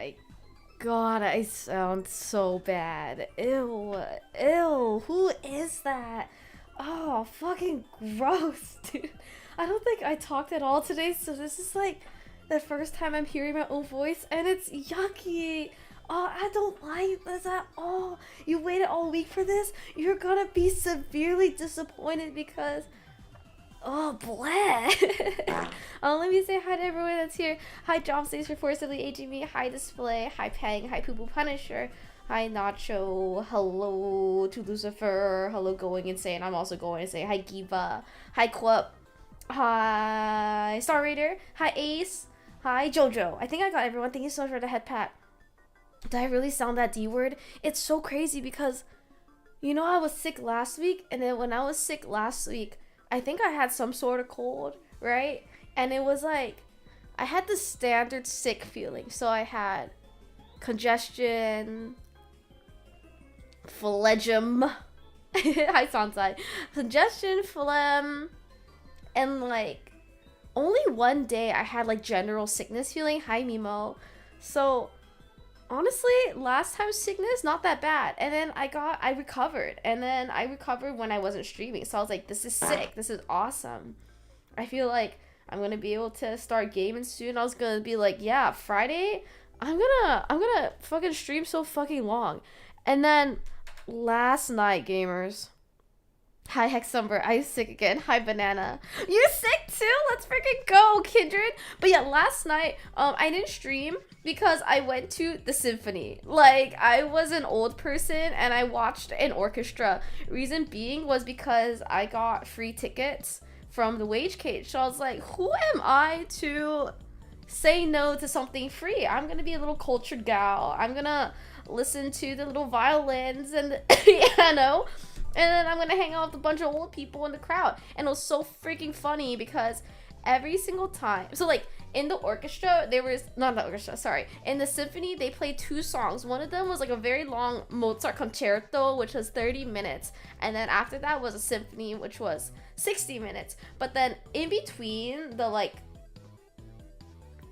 my god, I sound so bad. Ew, ew, who is that? Oh, fucking gross, dude. I don't think I talked at all today, so this is like the first time I'm hearing my own voice, and it's yucky. Oh, I don't like this at all. You waited all week for this? You're gonna be severely disappointed because oh, bleh. Let me say hi to everyone that's here. Hi, Jobs, thanks for forcibly aging me. Hi, Display. Hi, Pang. Hi, Poo Poo Punisher. Hi, Nacho. Hello to Lucifer. Hello, Going Insane. I'm also going to say hi, Giva. Hi, Quip. Hi, Star Raider. Hi, Ace. Hi, Jojo. I think I got everyone. Thank you so much for the head pat. Did I really sound that D word? It's so crazy because, you know, I was sick last week, and then when I was sick last week, I think I had some sort of cold, right? And it was like, I had the standard sick feeling. So I had congestion, phlegm, hi Sansai, congestion, phlegm, and like, only one day I had like general sickness feeling, hi Mimo. So honestly, last time sickness, not that bad. And then I recovered. And then I recovered when I wasn't streaming. So I was like, this is sick. This is awesome. I feel like I'm going to be able to start gaming soon. I was going to be like, yeah, Friday, I'm gonna fucking stream so fucking long. And then last night, gamers. Hi, Hexumber. I'm sick again. Hi, Banana. You sick too? Let's freaking go, Kindred. But yeah, last night, I didn't stream because I went to the symphony. Like, I was an old person and I watched an orchestra. Reason being was because I got free tickets from the Wage Cage. So I was like, who am I to say no to something free? I'm gonna be a little cultured gal. I'm gonna listen to the little violins and the piano. And then I'm gonna hang out with a bunch of old people in the crowd. And it was so freaking funny because every single time, so like in the orchestra, there was, not the orchestra, sorry. In the symphony, they played 2 songs. One of them was like a very long Mozart concerto, which was 30 minutes. And then after that was a symphony, which was 60 minutes. But then in between the like,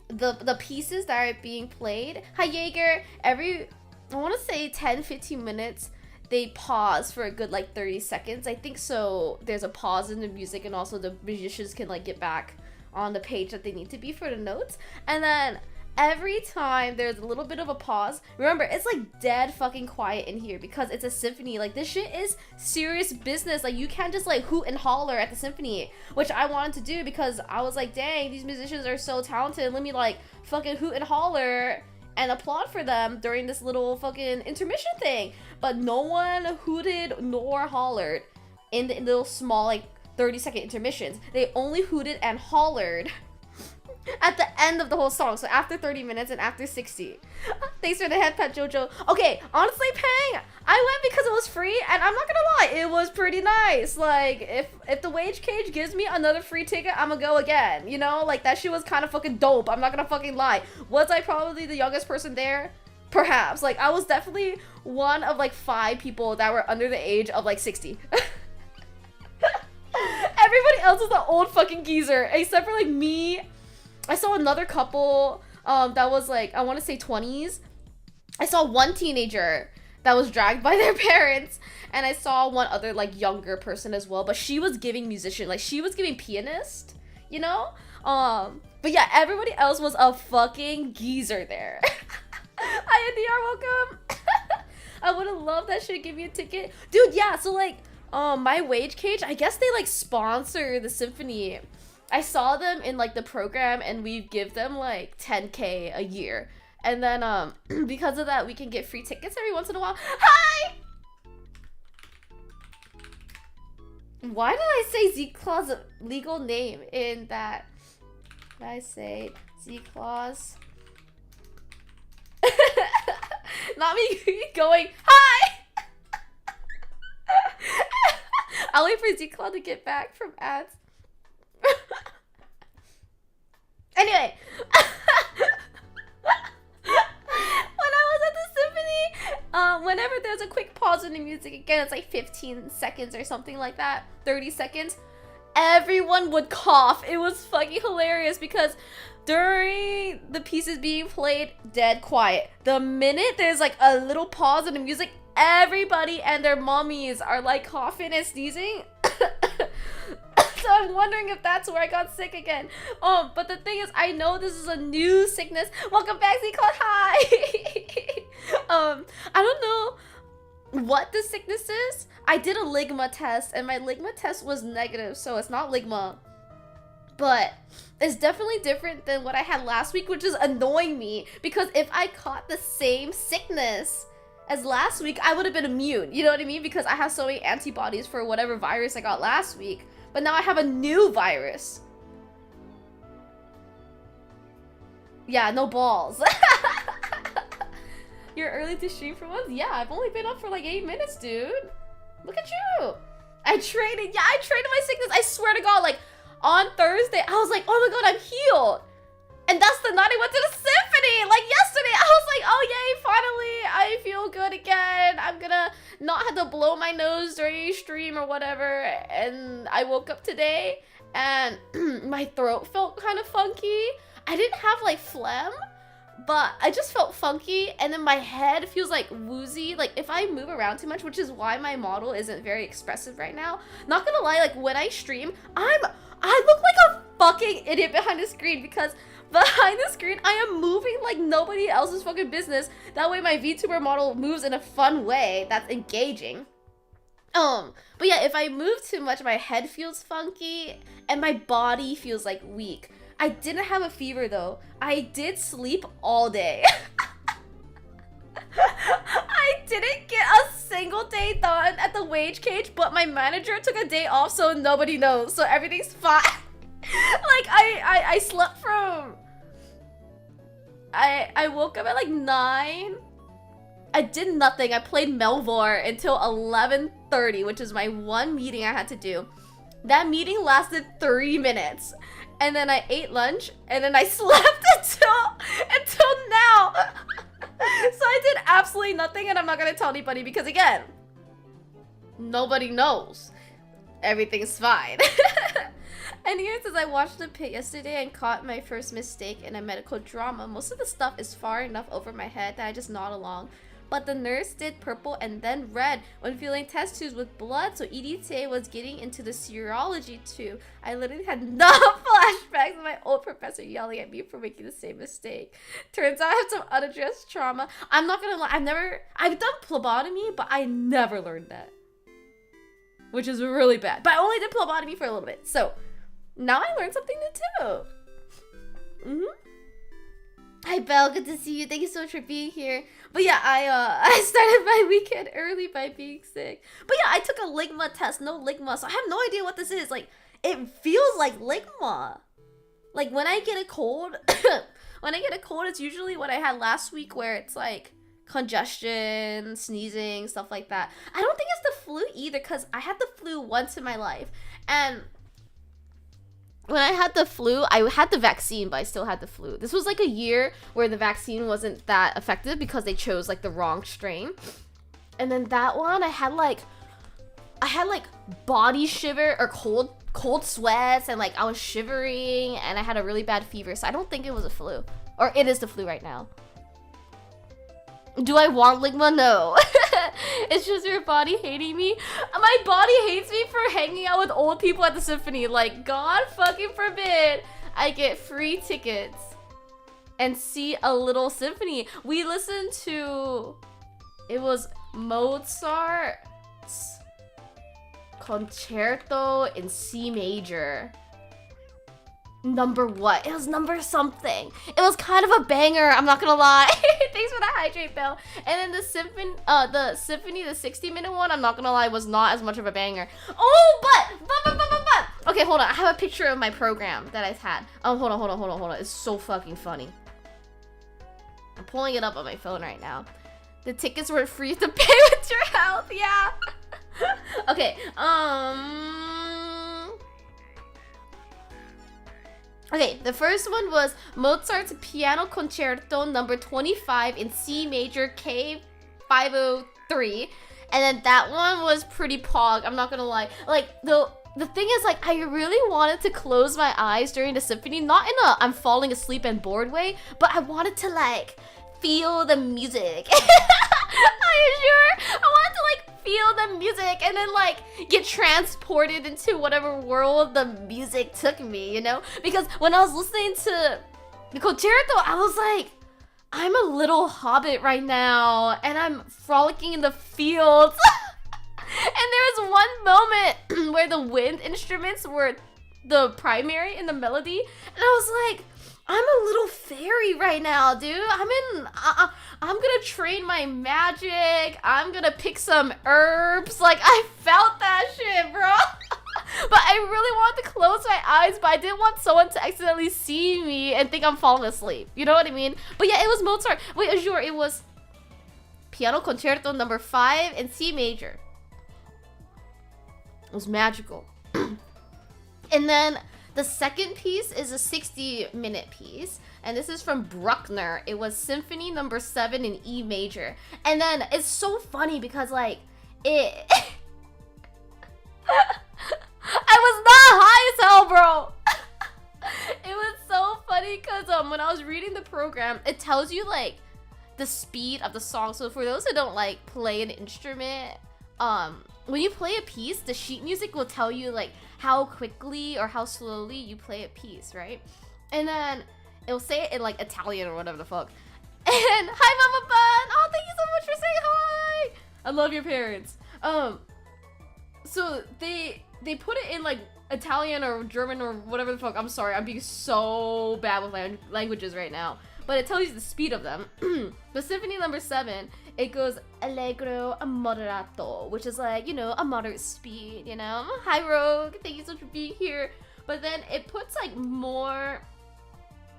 the pieces that are being played, hi Jaeger, I wanna say 10-15 minutes, they pause for a good like 30 seconds. I think so. There's a pause in the music and also the musicians can like get back on the page that they need to be for the notes. And then every time there's a little bit of a pause, remember, it's like dead fucking quiet in here because it's a symphony. Like, this shit is serious business. Like, you can't just like hoot and holler at the symphony, which I wanted to do because I was like, dang, these musicians are so talented. Let me like fucking hoot and holler and applaud for them during this little fucking intermission thing. But no one hooted nor hollered in the little small like 30-second intermissions. They only hooted and hollered at the end of the whole song. So after 30 minutes and after 60. Thanks for the head pat, Jojo. Okay, honestly, Pang, I went because it was free, and I'm not gonna lie, it was pretty nice. Like, if the Wage Cage gives me another free ticket, I'm gonna go again. You know, like, that shit was kind of fucking dope. I'm not gonna fucking lie. Was I probably the youngest person there? Perhaps. Like, I was definitely one of like 5 people that were under the age of like 60. Everybody else was an old fucking geezer, except for like me. I saw another couple that was like, I want to say 20s. I saw one teenager that was dragged by their parents, and I saw one other like younger person as well, but she was giving musician, like she was giving pianist, you know? But yeah, everybody else was a fucking geezer there. Hi, NDR, welcome. I would have loved that shit. Give me a ticket. Dude, yeah, so like, my Wage Cage, I guess they like sponsor the symphony. I saw them in like the program and we give them like 10K a year. And then because of that we can get free tickets every once in a while. Hi! Why did I say Z-Claw's legal name in that? Did I say Z-Claw's? Not me going, hi! I'll wait for Z-Claw to get back from ads. Anyway, when I was at the symphony, whenever there's a quick pause in the music, again, it's like 15 seconds or something like that, 30 seconds, everyone would cough. It was fucking hilarious because during the pieces being played, dead quiet. The minute there's like a little pause in the music, everybody and their mommies are like coughing and sneezing. So I'm wondering if that's where I got sick again. But the thing is, I know this is a new sickness. Welcome back, Z-Cloud. Hi. I don't know what the sickness is. I did a ligma test, and my ligma test was negative, so it's not ligma. But it's definitely different than what I had last week, which is annoying me, because if I caught the same sickness as last week, I would have been immune. You know what I mean? Because I have so many antibodies for whatever virus I got last week. But now I have a new virus. Yeah, no balls. You're early to stream for once? Yeah, I've only been up for like 8 minutes, dude. Look at you. I traded my sickness. I swear to God, like on Thursday, I was like, oh my God, I'm healed. And that's the night I went to the symphony. Like yesterday, I was like, oh yay, finally, I feel good again. I'm gonna not have to blow my nose during stream or whatever. And I woke up today and my throat felt kind of funky. I didn't have like phlegm, but I just felt funky. And then my head feels like woozy. Like if I move around too much, which is why my model isn't very expressive right now. Not gonna lie, like when I stream, I look like a fucking idiot behind the screen because behind the screen, I am moving like nobody else's fucking business. That way my VTuber model moves in a fun way that's engaging. But yeah, if I move too much, my head feels funky and my body feels like weak. I didn't have a fever though. I did sleep all day. I didn't get a single day done at the wage cage, but my manager took a day off so nobody knows. So everything's fine. Like I slept from I woke up at like 9. I did nothing. I played Melvor until 11:30, which is my one meeting I had to do. That meeting lasted 3 minutes. And then I ate lunch and then I slept until now. So I did absolutely nothing, and I'm not gonna tell anybody because again, nobody knows. Everything's fine. And here it says, I watched The Pit yesterday and caught my first mistake in a medical drama. Most of the stuff is far enough over my head that I just nod along. But the nurse did purple and then red when filling test tubes with blood, so EDTA was getting into the serology too. I literally had no flashbacks of my old professor yelling at me for making the same mistake. Turns out I have some unaddressed trauma. I'm not gonna lie, I've done phlebotomy, but I never learned that. Which is really bad. But I only did phlebotomy for a little bit, so now I learned something new too. Hi Belle, good to see you. Thank you so much for being here. But yeah, I started my weekend early by being sick. But yeah, I took a ligma test, no ligma, so I have no idea what this is. Like, it feels like ligma. Like when I get a cold, it's usually what I had last week where it's like congestion, sneezing, stuff like that. I don't think it's the flu either because I had the flu once in my life. And when I had the flu, I had the vaccine, but I still had the flu. This was like a year where the vaccine wasn't that effective because they chose like the wrong strain. And then that one, I had like body shiver or cold sweats, and like I was shivering and I had a really bad fever. So I don't think it was a flu, or it is the flu right now. Do I want ligma? No. It's just your body hating me. My body hates me for hanging out with old people at the symphony. Like, God fucking forbid I get free tickets and see a little symphony. We listened to, it was Mozart's Concerto in C major. Number what? It was number something. It was kind of a banger, I'm not gonna lie. Thanks for that hydrate, Bell. And then the symphony, the 60-minute one, I'm not gonna lie, was not as much of a banger. Oh, but. Okay, hold on. I have a picture of my program that I've had. Hold on. It's so fucking funny. I'm pulling it up on my phone right now. The tickets were free to pay with your health. Yeah. Okay. Okay, the first one was Mozart's Piano Concerto number 25 in C major K503. And then that one was pretty pog, I'm not gonna lie. Like, the thing is, like, I really wanted to close my eyes during the symphony, not in a I'm falling asleep and bored way, but I wanted to, like, feel the music. Are you sure? I wanted to, like, feel the music and then, like, get transported into whatever world the music took me, you know? Because when I was listening to the concerto, I was like, I'm a little hobbit right now, and I'm frolicking in the fields. And there was one moment where the wind instruments were the primary in the melody, and I was like, I'm a little fairy right now, dude. I'm gonna train my magic. I'm gonna pick some herbs. Like, I felt that shit, bro. But I really wanted to close my eyes, but I didn't want someone to accidentally see me and think I'm falling asleep. You know what I mean? But yeah, it was Mozart. Wait, Azure, it was Piano Concerto number 5 in C major. It was magical. And then the second piece is a 60-minute piece, and this is from Bruckner. It was Symphony number 7 in E major. And then it's so funny because, like, it... I was not high as hell, bro. It was so funny because when I was reading the program, it tells you, like, the speed of the song. So for those who don't, like, play an instrument, when you play a piece, the sheet music will tell you, like, how quickly or how slowly you play a piece, right? And then it'll say it in, like, Italian or whatever the fuck. And hi, Mama Bun! Oh, thank you so much for saying hi! I love your parents. So they put it in, like, Italian or German or whatever the fuck. I'm sorry, I'm being so bad with languages right now. But it tells you the speed of them. The Symphony number 7, it goes allegro moderato, which is like, you know, a moderate speed, you know? Hi, Rogue. Thank you so much for being here. But then it puts, like, more...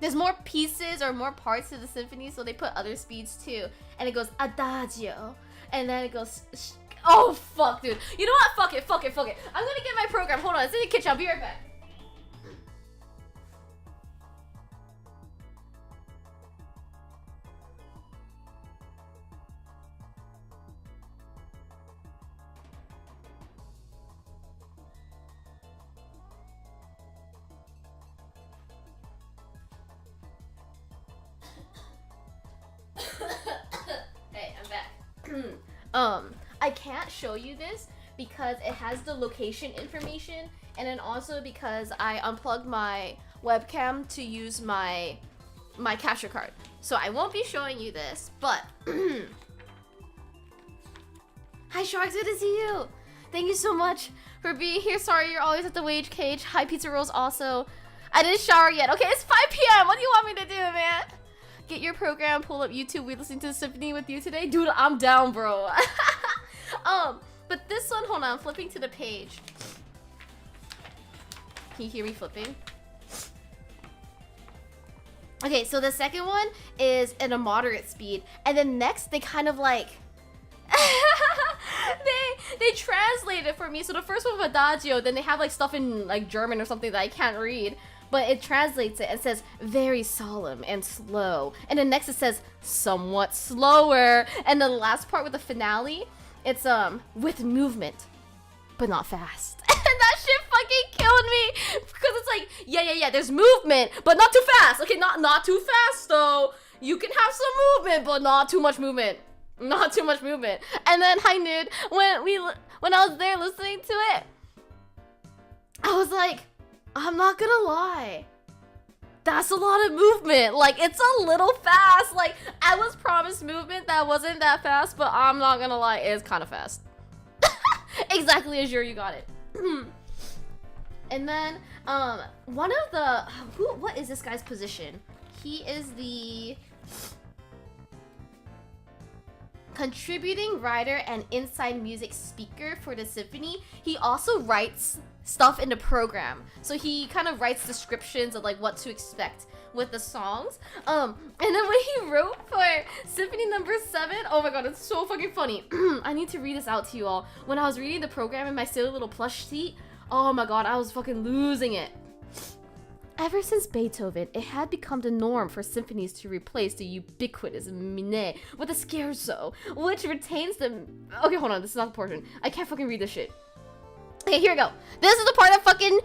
There's more pieces or more parts to the symphony, so they put other speeds too. And it goes adagio. And then it goes... Oh, fuck, dude. You know what? Fuck it. I'm gonna get my program. Hold on. It's in the kitchen. I'll be right back. Hey, I'm back. I can't show you this because it has the location information, and then also because I unplugged my webcam to use my capture card. So I won't be showing you this, but hi Sharks, good to see you. Thank you so much for being here. Sorry you're always at the wage cage. Hi Pizza Rolls also. I didn't shower yet. Okay, it's 5 p.m. What do you want me to do, man? Get your program, pull up YouTube. We listening to the symphony with you today. Dude, I'm down, bro. But this one, hold on, I'm flipping to the page. Can you hear me flipping? Okay, so the second one is at a moderate speed, and then next they kind of like they translate it for me. So the first one was adagio, then they have like stuff in like German or something that I can't read, but it translates it and says very solemn and slow, and then next it says somewhat slower, and the last part with the finale, it's with movement but not fast. And that shit fucking killed me because it's like yeah, there's movement but not too fast. Okay, not too fast though. You can have some movement but not too much movement. Not too much movement. And then hi Nude, when I was there listening to it, I was like, I'm not gonna lie, that's a lot of movement. Like, it's a little fast. Like, I was promised movement that wasn't that fast, but I'm not gonna lie, it's kind of fast. Exactly, Azure, you got it. And then one of the what is this guy's position? He is the contributing writer and inside music speaker for the symphony. He also writes stuff in the program, so he kind of writes descriptions of like what to expect with the songs. And then when he wrote for Symphony number 7, oh my god, it's so fucking funny. I need to read this out to you all. When I was reading the program in my silly little plush seat, oh my god, I was fucking losing it. Ever since Beethoven, it had become the norm for symphonies to replace the ubiquitous Minet with a scherzo, which retains the... Okay, hold on, this is not the portion. I can't fucking read this shit. Okay, here we go. This is the part that fucking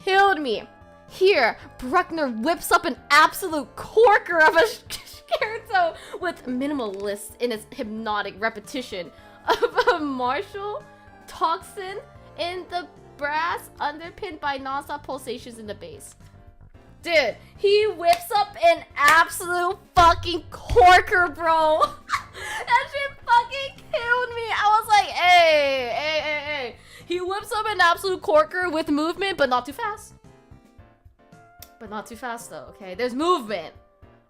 killed me. Here, Bruckner whips up an absolute corker of a scherzo with minimalist in its hypnotic repetition of a Marshall Toxin in the brass underpinned by non-stop pulsations in the bass. Dude, he whips up an absolute fucking corker, bro. That shit fucking killed me. I was like, hey. He whips up an absolute corker with movement, but not too fast. But not too fast, though, okay? There's movement,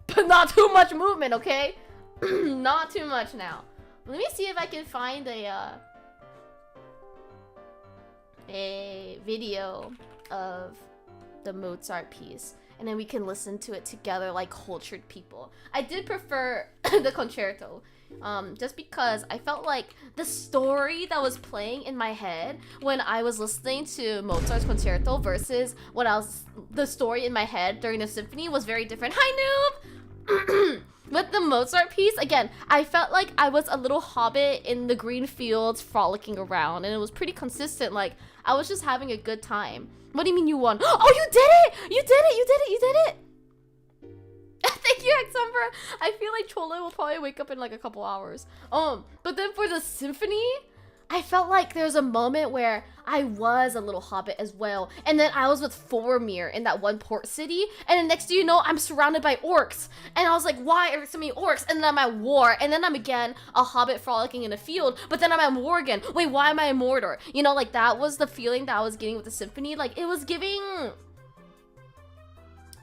but not too much movement, okay? Not too much now. Let me see if I can find a video of the Mozart piece, and then we can listen to it together like cultured people. I did prefer the concerto, just because I felt like the story that was playing in my head when I was listening to Mozart's concerto versus the story in my head during the symphony was very different. Hi, noob! With the Mozart piece, again, I felt like I was a little hobbit in the green fields frolicking around, and it was pretty consistent. Like, I was just having a good time. What do you mean you won? Oh, you did it! You did it! Thank you, Xumber. I feel like Cholo will probably wake up in like a couple hours. But then for the symphony, I felt like there was a moment where I was a little hobbit as well, and then I was with Formir in that one port city, and then next thing you know, I'm surrounded by orcs, and I was like, why are there so many orcs? And then I'm at war, and then I'm again a hobbit frolicking in a field, but then I'm at war again. Wait, why am I in Mordor? You know, like, that was the feeling that I was getting with the symphony. Like, it was giving,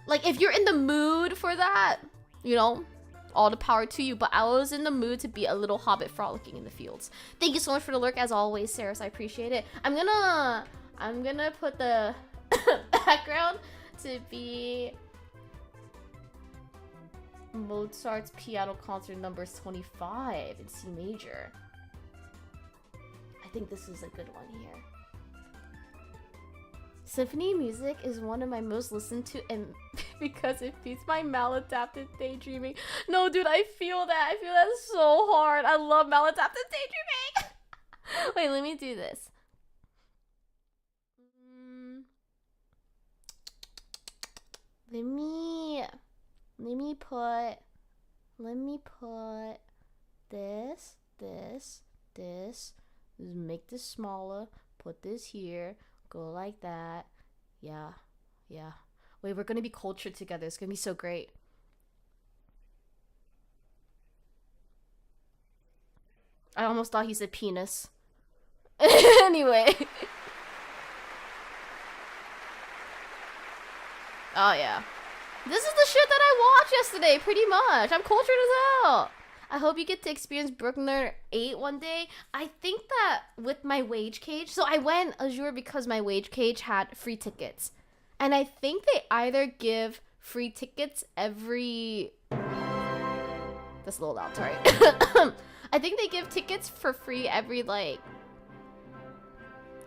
like, if you're in the mood for that, you know, all the power to you, but I was in the mood to be a little hobbit frolicking in the fields. Thank you so much for the lurk, as always, Saris. I appreciate it. I'm gonna put the background to be Mozart's Piano Concert number 25 in C major. I think this is a good one here. Symphony music is one of my most listened to, and because it beats my maladaptive daydreaming. No, dude, I feel that. I feel that so hard. I love maladaptive daydreaming. Wait, let me do this. Let me put this. Make this smaller. Put this here. Go like that. Yeah. Wait, we're gonna be cultured together. It's gonna be so great. I almost thought he said penis. Anyway. Oh, yeah. This is the shit that I watched yesterday, pretty much. I'm cultured as hell. I hope you get to experience Bruckner 8 one day. I think that with my wage cage, so I went Azure because my wage cage had free tickets. And I think they either give free tickets every... That's a little loud, sorry. I think they give tickets for free every, like,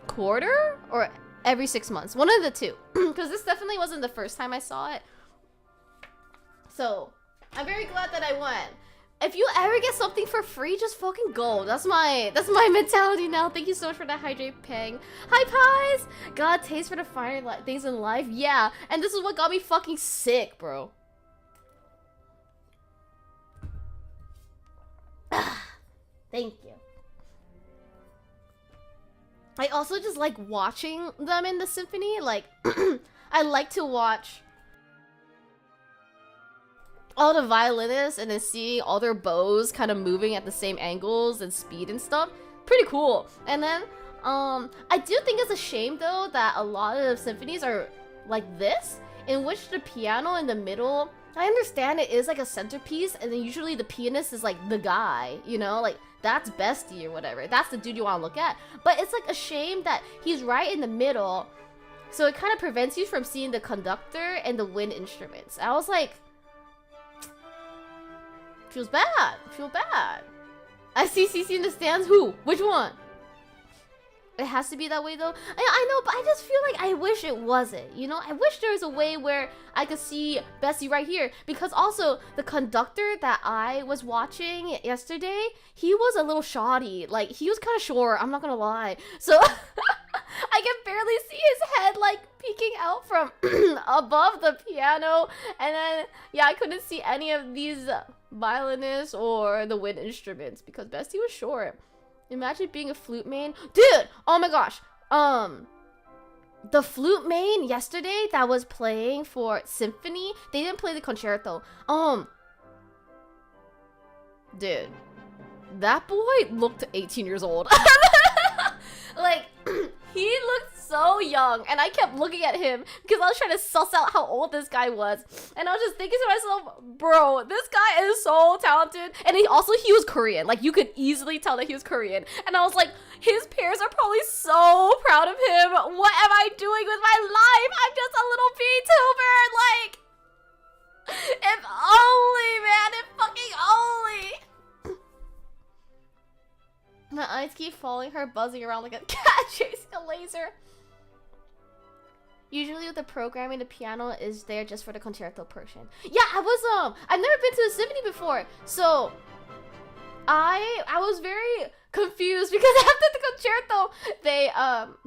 quarter? Or every 6 months. One of the two. Because this definitely wasn't the first time I saw it. So, I'm very glad that I went. If you ever get something for free, just fucking go. That's my mentality now. Thank you so much for that hydrate ping. Hi, Pies! Got a taste for the finer things in life? Yeah, and this is what got me fucking sick, bro. Thank you. I also just like watching them in the symphony. Like, I like to watch all the violinists and then seeing all their bows kind of moving at the same angles and speed and stuff. Pretty cool. And then, I do think it's a shame though that a lot of symphonies are like this, in which the piano in the middle, I understand it is like a centerpiece, and then usually the pianist is like the guy, you know, like that's bestie or whatever. That's the dude you want to look at. But it's like a shame that he's right in the middle, so it kind of prevents you from seeing the conductor and the wind instruments. I was like, feels bad. Feel bad. I see CC in the stands. Who? Which one? It has to be that way though. I know, but I just feel like I wish it wasn't. You know, I wish there was a way where I could see Bessie right here. Because also, the conductor that I was watching yesterday, he was a little shoddy. Like, he was kind of short, I'm not gonna lie. So, I can barely see his head like peeking out from above the piano. And then, yeah, I couldn't see any of these violinists or the wind instruments because Bestie was short. Imagine being a flute main. Dude, oh my gosh. The flute main yesterday that was playing for symphony, they didn't play the concerto. Dude, that boy looked 18 years old. Like, he looked so young, and I kept looking at him because I was trying to suss out how old this guy was. And I was just thinking to myself, bro, this guy is so talented. And he was Korean. Like, you could easily tell that he was Korean. And I was like, his parents are probably so proud of him. What am I doing with my life? I'm just a little VTuber. Like, if only, man, if fucking only. My eyes keep following her, buzzing around like a cat chasing a laser. Usually with the programming, the piano is there just for the concerto portion. Yeah, I've never been to a symphony before, so I was very confused because after the concerto, they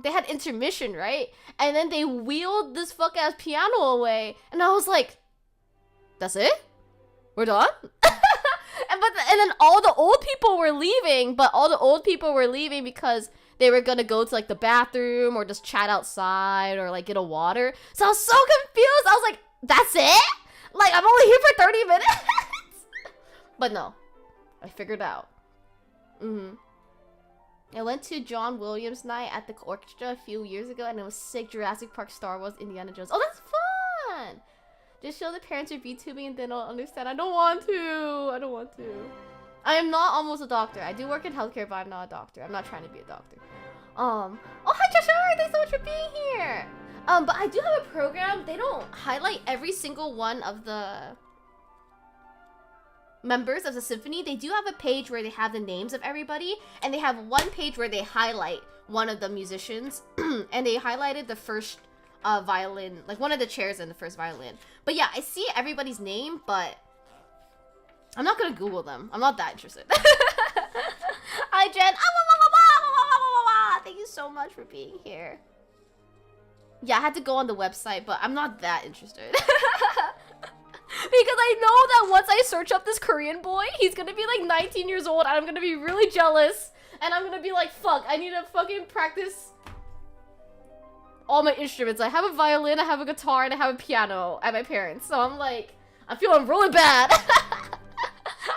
had intermission, right? And then they wheeled this fuck ass piano away, and I was like, that's it? We're done? And then all the old people were leaving, but all the old people were leaving because they were gonna go to like the bathroom or just chat outside or like get a water. So I was so confused. I was like, that's it? Like, I'm only here for 30 minutes? But no, I figured out. I went to John Williams night at the orchestra a few years ago, and it was sick. Jurassic Park, Star Wars, Indiana Jones. Oh, that's fun! Just show the parents are VTubing and then they'll understand. I don't want to. I am not almost a doctor. I do work in healthcare, but I'm not a doctor. I'm not trying to be a doctor. Oh, hi Joshua! Thanks so much for being here! But I do have a program. They don't highlight every single one of the members of the symphony. They do have a page where they have the names of everybody, and they have one page where they highlight one of the musicians, and they highlighted the first violin, like one of the chairs in the first violin. But yeah, I see everybody's name, but I'm not gonna Google them. I'm not that interested. Hi, Jen. Thank you so much for being here. Yeah, I had to go on the website, but I'm not that interested. Because I know that once I search up this Korean boy, he's gonna be like 19 years old, and I'm gonna be really jealous. And I'm gonna be like, fuck, I need to fucking practice all my instruments. I have a violin, I have a guitar, and I have a piano at my parents. So I'm like, I'm feeling really bad.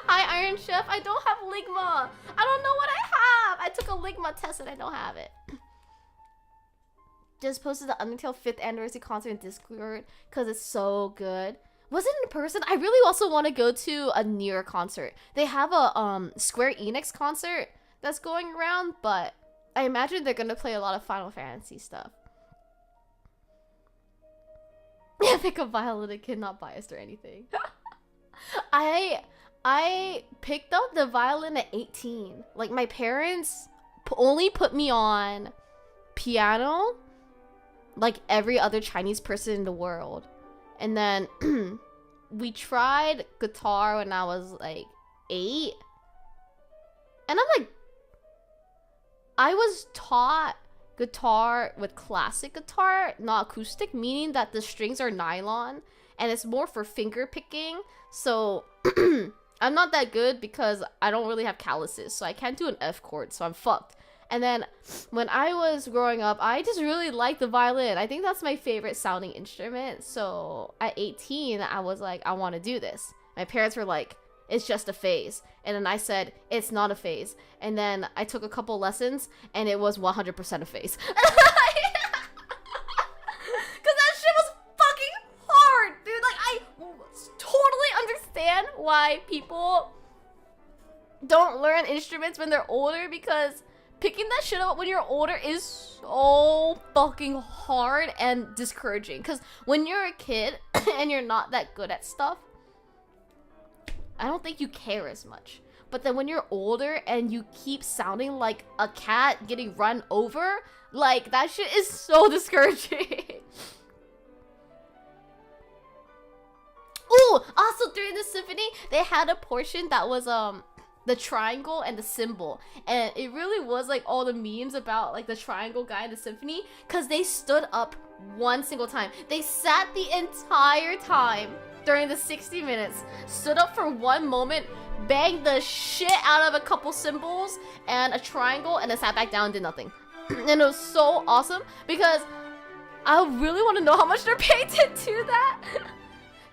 Hi, Iron Chef. I don't have Ligma. I don't know what I have. I took a Ligma test and I don't have it. Just posted the Undertale 5th anniversary concert in Discord because it's so good. Was it in person? I really also want to go to a Nier concert. They have a Square Enix concert that's going around, but I imagine they're gonna play a lot of Final Fantasy stuff. Yeah, pick a violin, a kid, not biased or anything. I picked up the violin at 18. Like, my parents only put me on piano like every other Chinese person in the world. And then we tried guitar when I was like 8. And I'm like, I was taught guitar with classic guitar, not acoustic, meaning that the strings are nylon and it's more for finger picking. So I'm not that good because I don't really have calluses, so I can't do an F chord, so I'm fucked. And then when I was growing up, I just really liked the violin. I think that's my favorite sounding instrument. So at 18, I was like, I want to do this. My parents were like, it's just a phase. And then I said, it's not a phase. And then I took a couple lessons, and it was 100% a phase. Because that shit was fucking hard, dude. Like, I totally understand why people don't learn instruments when they're older, because picking that shit up when you're older is so fucking hard and discouraging. Because when you're a kid and you're not that good at stuff, I don't think you care as much. But then when you're older and you keep sounding like a cat getting run over, like, that shit is so discouraging. Ooh, also during the symphony, they had a portion that was the triangle and the symbol, and it really was like all the memes about like the triangle guy in the symphony, because they stood up one single time. They sat the entire time during the 60 minutes, stood up for one moment, banged the shit out of a couple symbols and a triangle, and then sat back down and did nothing. And it was so awesome because I really want to know how much they're paid to do that.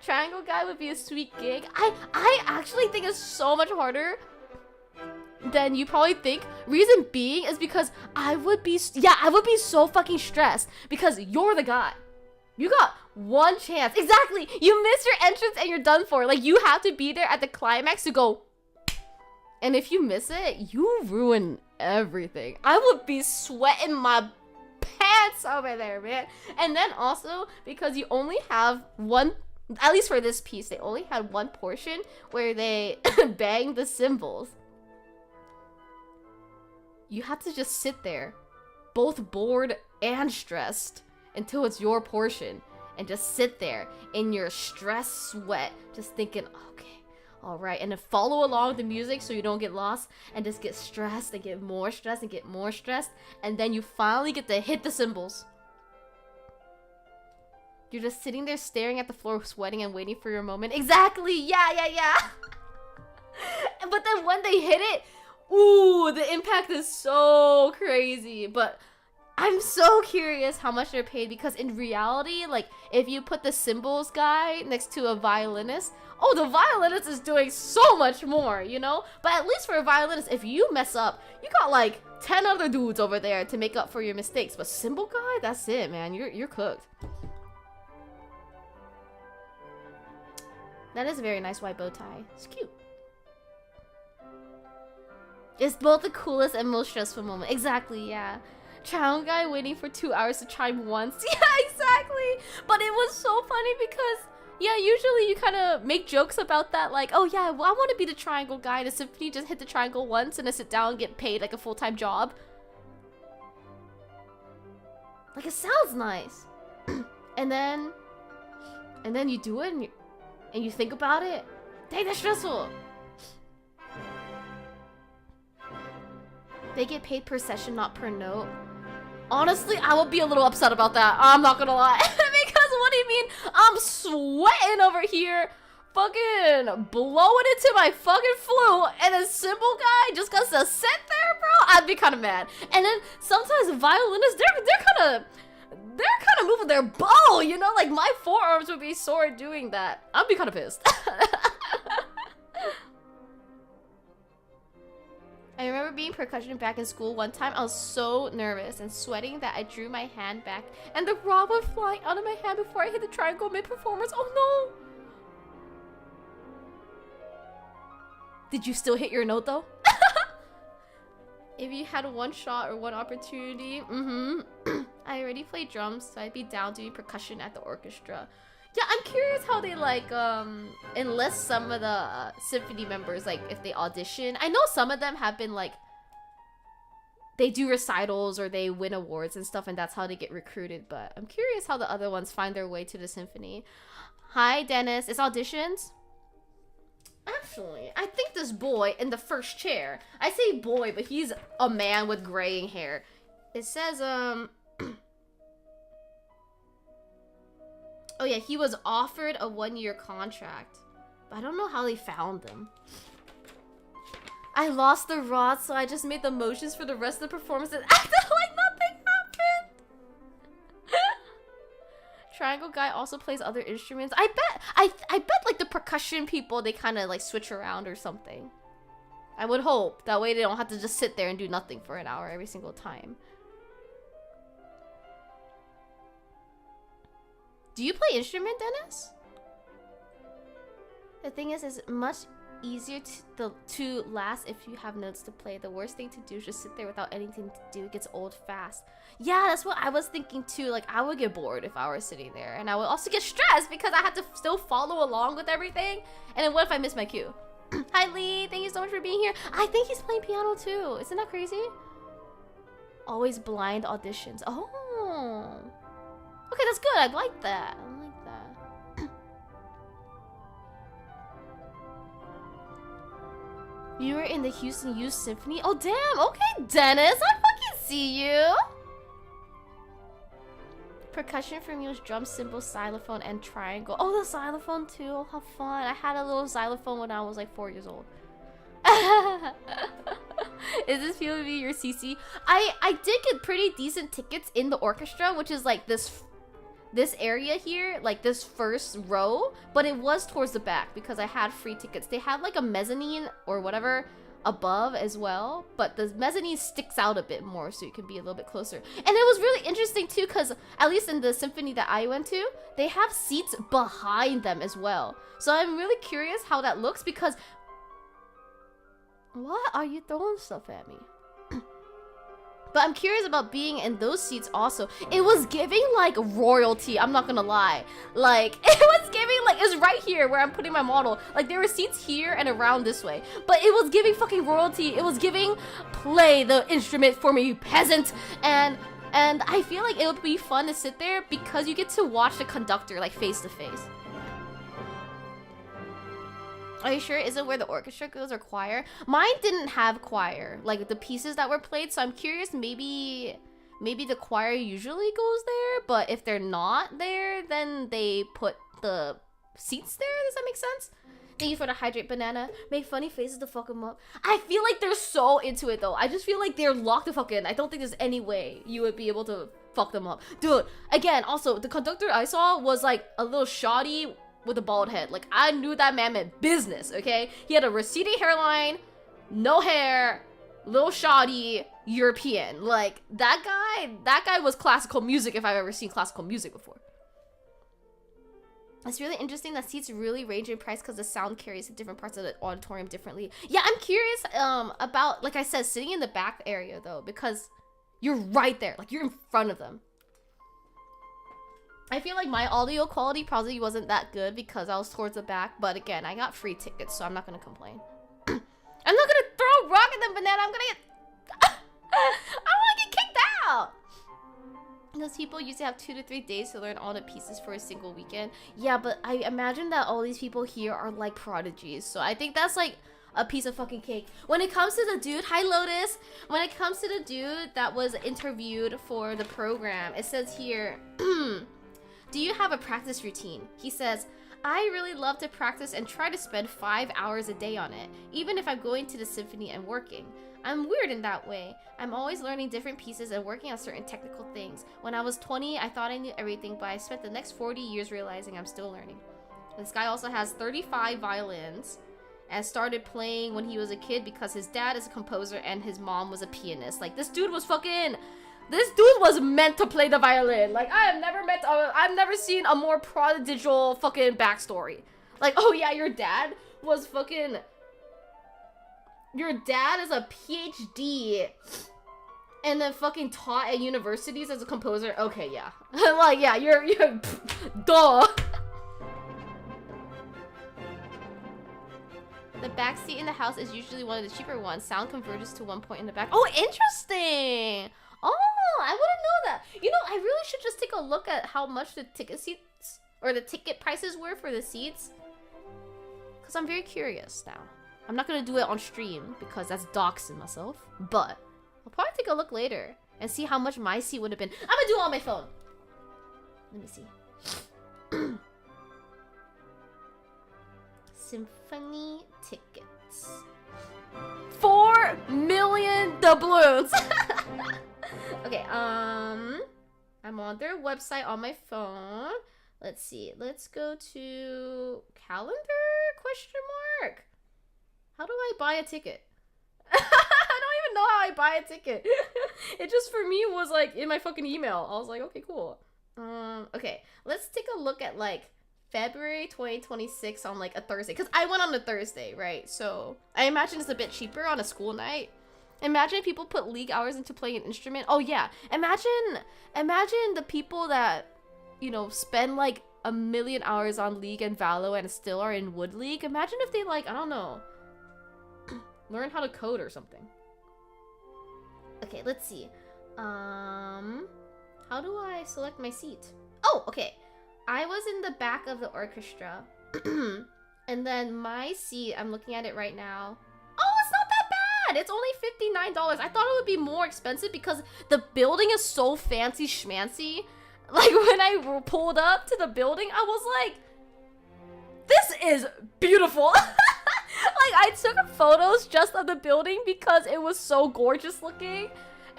Triangle guy would be a sweet gig. I actually think it's so much harder than you probably think. Reason being is because I would be so fucking stressed because you're the guy. You got one chance. Exactly. You miss your entrance and you're done for. Like, you have to be there at the climax to go. And if you miss it, you ruin everything. I would be sweating my pants over there, man. And then also, because you only have one, at least for this piece, they only had one portion where they bang the cymbals. You have to just sit there, both bored and stressed, until it's your portion, and just sit there in your stress sweat, just thinking, okay, all right, and then follow along the music so you don't get lost, and just get stressed and get more stressed and get more stressed, and then you finally get to hit the cymbals. You're just sitting there staring at the floor, sweating and waiting for your moment. Exactly, yeah. But then when they hit it, ooh, the impact is so crazy. But I'm so curious how much they're paid, because in reality, like, if you put the cymbals guy next to a violinist, oh, the violinist is doing so much more, you know? But at least for a violinist, if you mess up, you got like 10 other dudes over there to make up for your mistakes. But cymbal guy, that's it, man. You're cooked. That is a very nice white bow tie. It's cute. It's both the coolest and most stressful moment. Exactly, yeah. Triangle guy waiting for 2 hours to chime once. Yeah, exactly. But it was so funny because, yeah, usually you kind of make jokes about that. Like, oh yeah, well, I want to be the triangle guy in a symphony. Just hit the triangle once and then sit down and get paid like a full-time job. Like, it sounds nice. and then you do it and you think about it. Dang, that's stressful. They get paid per session, not per note. Honestly, I would be a little upset about that. I'm not gonna lie. Because what do you mean? I'm sweating over here, fucking blowing into my fucking flute, and then cymbal guy just gets to sit there, bro? I'd be kind of mad. And then sometimes violinists, they're kind of moving their bow, you know? Like, my forearms would be sore doing that. I'd be kind of pissed. I remember being percussion back in school one time. I was so nervous and sweating that I drew my hand back and the rod was flying out of my hand before I hit the triangle mid-performance. Oh no! Did you still hit your note though? If you had one shot or one opportunity, I already played drums, so I'd be down doing percussion at the orchestra. Yeah, I'm curious how they like enlist some of the symphony members, like if they audition. I know some of them have been like, they do recitals or they win awards and stuff, and that's how they get recruited. But I'm curious how the other ones find their way to the symphony. Hi, Dennis. It's auditions? Actually, I think this boy in the first chair, I say boy, but he's a man with graying hair. It says, oh yeah, he was offered a 1-year contract. But I don't know how they found him. I lost the rod, so I just made the motions for the rest of the performance and acted like nothing happened. Triangle guy also plays other instruments. I bet like the percussion people, they kind of like switch around or something. I would hope. That way they don't have to just sit there and do nothing for an hour every single time. Do you play instrument, Dennis? The thing is much easier to last if you have notes to play. The worst thing to do is just sit there without anything to do. It gets old fast. Yeah, that's what I was thinking too. Like, I would get bored if I were sitting there. And I would also get stressed because I had to still follow along with everything. And then what if I miss my cue? Hi, Lee. Thank you so much for being here. I think he's playing piano too. Isn't that crazy? Always blind auditions. Oh. Okay, that's good. I like that. I like that. You were in the Houston Youth Symphony? Oh, damn. Okay, Dennis. I fucking see you. Percussion for me was drum, cymbal, xylophone, and triangle. Oh, the xylophone too. Oh, how fun. I had a little xylophone when I was like 4 years old. Is this POV your CC? I did get pretty decent tickets in the orchestra, which is like this area here, like this first row, but it was towards the back because I had free tickets. They had like a mezzanine or whatever above as well, but the mezzanine sticks out a bit more so you can be a little bit closer. And it was really interesting too because at least in the symphony that I went to, they have seats behind them as well. So I'm really curious how that looks because... What are you throwing stuff at me? But I'm curious about being in those seats also. It was giving like royalty, I'm not gonna lie. Like, it was giving like, it's right here where I'm putting my model. Like there were seats here and around this way. But it was giving fucking royalty. It was giving play the instrument for me, you peasant. And I feel like it would be fun to sit there because you get to watch the conductor like face to face. Are you sure it isn't where the orchestra goes or choir? Mine didn't have choir, like the pieces that were played, so I'm curious, maybe the choir usually goes there, but if they're not there, then they put the seats there. Does that make sense? Thank you for the hydrate banana. Make funny faces to fuck them up. I feel like they're so into it though. I just feel like they're locked the fuck in. I don't think there's any way you would be able to fuck them up. Dude, again, also, the conductor I saw was like a little shoddy with a bald head. Like, I knew that man meant business, okay? He had a receding hairline, no hair, little shoddy, European. Like, that guy was classical music if I've ever seen classical music before. It's really interesting that seats really range in price because the sound carries to different parts of the auditorium differently. Yeah, I'm curious about, like I said, sitting in the back area though, because you're right there. Like, you're in front of them. I feel like my audio quality probably wasn't that good because I was towards the back, but again, I got free tickets, so I'm not gonna complain. I'm not gonna throw a rock at the banana, I'm gonna get... I wanna get kicked out! Those people usually have 2 to 3 days to learn all the pieces for a single weekend. Yeah, but I imagine that all these people here are like prodigies, so I think that's like a piece of fucking cake. When it comes to the dude, hi Lotus, when it comes to the dude that was interviewed for the program, it says here, do you have a practice routine? He says, I really love to practice and try to spend 5 hours a day on it, even if I'm going to the symphony and working. I'm weird in that way. I'm always learning different pieces and working on certain technical things. When I was 20, I thought I knew everything, but I spent the next 40 years realizing I'm still learning. This guy also has 35 violins and started playing when he was a kid because his dad is a composer and his mom was a pianist. Like, this dude was fucking... This dude was meant to play the violin. Like, I've never seen a more prodigal fucking backstory. Like, oh yeah, your dad was fucking... Your dad is a PhD and then fucking taught at universities as a composer. Okay, yeah. Like, yeah, you're duh. The back seat in the house is usually one of the cheaper ones. Sound converges to one point in the back. Oh, interesting. Oh, I wouldn't know that. You know, I really should just take a look at how much the ticket seats or the ticket prices were for the seats. Because I'm very curious now. I'm not going to do it on stream because that's doxing myself. But I'll probably take a look later and see how much my seat would have been. I'm going to do it on my phone. Let me see. Symphony tickets. 4 million doubloons. Okay, I'm on their website on my phone. Let's see. Let's go to calendar? Question mark. How do I buy a ticket? I don't even know how I buy a ticket. It just for me was like in my fucking email. I was like, okay, cool. Okay, let's take a look at like February 2026 on like a Thursday, because I went on a Thursday, right? So I imagine it's a bit cheaper on a school night. Imagine people put League hours into playing an instrument. Oh yeah, imagine the people that, you know, spend like 1 million hours on League and Valo and still are in Wood League. Imagine if they like, I don't know, learn how to code or something. Okay, let's see. How do I select my seat? Oh, okay. I was in the back of the orchestra. And then my seat, I'm looking at it right now. Oh, it's bad. It's only $59. I thought it would be more expensive because the building is so fancy schmancy. Like, when I pulled up to the building, I was like, this is beautiful. Like, I took photos just of the building because it was so gorgeous looking.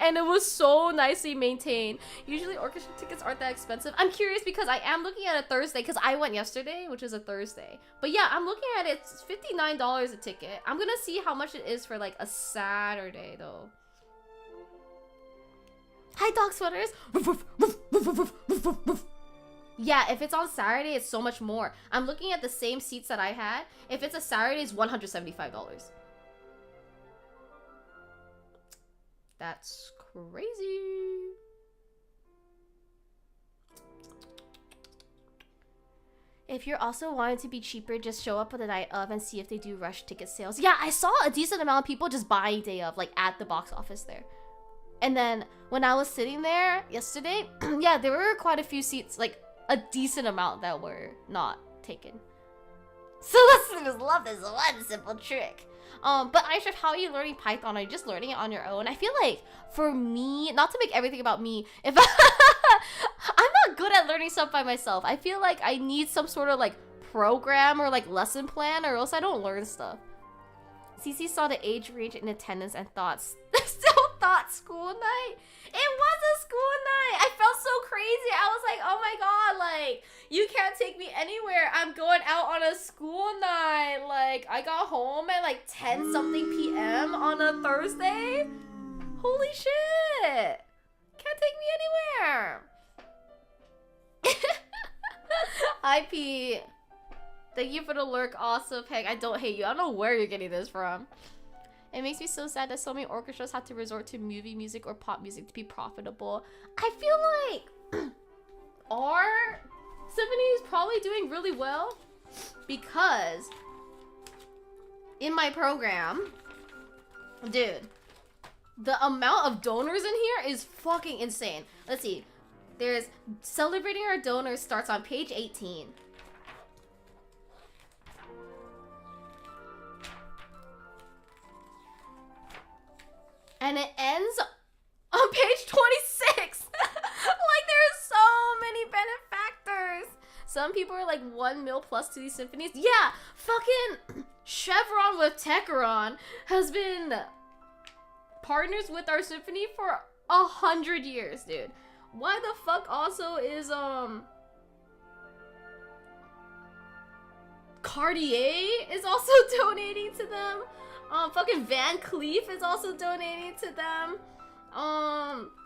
And it was so nicely maintained. Usually orchestra tickets aren't that expensive. I'm curious because I am looking at a Thursday because I went yesterday, which is a Thursday. But yeah, I'm looking at it. It's $59 a ticket. I'm gonna see how much it is for like a Saturday though. Hi, dog sweaters. Yeah, if it's on Saturday, it's so much more. I'm looking at the same seats that I had. If it's a Saturday, it's $175. That's crazy. If you're also wanting to be cheaper, just show up on the night of and see if they do rush ticket sales. Yeah, I saw a decent amount of people just buying day of, like at the box office there. And then when I was sitting there yesterday, yeah, there were quite a few seats, like a decent amount that were not taken. So listeners love this one simple trick. But Aisha, how are you learning Python? Are you just learning it on your own? I feel like for me, not to make everything about me, if I'm not good at learning stuff by myself. I feel like I need some sort of like program or like lesson plan or else I don't learn stuff. Cece saw the age range in attendance and thoughts. Still thought school night. It was a school night. I felt so crazy. I was like, oh my god, like, you can't take me anywhere. I'm going out on a school night. Like, I got home at like 10 something p.m. on a Thursday. Holy shit. Can't take me anywhere. Hi, Pete. Thank you for the lurk, also, Peg. I don't hate you. I don't know where you're getting this from. It makes me so sad that so many orchestras have to resort to movie music or pop music to be profitable. I feel like our symphony is probably doing really well because in my program, dude, the amount of donors in here is fucking insane. Let's see. There's celebrating our donors starts on page 18. And it ends on page 26. Like, there's so many benefactors. Some people are like 1 mil plus to these symphonies. Yeah, fucking Chevron with Techeron has been partners with our symphony for 100 years, dude. Why the fuck also is Cartier is also donating to them. Fucking Van Cleef is also donating to them.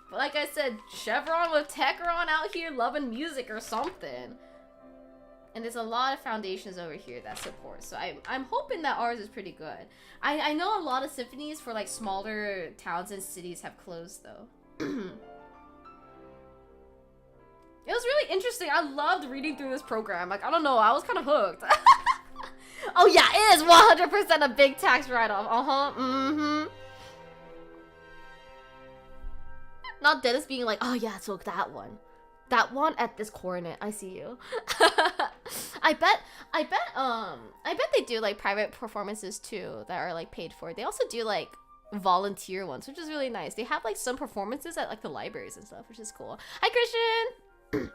Like I said, Chevron with Techeron out here loving music or something. And there's a lot of foundations over here that support. So I'm hoping that ours is pretty good. I know a lot of symphonies for like smaller towns and cities have closed though. It was really interesting. I loved reading through this program. Like, I don't know, I was kind of hooked. Oh yeah, it is 100% a big tax write-off. Mm-hmm. Not Dennis being like, oh yeah, so that one. That one at this coordinate. I see you. I bet they do like private performances too that are like paid for. They also do like volunteer ones, which is really nice. They have like some performances at like the libraries and stuff, which is cool. Hi Christian!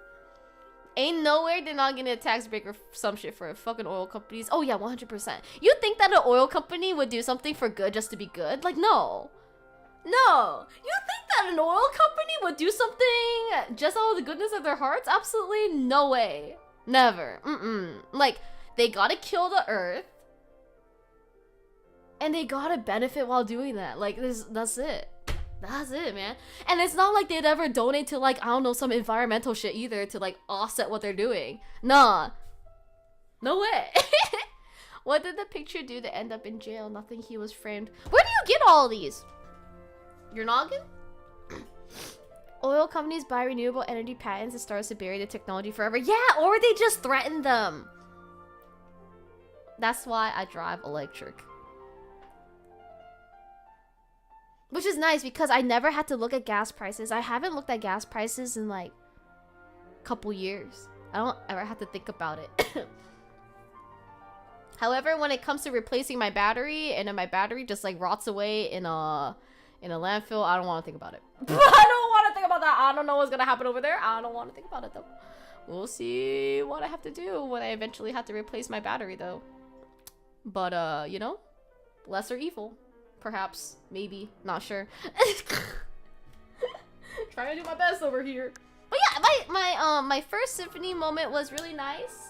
Ain't nowhere they're not getting a tax break or some shit for fucking oil companies. Oh yeah, 100%. You think that an oil company would do something for good just to be good? Like, no. No. You think that an oil company would do something just out of the goodness of their hearts? Absolutely no way. Never. Like, they gotta kill the earth. And they gotta benefit while doing that. Like, that's it. That's it, man. And it's not like they'd ever donate to, like, I don't know, some environmental shit either to, like, offset what they're doing. Nah. No way. What did the picture do to end up in jail? Nothing, he was framed. Where do you get all these? Your noggin? Oil companies buy renewable energy patents and starts to bury the technology forever. Yeah, or they just threaten them. That's why I drive electric. Which is nice because I never had to look at gas prices. I haven't looked at gas prices in like a couple years. I don't ever have to think about it. However, when it comes to replacing my battery, and then my battery just like rots away in a landfill, I don't want to think about it. I don't want to think about that. I don't know what's gonna happen over there. I don't want to think about it though. We'll see what I have to do when I eventually have to replace my battery though. But you know, lesser evil, perhaps, maybe, not sure. Trying to do my best over here. But yeah, my first symphony moment was really nice.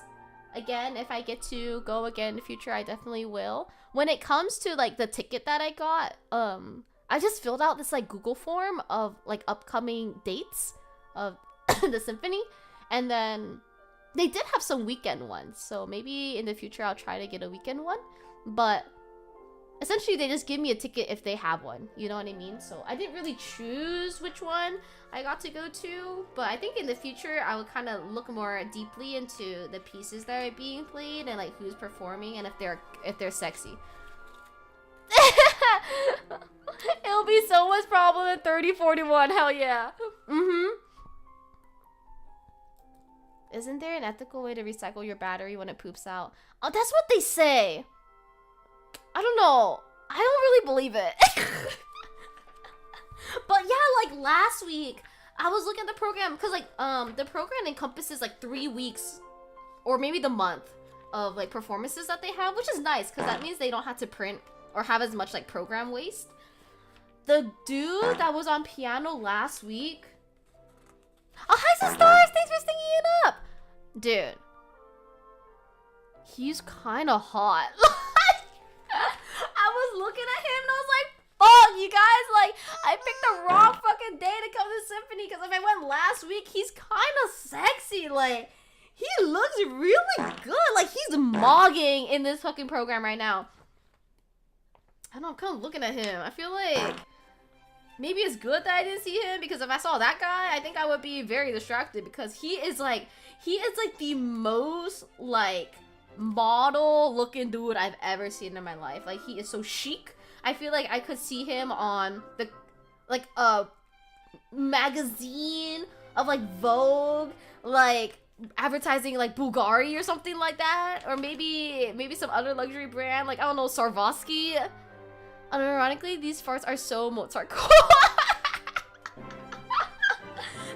Again, if I get to go again in the future, I definitely will. When it comes to like the ticket that I got, I just filled out this like Google form of like upcoming dates of the symphony, and then they did have some weekend ones, so maybe in the future I'll try to get a weekend one. But essentially they just give me a ticket if they have one, you know what I mean? So I didn't really choose which one I got to go to, but I think in the future I would kind of look more deeply into the pieces that are being played and like who's performing and if they're sexy. It'll be so much problem in 3041. Hell yeah. Isn't there an ethical way to recycle your battery when it poops out? Oh, that's what they say. I don't know. I don't really believe it. But yeah, like last week, I was looking at the program because like the program encompasses like 3 weeks or maybe the month of like performances that they have, which is nice because that means they don't have to print or have as much like program waste. The dude that was on piano last week. Oh, hi, Stars! Thanks for singing it up! Dude. He's kind of hot. I was looking at him and I was like, fuck, you guys, like, I picked the wrong fucking day to come to Symphony because if I went last week, he's kind of sexy. Like, he looks really good. Like, he's mogging in this fucking program right now. I don't know, I'm kind of looking at him. I feel like maybe it's good that I didn't see him because if I saw that guy, I think I would be very distracted because he is like the most like model looking dude I've ever seen in my life. Like, he is so chic. I feel like I could see him on the like a magazine of like Vogue, like advertising like Bulgari or something like that, or maybe some other luxury brand, like I don't know, Swarovski. Unironically, these farts are so Mozart cool.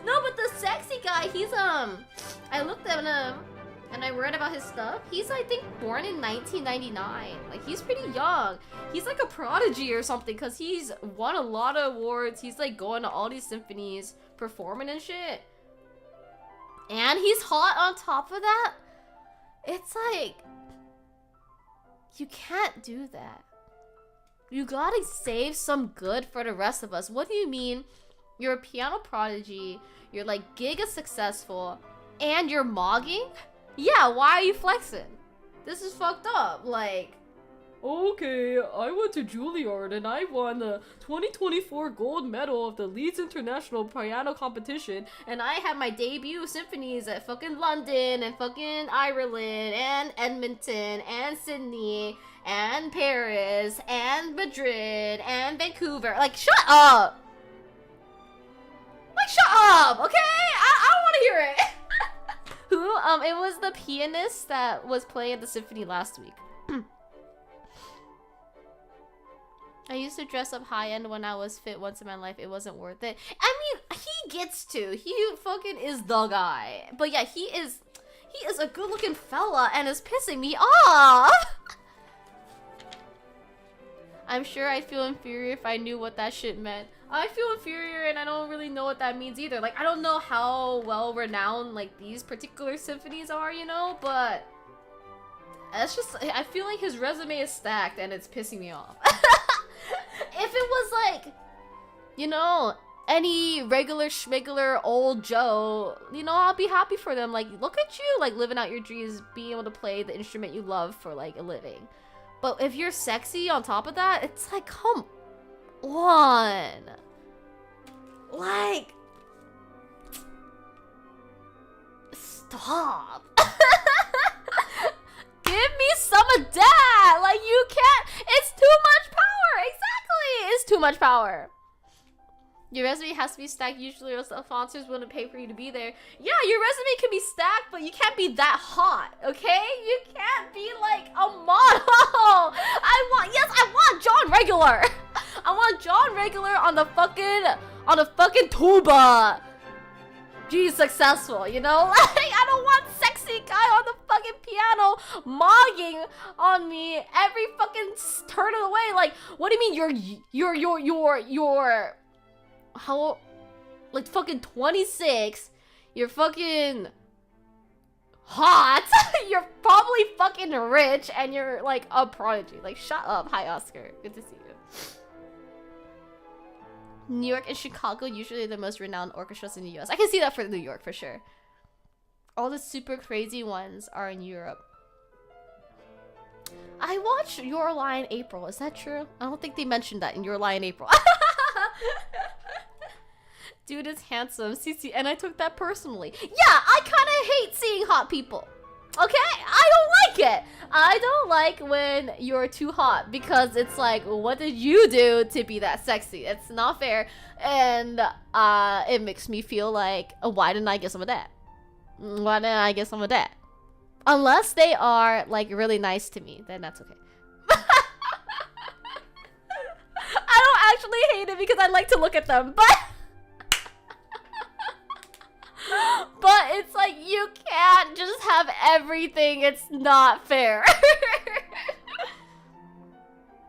No, but the sexy guy, he's I looked at him and I read about his stuff. He's, I think, born in 1999. Like, he's pretty young. He's like a prodigy or something because he's won a lot of awards. He's like going to all these symphonies, performing and shit. And he's hot on top of that. It's like, you can't do that. You gotta save some good for the rest of us. What do you mean? You're a piano prodigy, you're like giga successful, and you're mogging? Yeah, why are you flexing? This is fucked up. Like, okay, I went to Juilliard and I won the 2024 gold medal of the Leeds International Piano Competition, and I had my debut symphonies at fucking London and fucking Ireland and Edmonton and Sydney and Paris and Madrid and Vancouver. Like, shut up! Like, shut up, okay? I don't want to hear it. Who? It was the pianist that was playing at the symphony last week. I used to dress up high-end when I was fit once in my life. It wasn't worth it. I mean, he gets to. He fucking is the guy. But yeah, he is a good-looking fella and is pissing me off. I'm sure I'd feel inferior if I knew what that shit meant. I feel inferior and I don't really know what that means either. Like, I don't know how well renowned like these particular symphonies are, you know, but it's just, I feel like his resume is stacked and it's pissing me off. If it was like, you know, any regular schmigler old Joe, you know, I'll be happy for them. Like, look at you, like, living out your dreams, being able to play the instrument you love for like a living. But if you're sexy on top of that, it's like, come on. Like, stop. Give me some of that. Like, you can't. It's too much power. Exactly. It's too much power. Your resume has to be stacked usually, or else the sponsors wouldn't pay for you to be there. Yeah, your resume can be stacked, but you can't be that hot, okay? You can't be like a model. I want John Regular. I want John Regular on the fucking tuba. He's successful, you know? Like, I don't want sexy guy on the fucking piano mogging on me every fucking turn of the way. Like, what do you mean you're how, like, fucking 26, you're fucking hot, you're probably fucking rich, and you're like a prodigy. Like, shut up. Hi, Oscar, good to see you. New York and Chicago usually the most renowned orchestras in the US. I can see that for New York for sure. All the super crazy ones are in Europe. I watched Your Lie in April. Is that true? I don't think they mentioned that in Your Lie in April. Dude is handsome, CC, and I took that personally. Yeah, I kind of hate seeing hot people. Okay? I don't like it. I don't like when you're too hot, because it's like, what did you do to be that sexy? It's not fair. And it makes me feel like, why didn't I get some of that? Why didn't I get some of that? Unless they are like really nice to me, then that's okay. I don't actually hate it because I like to look at them, but but it's like, you can't just have everything. It's not fair.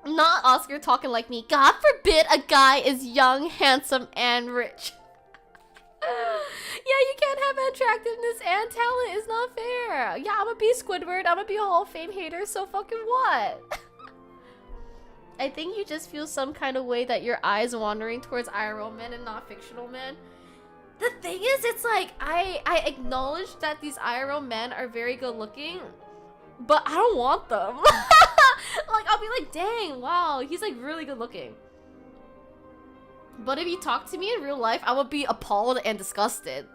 Not Oscar talking like me. God forbid a guy is young, handsome, and rich. Yeah, you can't have attractiveness and talent. It's not fair. Yeah, I'm gonna be Squidward. I'm gonna be a Hall of Fame hater, so fucking what? I think you just feel some kind of way that your eyes wandering towards IRL men and not fictional men. The thing is, it's like, I acknowledge that these IRL men are very good looking, but I don't want them. Like, I'll be like, dang, wow, he's like really good looking. But if you talk to me in real life, I would be appalled and disgusted.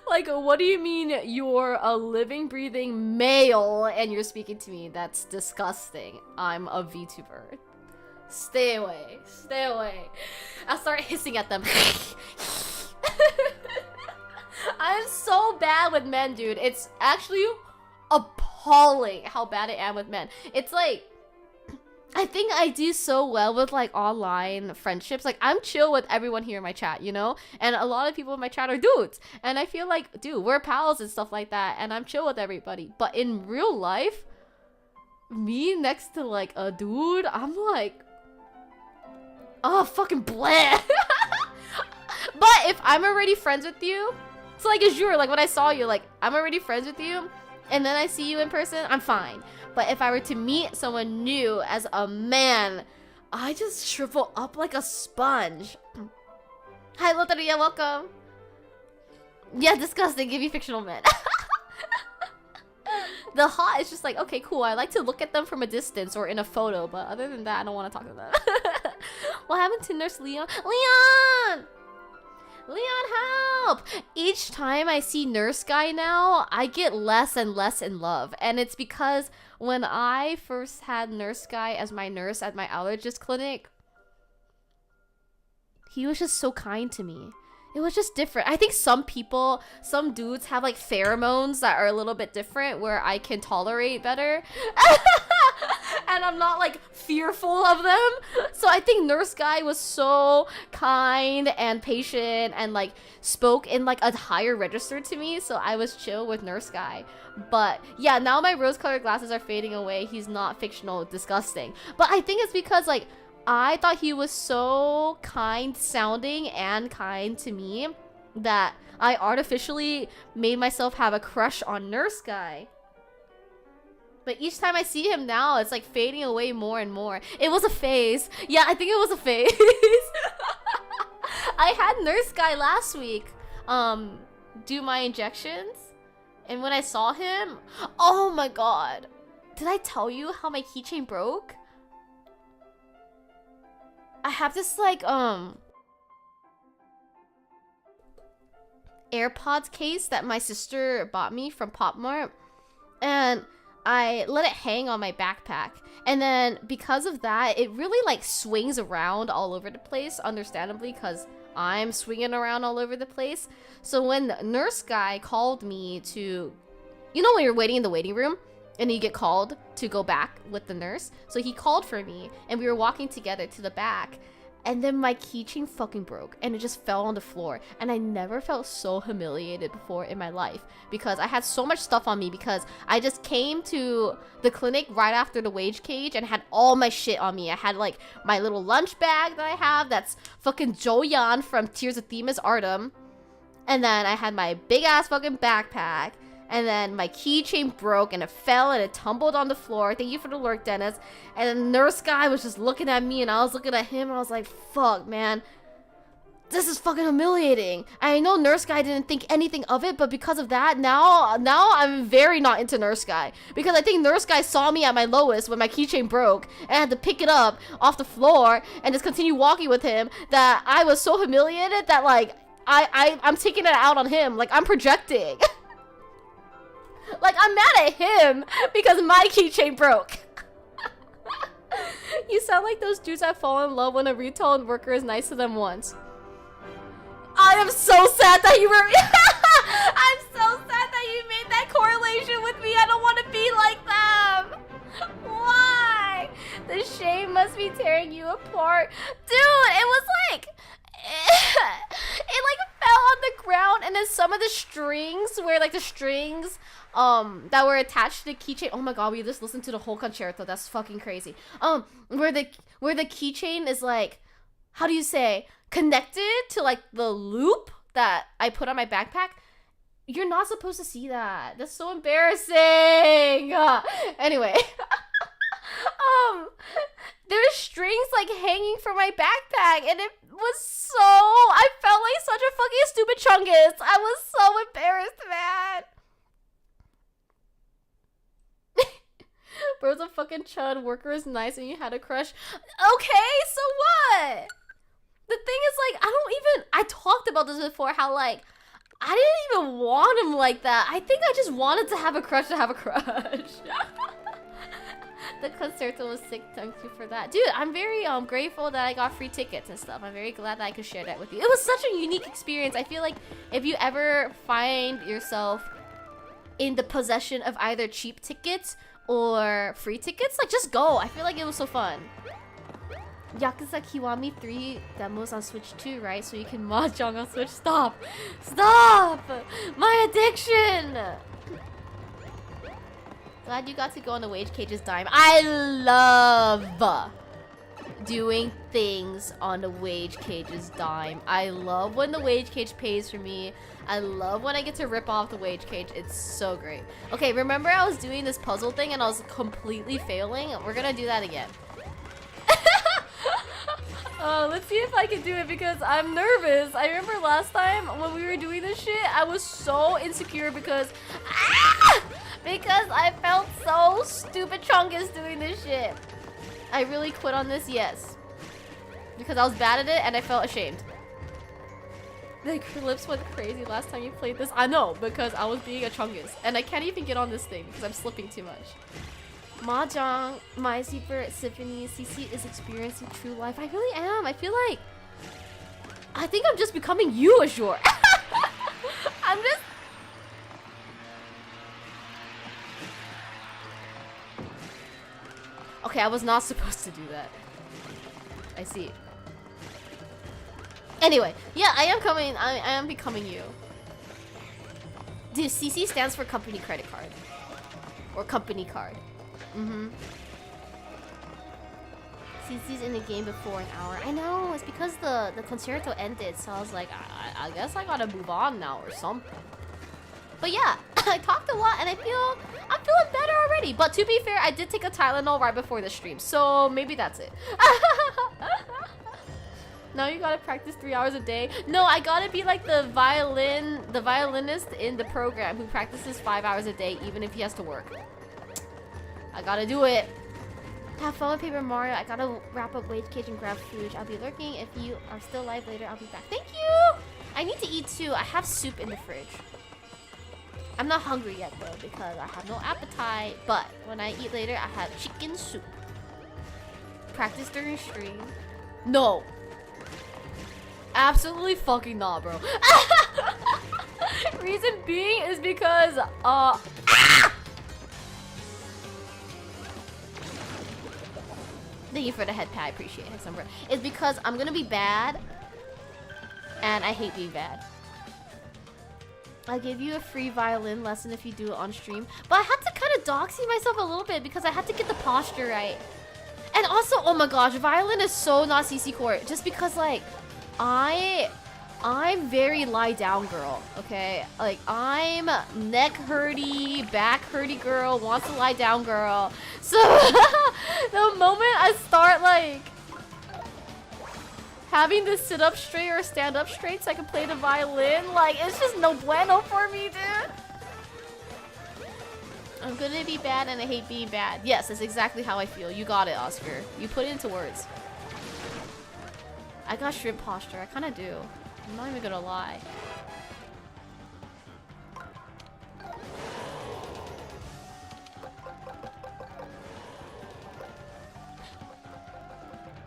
Like, what do you mean you're a living, breathing male and you're speaking to me? That's disgusting. I'm a VTuber. Stay away. Stay away. I'll start hissing at them. I'm so bad with men, dude. It's actually appalling how bad I am with men. It's like, I think I do so well with like online friendships. Like, I'm chill with everyone here in my chat, you know? And a lot of people in my chat are dudes. And I feel like, dude, we're pals and stuff like that. And I'm chill with everybody. But in real life, me next to like a dude, I'm like, oh, fucking bleh. But if I'm already friends with you, so like Azure, like when I saw you, like I'm already friends with you, and then I see you in person, I'm fine. But if I were to meet someone new as a man, I just shrivel up like a sponge. Hi, Loteria, welcome. Yeah, disgusting. Give you fictional men. The hot is just like, okay, cool. I like to look at them from a distance or in a photo, but other than that, I don't want to talk to them. What happened to Nurse Leon? Leon! Leon, help! Each time I see Nurse Guy now, I get less and less in love. And it's because when I first had Nurse Guy as my nurse at my allergist clinic, he was just so kind to me. It was just different. I think some people, some dudes have like pheromones that are a little bit different where I can tolerate better. And I'm not like fearful of them. So I think Nurse Guy was so kind and patient and like spoke in like a higher register to me. So I was chill with Nurse Guy. But yeah, now my rose-colored glasses are fading away. He's not fictional, disgusting. But I think it's because like, I thought he was so kind sounding and kind to me that I artificially made myself have a crush on Nurse Guy. But each time I see him now, it's like fading away more and more. It was a phase. Yeah, I think it was a phase. I had Nurse Guy last week do my injections. And when I saw him, oh my god. Did I tell you how my keychain broke? I have this like AirPods case that my sister bought me from Pop Mart, and I let it hang on my backpack. And then because of that, it really like swings around all over the place, understandably, because I'm swinging around all over the place. So when the nurse guy called me to, you know when you're waiting in the waiting room and you get called to go back with the nurse? So he called for me and we were walking together to the back. And then my keychain fucking broke and it just fell on the floor. And I never felt so humiliated before in my life because I had so much stuff on me because I just came to the clinic right after the wage cage and had all my shit on me. I had like my little lunch bag that I have that's fucking Joyan from Tears of Themis Artem. And then I had my big ass fucking backpack. And then my keychain broke and it fell and it tumbled on the floor. Thank you for the lurk, Dennis. And then the nurse guy was just looking at me and I was looking at him and I was like, fuck, man. This is fucking humiliating. I know nurse guy didn't think anything of it, but because of that, now I'm very not into nurse guy. Because I think nurse guy saw me at my lowest when my keychain broke and I had to pick it up off the floor and just continue walking with him, that I was so humiliated that like, I'm taking it out on him. Like, I'm projecting. Like, I'm mad at him because my keychain broke. You sound like those dudes that fall in love when a retail worker is nice to them once. I am so sad that you were... I'm so sad that you made that correlation with me. I don't want to be like them. Why? The shame must be tearing you apart. Dude, it was like... It like fell on the ground and then some of the strings were like the strings that were attached to the keychain. Oh my god, we just listened to the whole concerto. That's fucking crazy. Where the keychain is like, how do you say, connected to like the loop that I put on my backpack. You're not supposed to see that. That's so embarrassing. Anyway. There's strings like hanging from my backpack and it was so, I felt like such a fucking stupid chungus. I was so embarrassed, man. Bro's a fucking chud, worker is nice and you had a crush. Okay, so what? The thing is like, I talked about this before, how like, I didn't even want him like that. I think I just wanted to have a crush to have a crush. The concerto was sick, thank you for that. Dude, I'm very grateful that I got free tickets and stuff. I'm very glad that I could share that with you. It was such a unique experience. I feel like if you ever find yourself in the possession of either cheap tickets or free tickets, like just go. I feel like it was so fun. Yakuza Kiwami 3 demos on Switch 2, right? So you can mahjong on Switch. Stop! Stop! My addiction! Glad you got to go on the wage cage's dime. I love doing things on the wage cage's dime. I love when the wage cage pays for me. I love when I get to rip off the wage cage. It's so great. Okay, remember I was doing this puzzle thing and I was completely failing? We're gonna do that again. Let's see if I can do it because I'm nervous. I remember last time when we were doing this shit, I was so insecure because I felt so stupid chungus doing this shit. I really quit on this, yes. Because I was bad at it and I felt ashamed. The lips went crazy last time you played this. I know, because I was being a chungus. And I can't even get on this thing because I'm slipping too much. Mahjong, my super symphony, CC is experiencing true life. I really am. I feel like I think I'm just becoming you, Azure. I'm just okay, I was not supposed to do that. I see. Anyway, yeah, I am coming. I am becoming you. Dude, CC stands for company credit card. Or company card. CC's in the game before an hour. I know, it's because the concerto ended, so I was like, I guess I gotta move on now or something. But yeah, I talked a lot and I'm feeling better already. But to be fair, I did take a Tylenol right before the stream, so maybe that's it. Now you gotta practice 3 hours a day. No, I gotta be like the violinist in the program who practices 5 hours a day even if he has to work. I gotta do it. Have fun with Paper Mario. I gotta wrap up Wage Cage and grab food. I'll be lurking. If you are still live later, I'll be back. Thank you! I need to eat too. I have soup in the fridge. I'm not hungry yet though because I have no appetite. But when I eat later, I have chicken soup. Practice during stream. No. Absolutely fucking not, bro. Reason being is because Thank you for the head pat, I appreciate it, Summer. It's because I'm gonna be bad and I hate being bad. I'll give you a free violin lesson if you do it on stream. But I had to kind of doxy myself a little bit because I had to get the posture right. And also, oh my gosh, violin is so not CC core. Just because like I'm very lie down girl, okay? Like I'm neck hurty, back hurty girl, wants to lie down girl. So the moment I start like having to sit up straight or stand up straight so I can play the violin, like it's just no bueno for me, dude. I'm gonna be bad and I hate being bad. Yes, that's exactly how I feel. You got it, Oscar. You put it into words. I got shrimp posture. I kind of do. I'm not even gonna lie.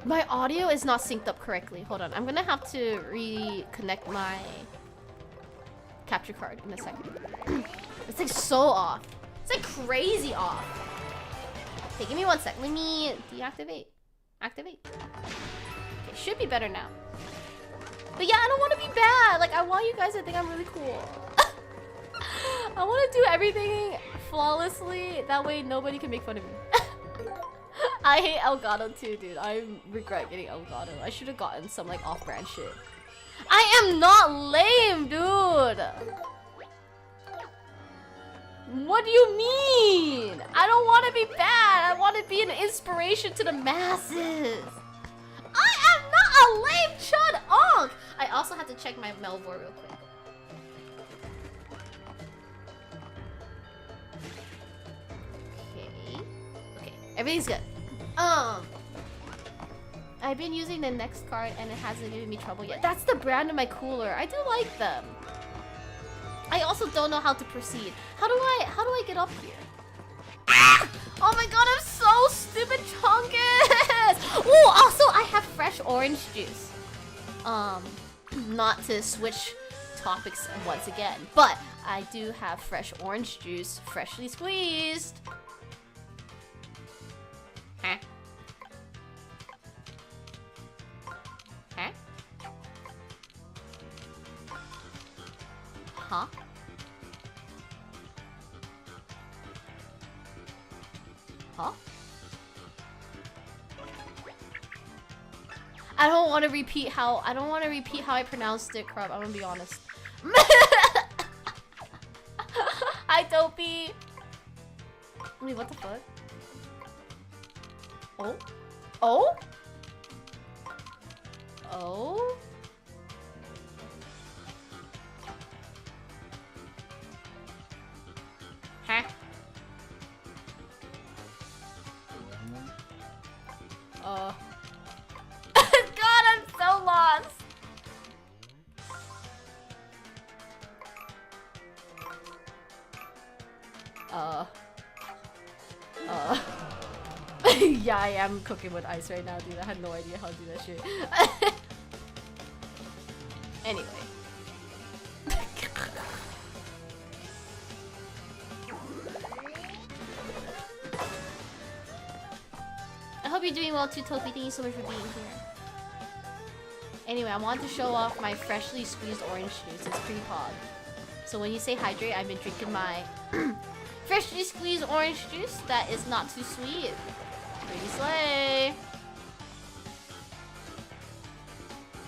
My audio is not synced up correctly. Hold on. I'm gonna have to reconnect my capture card in a second. It's like so off. It's like crazy off. Okay, give me 1 sec. Let me deactivate. Activate. Okay, should be better now. But yeah, I don't want to be bad. Like, I want you guys to think I'm really cool. I want to do everything flawlessly. That way nobody can make fun of me. I hate Elgato too, dude. I regret getting Elgato. I should have gotten some like off-brand shit. I am not lame, dude. What do you mean? I don't want to be bad. I want to be an inspiration to the masses. I am not a lame chud onk. I also have to check my Melvor real quick. Okay, everything's good. I've been using the next card and it hasn't given me trouble yet. That's the brand of my cooler. I do like them. I also don't know how to proceed. How do I get up here? Ah! Oh my god, I'm so stupid, Chunkus! Ooh, also I have fresh orange juice. Not to switch topics once again, but I do have fresh orange juice, freshly squeezed. Huh? Huh? Huh? Huh? I don't want to repeat how I pronounced it, Crub. I'm gonna be honest. Hi, Dopey. Wait, what the fuck? Oh? Oh? Oh? Huh? God, I'm so lost. Yeah, I am cooking with ice right now, dude. I had no idea how to do that shit. Anyway. I hope you're doing well too, Topi. Thank you so much for being here. Anyway, I want to show off my freshly squeezed orange juice. It's pretty pog. So when you say hydrate, I've been drinking my freshly squeezed orange juice that is not too sweet. Pretty slay.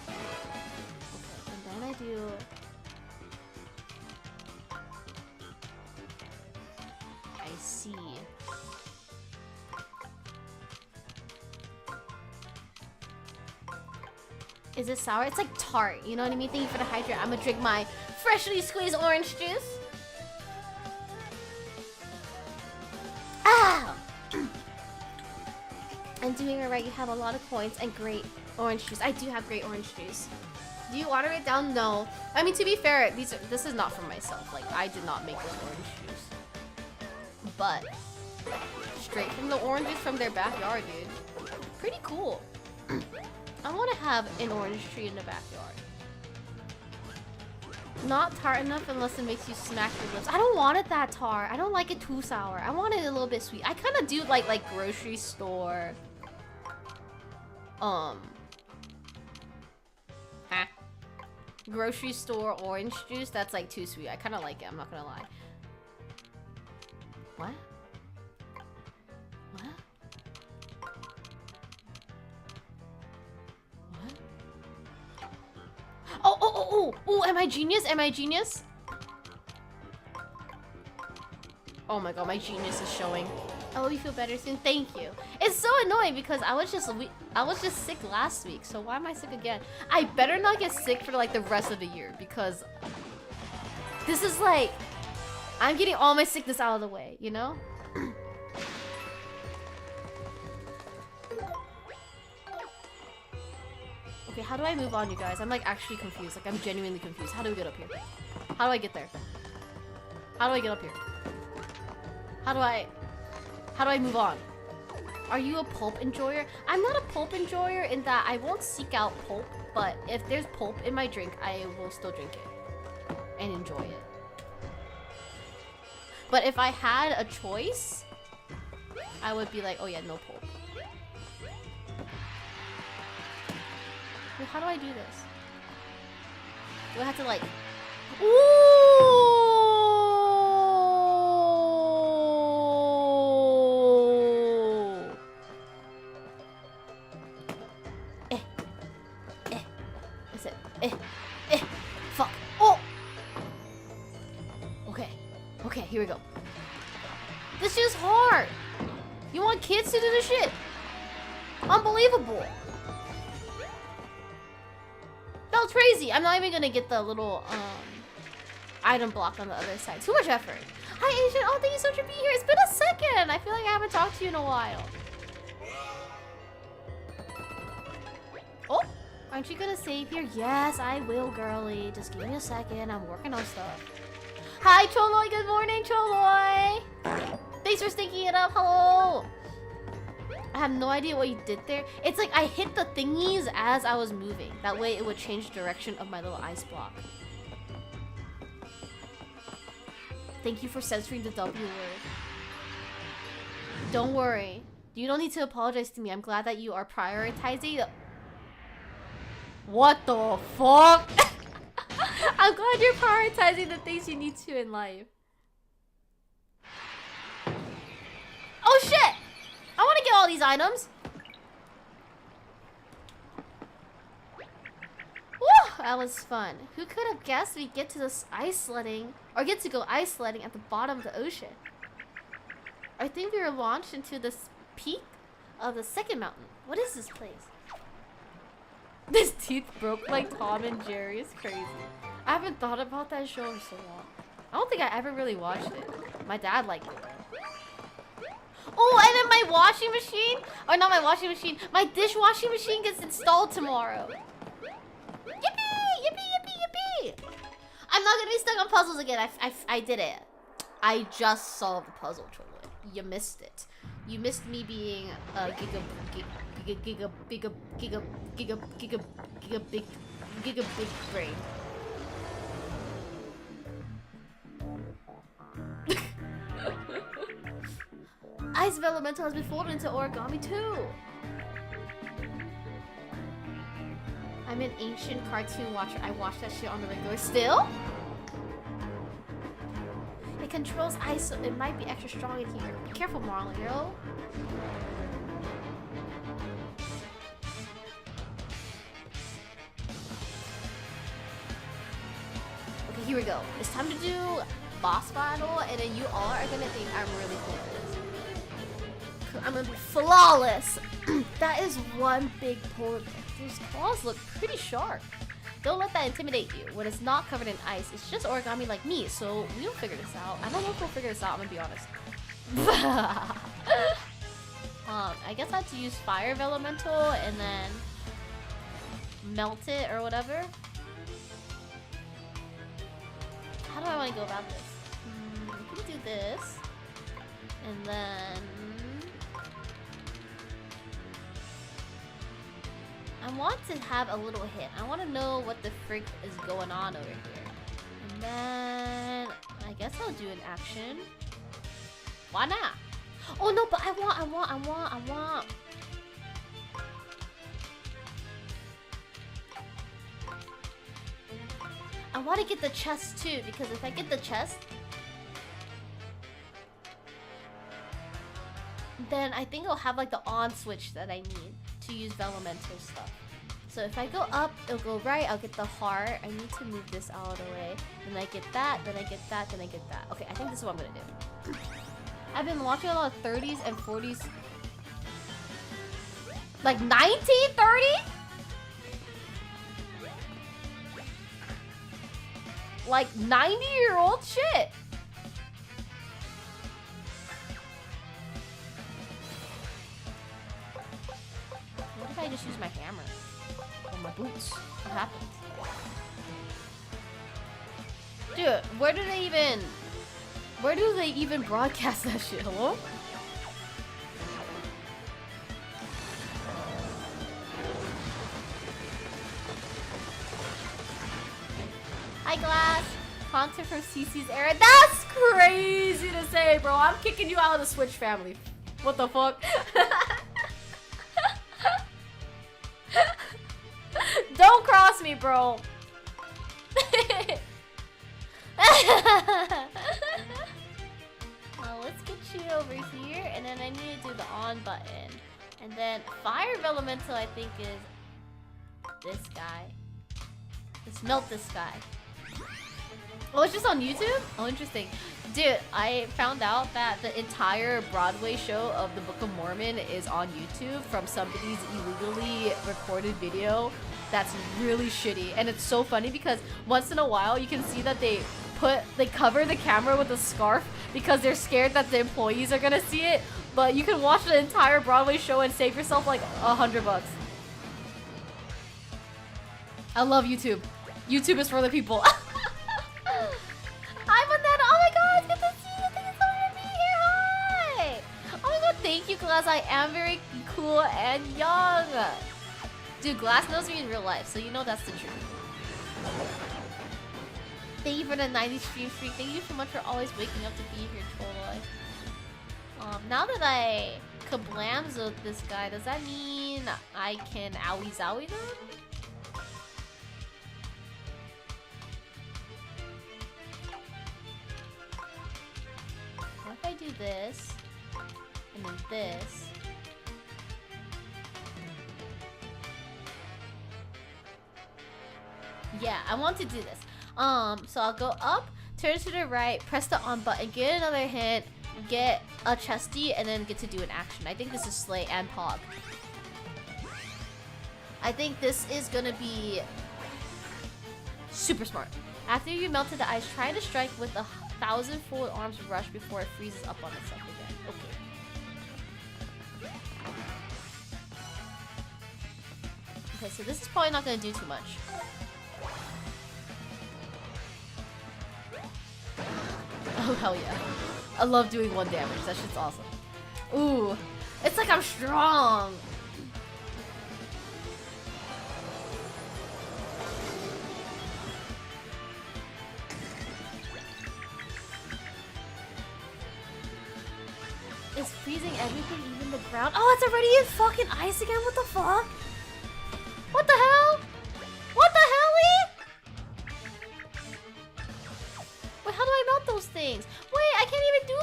Okay, and then I do... I see. Is it sour? It's like tart, you know what I mean? Thank you for the hydrate. I'm gonna drink my freshly squeezed orange juice. Ah! I'm doing it right. You have a lot of coins and great orange juice. I do have great orange juice. Do you water it down? No. I mean, to be fair, this is not for myself. Like, I did not make this orange juice. But straight from the oranges from their backyard, dude. Pretty cool. I want to have an orange tree in the backyard. Not tart enough unless it makes you smack your lips. I don't want it that tart. I don't like it too sour. I want it a little bit sweet. I kind of do like grocery store. Grocery store orange juice. That's like too sweet. I kind of like it. I'm not gonna lie. What? What? Oh, am I genius? Am I genius? Oh my god, my genius is showing. Oh, you feel better soon? Thank you. It's so annoying because I was just sick last week, so why am I sick again? I better not get sick for like the rest of the year because this is like I'm getting all my sickness out of the way, you know? Okay, how do I move on, you guys? I'm like actually confused. Like I'm genuinely confused. How do we get up here? How do I get there? How do I get up here? How do I move on? Are you a pulp enjoyer? I'm not a pulp enjoyer in that I won't seek out pulp, but if there's pulp in my drink, I will still drink it and enjoy it. But if I had a choice, I would be like, oh yeah, no pulp. Wait, how do I do this? Do I have to like... Ooh! Is it? Fuck. Oh! Okay, here we go. This shit's hard! You want kids to do this shit? Unbelievable! That was crazy! I'm not even gonna get the little, item block on the other side. Too much effort. Hi, Asian! Oh, thank you so much for being here! It's been a second! I feel like I haven't talked to you in a while. Oh! Aren't you gonna save here? Yes, I will, girly. Just give me a second. I'm working on stuff. Hi, Choloy! Good morning, Choloy! Thanks for stinking it up. Hello! I have no idea what you did there. It's like I hit the thingies as I was moving. That way it would change the direction of my little ice block. Thank you for censoring the W word. Don't worry. You don't need to apologize to me. I'm glad that you are prioritizing. What the fuck? I'm glad you're prioritizing the things you need to in life. Oh shit! I want to get all these items. Woo! That was fun. Who could have guessed we'd get to this ice sledding, or get to go ice sledding at the bottom of the ocean? I think we were launched into this peak of the second mountain. What is this place? This teeth broke like Tom and Jerry is crazy. I haven't thought about that show in so long. I don't think I ever really watched it. My dad liked it. Oh, and then my washing machine, or not my washing machine, my dishwashing machine gets installed tomorrow. Yippee! Yippee! Yippee! Yippee! I'm not gonna be stuck on puzzles again. I did it. I just solved the puzzle, Troy. You missed it. You missed me being a giga big brain. Ice of Elemental has been folded into origami too. I'm an ancient cartoon watcher. I watch that shit on the regular still. It controls ice, so it might be extra strong in here. Be careful, Marlon, yo. Okay, here we go. It's time to do boss battle, and then you all are gonna think I'm really cool at this. I'm gonna be flawless. That is one big polar bear. Those claws look pretty sharp. Don't let that intimidate you. When it's not covered in ice, it's just origami like me, so we'll figure this out. I don't know if we'll figure this out, I'm gonna be honest. I guess I have to use Fire Elemental and then melt it or whatever. how do I want to go about this? We can do this. And then... I want to have a little hint. I want to know what the frick is going on over here. And then... I guess I'll do an action. Why not? Oh no, but I want. I want to get the chest too, because if I get the chest, then I think I'll have like the on switch that I need to use Vellumental stuff. So if I go up, it'll go right, I'll get the heart. I need to move this out of the way. Then I get that, then I get that, then I get that. Okay, I think this is what I'm gonna do. I've been watching a lot of 30s and 40s. Like 1930? Like 90-year-old shit. What if I just use my hammer? Or my boots? What happened? Dude, where do they even broadcast that shit? Hello? Hi, Glass. Content from CC's era. That's crazy to say, bro. I'm kicking you out of the Switch family. What the fuck? Don't cross me, bro. Let's get you over here, and then I need to do the on button. And then Fire Elemental, I think, is this guy. Let's melt this guy. Oh, it's just on YouTube? Oh, interesting. Dude, I found out that the entire Broadway show of the Book of Mormon is on YouTube from somebody's illegally recorded video. That's really shitty. And it's so funny because once in a while you can see that they cover the camera with a scarf because they're scared that the employees are gonna see it. But you can watch the entire Broadway show and save yourself like $100. I love YouTube. YouTube is for the people. Hi, Banana. Oh my god, it's good to see you. Thank you so much for being here. Hi. Oh my god, thank you, Glass. I am very cool and young. Dude, Glass knows me in real life, so you know that's the truth. Thank you for the 90s stream streak. Thank you so much for always waking up to be here, Troll. Now that I kablamzo this guy, does that mean I can owie zowie them? What if I do this, and then this? Yeah, I want to do this. So I'll go up, turn to the right, press the on button, get another hint, get a chesty, and then get to do an action. I think this is Slay and Pog. I think this is gonna be super smart. After you melted the ice, try to strike with 1,000 full arms rush before it freezes up on itself again. Okay. Okay, so this is probably not gonna do too much. Oh, hell yeah. I love doing 1 damage. That shit's awesome. Ooh. It's like I'm strong. Is freezing everything, even the ground? Oh, it's already in fucking ice again? What the fuck? What the hell? What the hell, Wait, how do I melt those things? Wait, I can't even do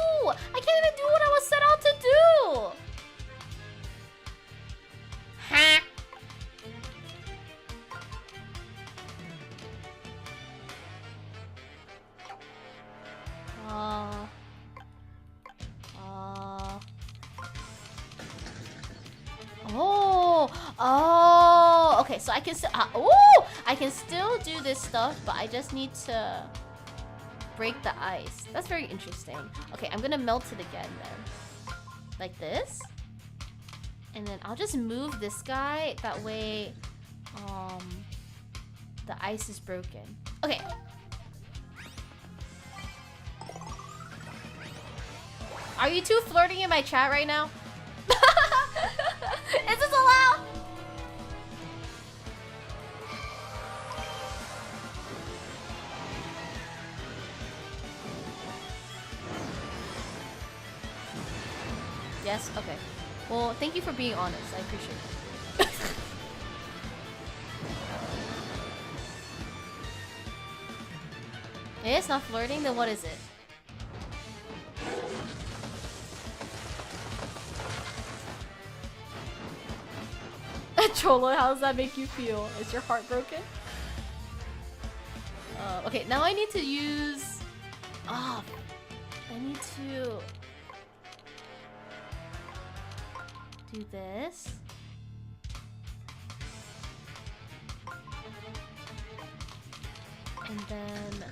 what I was set out to do. Hack. Oh, okay, so I can still, I can still do this stuff, but I just need to break the ice. That's very interesting. Okay, I'm gonna melt it again then. Like this. And then I'll just move this guy, that way, the ice is broken. Okay. Are you two flirting in my chat right now? Is this allowed? Yes? Okay. Well, thank you for being honest. I appreciate it. It's not flirting? Then what is it? Cholo, how does that make you feel? Is your heart broken? Okay, now I need to use... I need to... do this. And then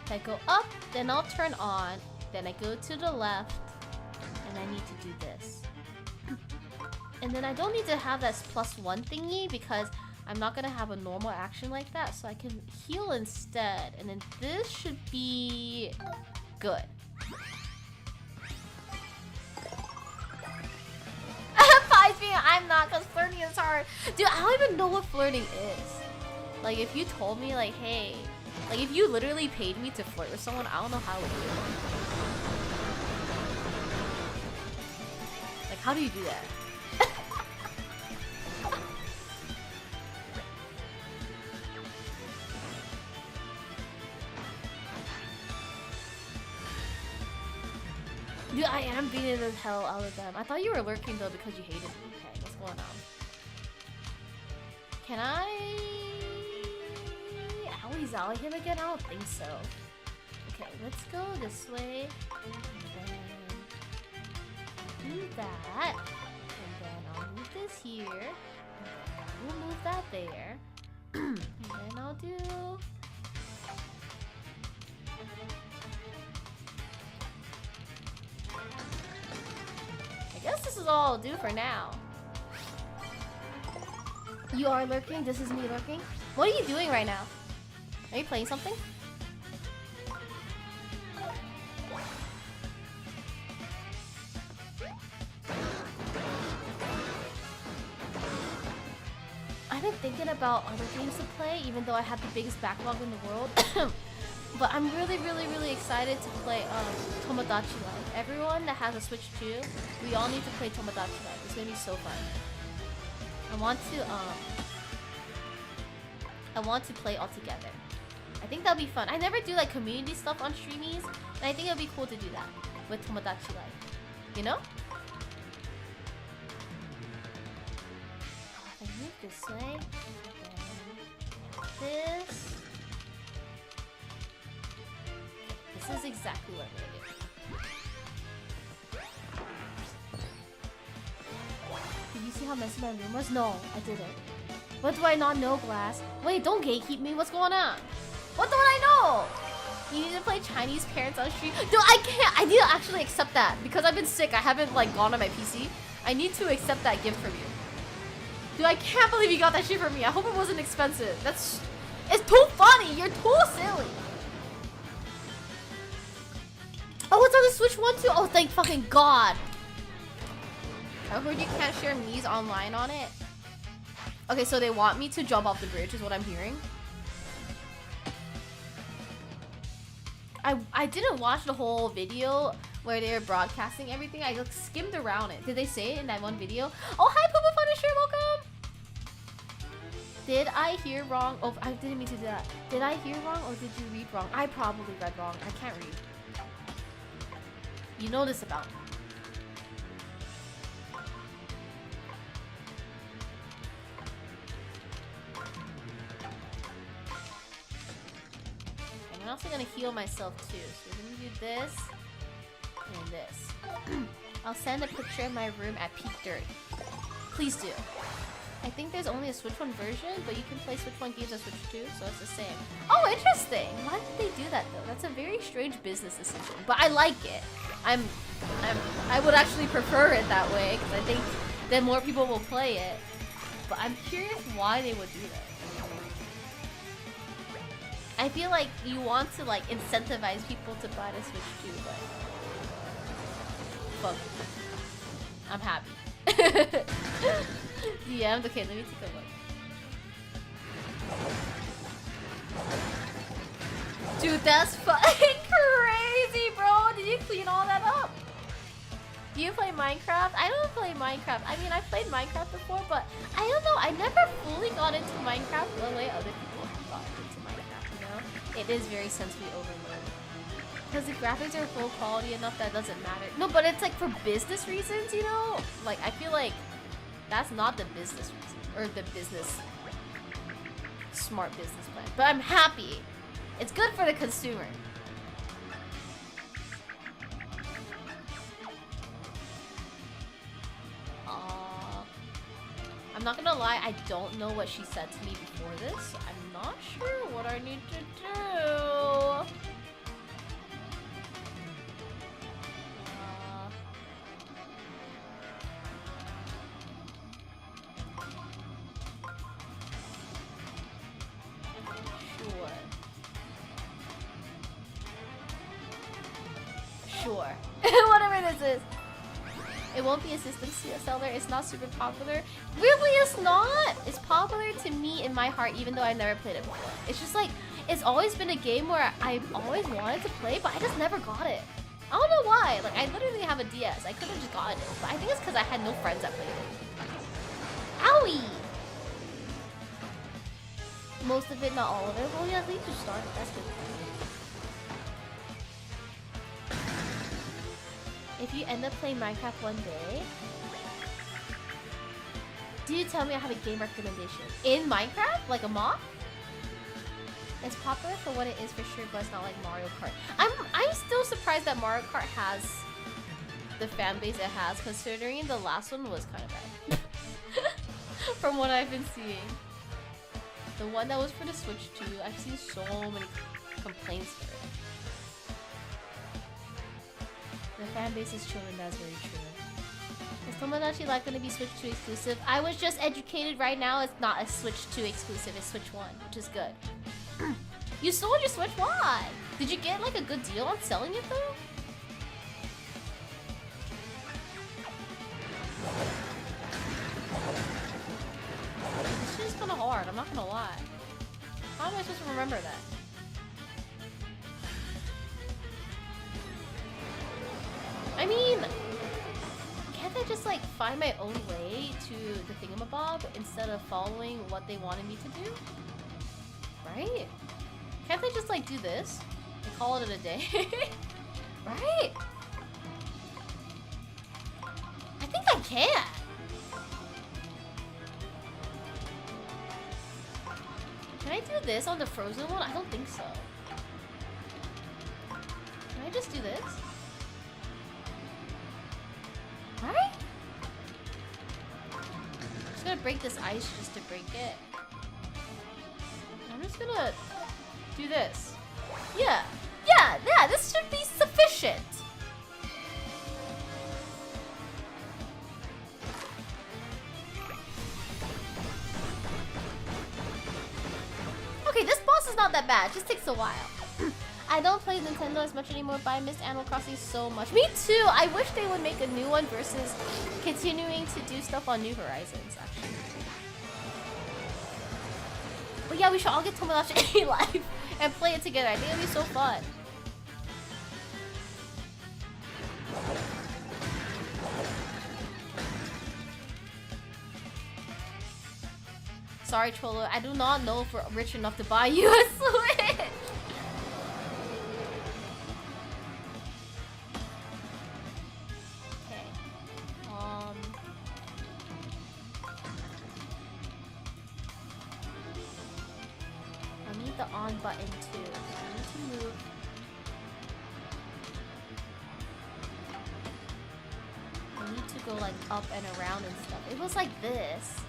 if I go up, then I'll turn on. Then I go to the left, and I need to do this. And then I don't need to have that +1 thingy because I'm not gonna have a normal action like that, so I can heal instead. And then this should be good. I'm not, cause flirting is hard. Dude, I don't even know what flirting is. Like, if you told me, like, hey, like, if you literally paid me to flirt with someone, I don't know how I would do it. Like, how do you do that? Dude, I am beating the hell out of them. I thought you were lurking though because you hated me. Okay, what's going on? Can I... owie zowie him again? I don't think so. Okay, let's go this way. And then do that. And then I'll move this here. And then we'll move that there. And then I'll do... I guess this is all I'll do for now. You are lurking? This is me lurking? What are you doing right now? Are you playing something? I've been thinking about other games to play, even though I have the biggest backlog in the world. But I'm really excited to play Tomodachi Life. Everyone that has a Switch 2, we all need to play Tomodachi Life. It's gonna be so fun. I want to play all together. I think that'll be fun. I never do like community stuff on streamies, and I think it'll be cool to do that with Tomodachi Life. You know? If I move this way, then this. This is exactly what I'm gonna do. Did you see how messy my room was? No, I didn't. What do I not know, Glass? Wait, don't gatekeep me. What's going on? What don't I know? You need to play Chinese parents on stream. Dude, I can't. I need to actually accept that because I've been sick. I haven't like gone on my PC. I need to accept that gift from you. Dude, I can't believe you got that shit from me. I hope it wasn't expensive. It's too funny. You're too silly. Oh, it's on the Switch 1 too? Oh, thank fucking God. I heard you can't share Mii's online on it. Okay, so they want me to jump off the bridge is what I'm hearing. I didn't watch the whole video where they were broadcasting everything. I like skimmed around it. Did they say it in that one video? Oh, hi, Papa Punisher, welcome! Did I hear wrong? Oh, I didn't mean to do that. Did I hear wrong or did you read wrong? I probably read wrong. I can't read. You know this about me. I'm also gonna heal myself too. So we're gonna do this and this. I'll send a picture of my room at Peak Dirt. Please do. I think there's only a Switch 1 version, but you can play Switch 1 games on Switch 2, so it's the same. Oh, interesting! Why did they do that though? That's a very strange business decision, but I like it. I would actually prefer it that way because I think then more people will play it. But I'm curious why they would do that. I feel like you want to like incentivize people to buy the Switch 2, but fuck. I'm happy. DM'd? Okay, let me take a look. Dude, that's fucking crazy, bro! Did you clean all that up? Do you play Minecraft? I don't play Minecraft. I mean, I played Minecraft before, but I don't know. I never fully got into Minecraft the way other people have gotten into Minecraft, you know? It is very sensory overload. Because the graphics are full quality enough that it doesn't matter. No, but it's like for business reasons, you know? Like, I feel like that's not the business reason. Or the business... smart business plan. But I'm happy. It's good for the consumer. I'm not gonna lie, I don't know what she said to me before this. I'm not sure what I need to do. Sure. Whatever this is. It won't be a system seller. It's not super popular. Really, it's not. It's popular to me in my heart, even though I've never played it before. It's just like, it's always been a game where I've always wanted to play, but I just never got it. I don't know why. Like, I literally have a DS. I could have just gotten it, but I think it's because I had no friends that played it. Owie! Most of it, not all of it. Well, yeah, at least you started. That's good. If you end up playing Minecraft one day, do you tell me I have a game recommendation? In Minecraft? Like a mod? It's popular for what it is for sure, but it's not like Mario Kart. I'm still surprised that Mario Kart has the fan base it has, considering the last one was kind of bad. From what I've been seeing. The one that was for the Switch too, I've seen so many complaints for it. The fan base is chilling, that's very true. Is Tomodachi Life gonna be Switch 2 exclusive? I was just educated right now, it's not a Switch 2 exclusive, it's Switch 1, which is good. You sold your Switch? Why? Did you get like a good deal on selling it though? This shit is kinda hard, I'm not gonna lie. How am I supposed to remember that? I mean, can't I just like find my own way to the thingamabob instead of following what they wanted me to do? Right? Can't they just like do this and call it a day? Right? I think I can. Can I do this on the frozen one? I don't think so. Can I just do this? Right? I'm just gonna break this ice just to break it. I'm just gonna do this. Yeah, this should be sufficient. Okay, this boss is not that bad. It just takes a while. I don't play Nintendo as much anymore, but I miss Animal Crossing so much. Me too! I wish they would make a new one versus continuing to do stuff on New Horizons, actually. But yeah, we should all get Tomodachi Life and play it together. I think it'd be so fun. Sorry, Cholo. I do not know if we're rich enough to buy you a Switch. The on button too. I need to move. I need to go like up and around and stuff. It was like this.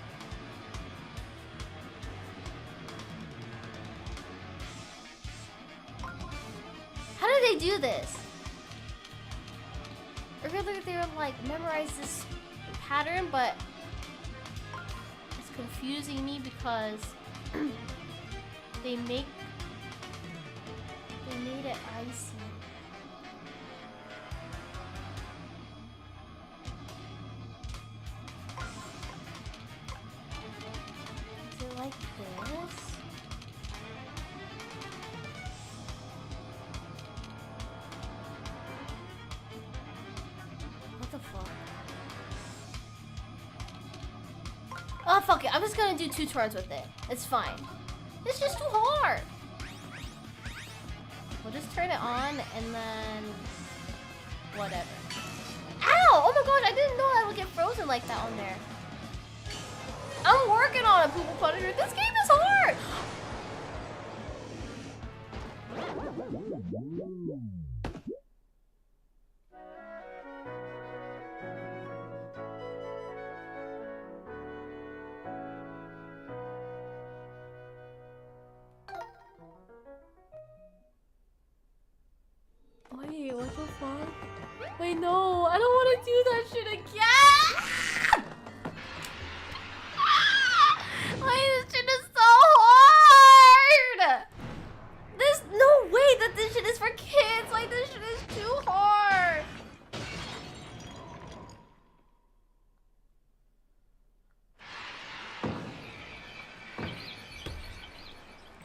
How did they do this? Earlier they were like memorize this pattern, but it's confusing me because They made it icy. like this? What the fuck? Oh, fuck it. I'm just gonna do 2 turns with it. It's fine. It's just too hard. We'll just turn it on and then... whatever. Ow! Oh my gosh, I didn't know I would get frozen like that on there. I'm working on it, Poople Punisher. This game is hard! Wait, what the fuck? Wait, no, I don't want to do that shit again! Wait, this shit is so hard! No way that this shit is for kids! Like, this shit is too hard!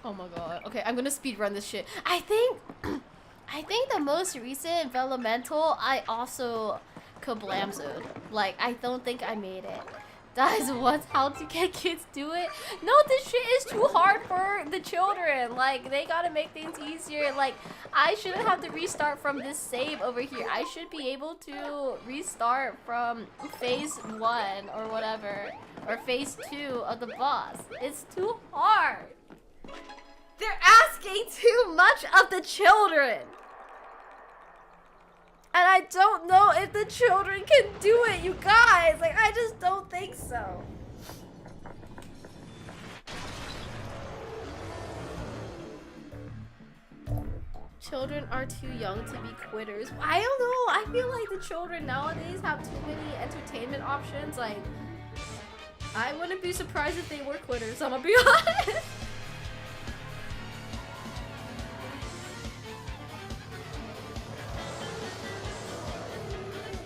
Oh my god. Okay, I'm gonna speedrun this shit. I think the most recent Vellumental, I also kablamzoed. Like, I don't think I made it. That is what's how to get kids do it. No, this shit is too hard for the children. Like, they gotta make things easier. Like, I shouldn't have to restart from this save over here. I should be able to restart from phase 1 or whatever. Or phase 2 of the boss. It's too hard. They're asking too much of the children. And I don't know if the children can do it, you guys. Like, I just don't think so. Children are too young to be quitters. I don't know. I feel like the children nowadays have too many entertainment options. Like, I wouldn't be surprised if they were quitters, I'm gonna be honest.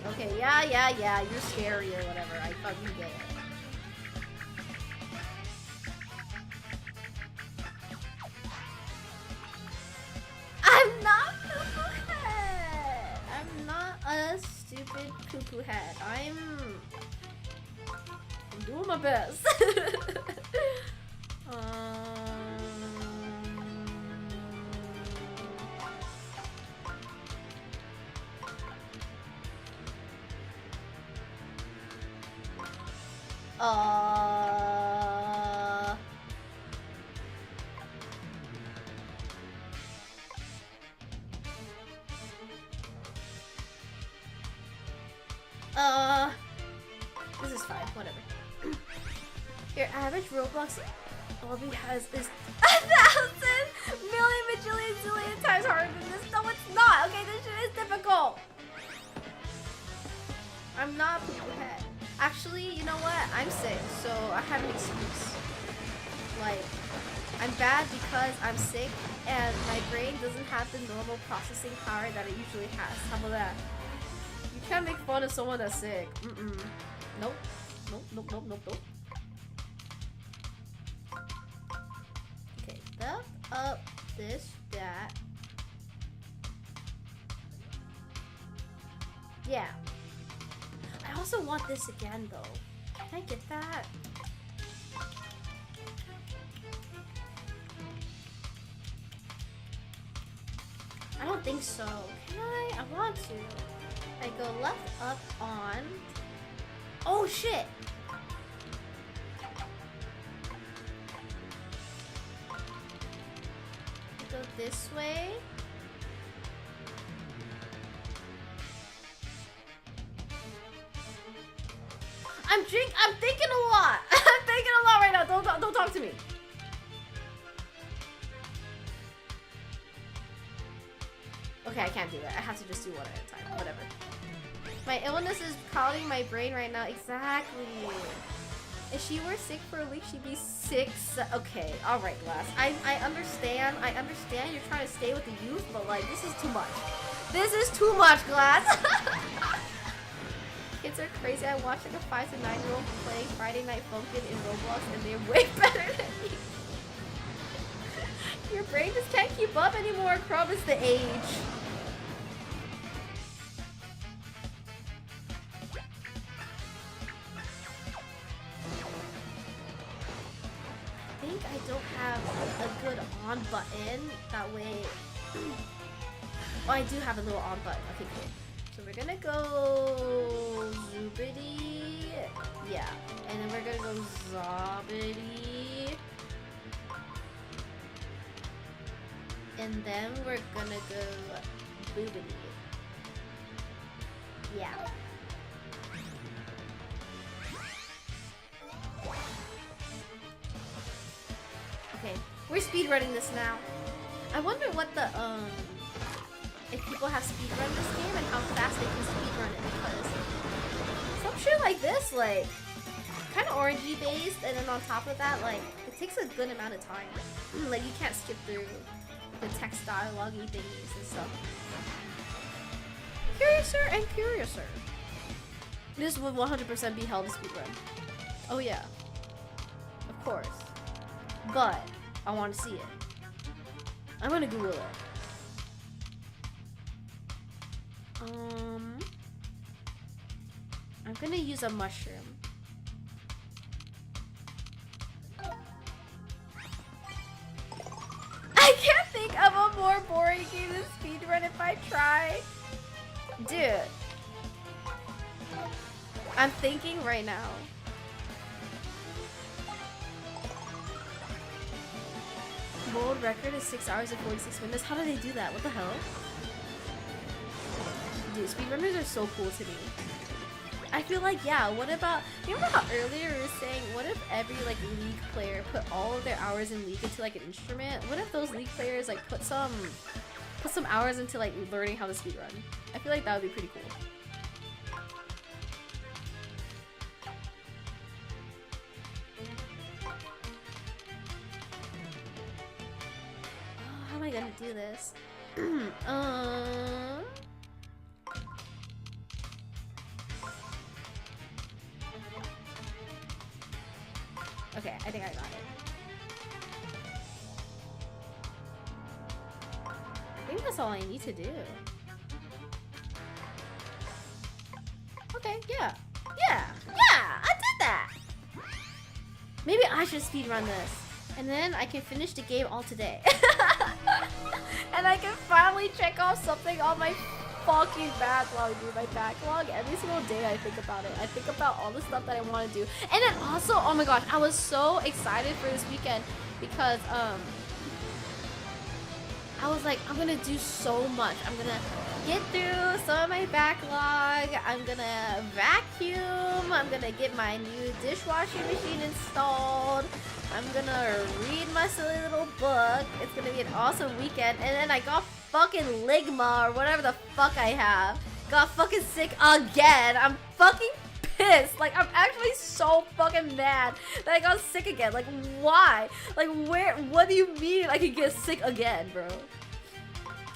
Okay, yeah, you're scary or whatever. I fucking get it. I'm not poo-poo head. I'm not a stupid poo-poo head. I'm doing my best. This is fine, whatever. Your average Roblox lobby has is 1,000 million bajillion zillion times harder than this. No, it's not. Okay, this shit is difficult. I'm not a poo-poo head. Actually, you know what? I'm sick, so I have an excuse. Like, I'm bad because I'm sick and my brain doesn't have the normal processing power that it usually has. How about that? You can't make fun of someone that's sick. Nope. Nope. Okay, stuff up this, that. Yeah. I also want this again, though. Can I get that? I don't think so. Can I? I want to. I go left, up, on. Oh, shit! I go this way. I'm thinking a lot. I'm thinking a lot right now. Don't talk to me. Okay, I can't do that. I have to just do one at a time. Whatever. My illness is clouding my brain right now. Exactly. If she were sick for a week, she'd be sick. Okay, all right, Glass. I understand. I understand you're trying to stay with the youth, but like, this is too much. This is too much, Glass. Kids are crazy. I watched like a 5 to 9-year-old playing Friday Night Funkin' in Roblox, and they're way better than up anymore, Crumb. It's the age. I think I don't have a good on button. That way... Oh, I do have a little on button. Okay, cool. So we're gonna go... Zoobity. Yeah. And then we're gonna go Zobbity. And then we're gonna go Boobity. Yeah. Okay, we're speedrunning this now. I wonder what the, if people have speedrun this game and how fast they can speedrun it, because some shit like this, like, kind of RNG based, and then on top of that, like, it takes a good amount of time. Like, you can't skip through the text dialogue-y thingies and stuff. Curiouser and Curiouser. This would 100% be held to speedrun. Oh yeah. Of course. But I want to see it. I'm gonna Google it. I'm gonna use a mushroom. I can't think of a more boring game than speedrun if I try. Dude. I'm thinking right now. World record is 6 hours and 46 minutes. How do they do that? What the hell? Dude, speedrunners are so cool to me. I feel like, yeah, what about... Remember how earlier we were saying, what if every, like, League player put all of their hours in League into, like, an instrument? What if those League players, like, put some hours into, like, learning how to speedrun? I feel like that would be pretty cool. How am I gonna do this? Okay, I think I got it. I think that's all I need to do. Okay, yeah. Yeah! Yeah! I did that! Maybe I should speedrun this. And then I can finish the game all today. And I can finally check off something on my fucking backlog, dude. My backlog, every single day I think about it. I think about all the stuff that I want to do. And then also, oh my gosh, I was so excited for this weekend because I was like, I'm gonna do so much. I'm gonna get through some of my backlog. I'm gonna vacuum. I'm gonna get my new dishwashing machine installed. I'm gonna read my silly little book. It's gonna be an awesome weekend. And then I got fucking Ligma or whatever the fuck I have. Got fucking sick again. I'm fucking pissed. Like, I'm actually so fucking mad that I got sick again. Like, why? Like, where? What do you mean I can get sick again, bro?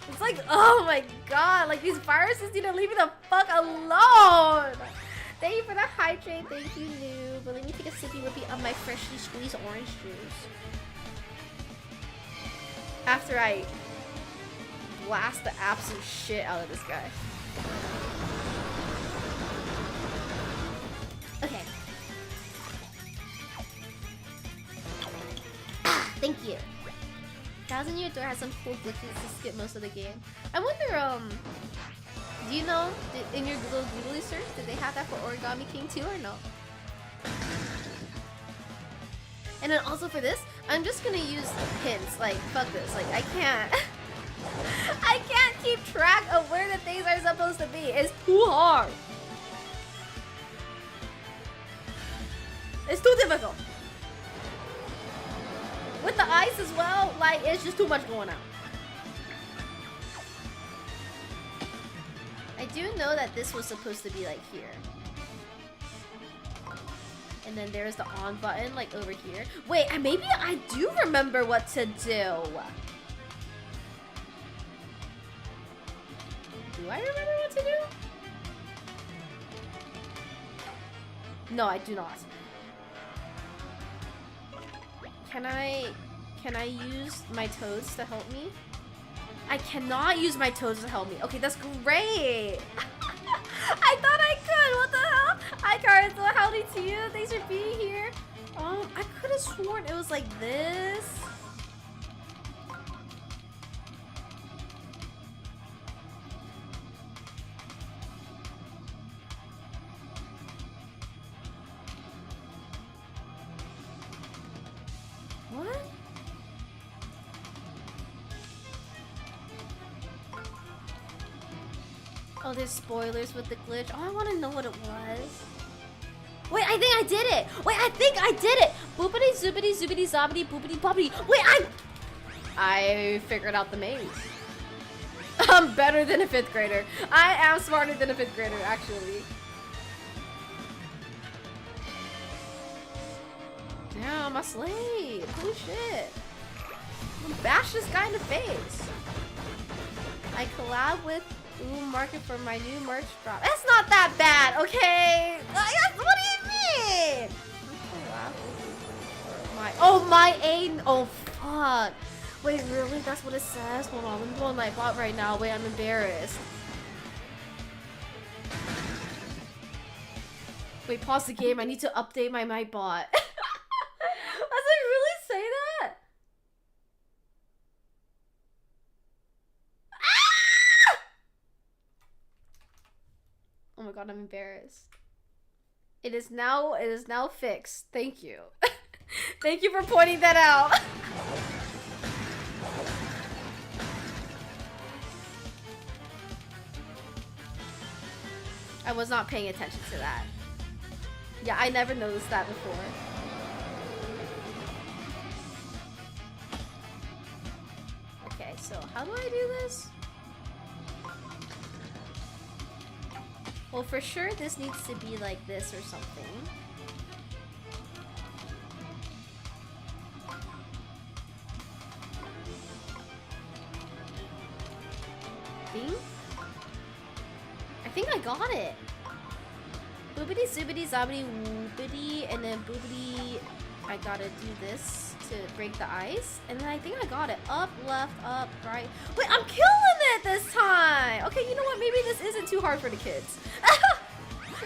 It's like, oh my god. Like, these viruses need to leave me the fuck alone. Thank you for the hydrate. Thank you, Noob. But let me take a sippy whippy of my freshly squeezed orange juice. After I blast the absolute shit out of this guy. Okay. Ah, thank you. Thousand Year Door has some cool glitches to skip most of the game. I wonder, do you know, in your little Googly search, did they have that for Origami King 2 or no? And then also for this, I'm just gonna use hints. Like, fuck this. Like, I can't... I can't keep track of where the things are supposed to be. It's too hard. It's too difficult. With the ice as well, like, it's just too much going on. I do know that this was supposed to be like here. And then there's the on button like over here. Wait, maybe I do remember what to do. Do I remember what to do? No, I do not. Can I use my toads to help me? I cannot use my toes to help me. Okay, that's great. I thought I could. What the hell? Hi, Carzo. Howdy to you. Thanks for being here. I could have sworn it was like this. What? Oh, there's spoilers with the glitch. Oh, I want to know what it was. Wait, I think I did it. Wait, I think I did it. Boopity zoopity zoopity zobbity boopity bobbity. Wait, I figured out the maze. I'm better than a 5th grader. I am smarter than a 5th grader, actually. Damn, I'm a slave. Holy shit. I'm gonna bash this guy in the face. I collab with Market for my new merch drop. That's not that bad, okay? What do you mean? My aim. Oh, fuck. Wait, really? That's what it says? Hold on, let me go on my bot right now. Wait, I'm embarrassed. Wait, pause the game. I need to update my bot. Does it really say that? Oh my god, I'm embarrassed. It is now fixed. Thank you. Thank you for pointing that out. I was not paying attention to that. Yeah, I never noticed that before. Okay, so how do I do this? Well, for sure this needs to be like this or something. I think I got it. Boobity zoobity zobbity woobity, and then boobity. I gotta do this to break the ice, and then I think I got it. Up, left, up, right. Wait, I'm killing it this time. Okay, you know what? Maybe this isn't too hard for the kids.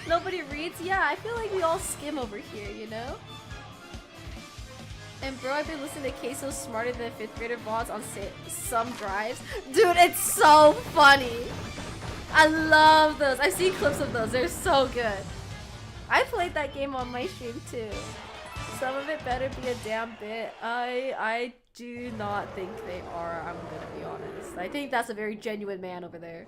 Nobody reads. Yeah, I feel like we all skim over here, you know. And bro, I've been listening to Queso Smarter Than 5th Grader VODs on some drives. Dude, it's so funny. I love those. I've seen clips of those. They're so good. I played that game on my stream too. Some of it better be a damn bit. I do not think they are. I'm gonna be honest. I think that's a very genuine man over there.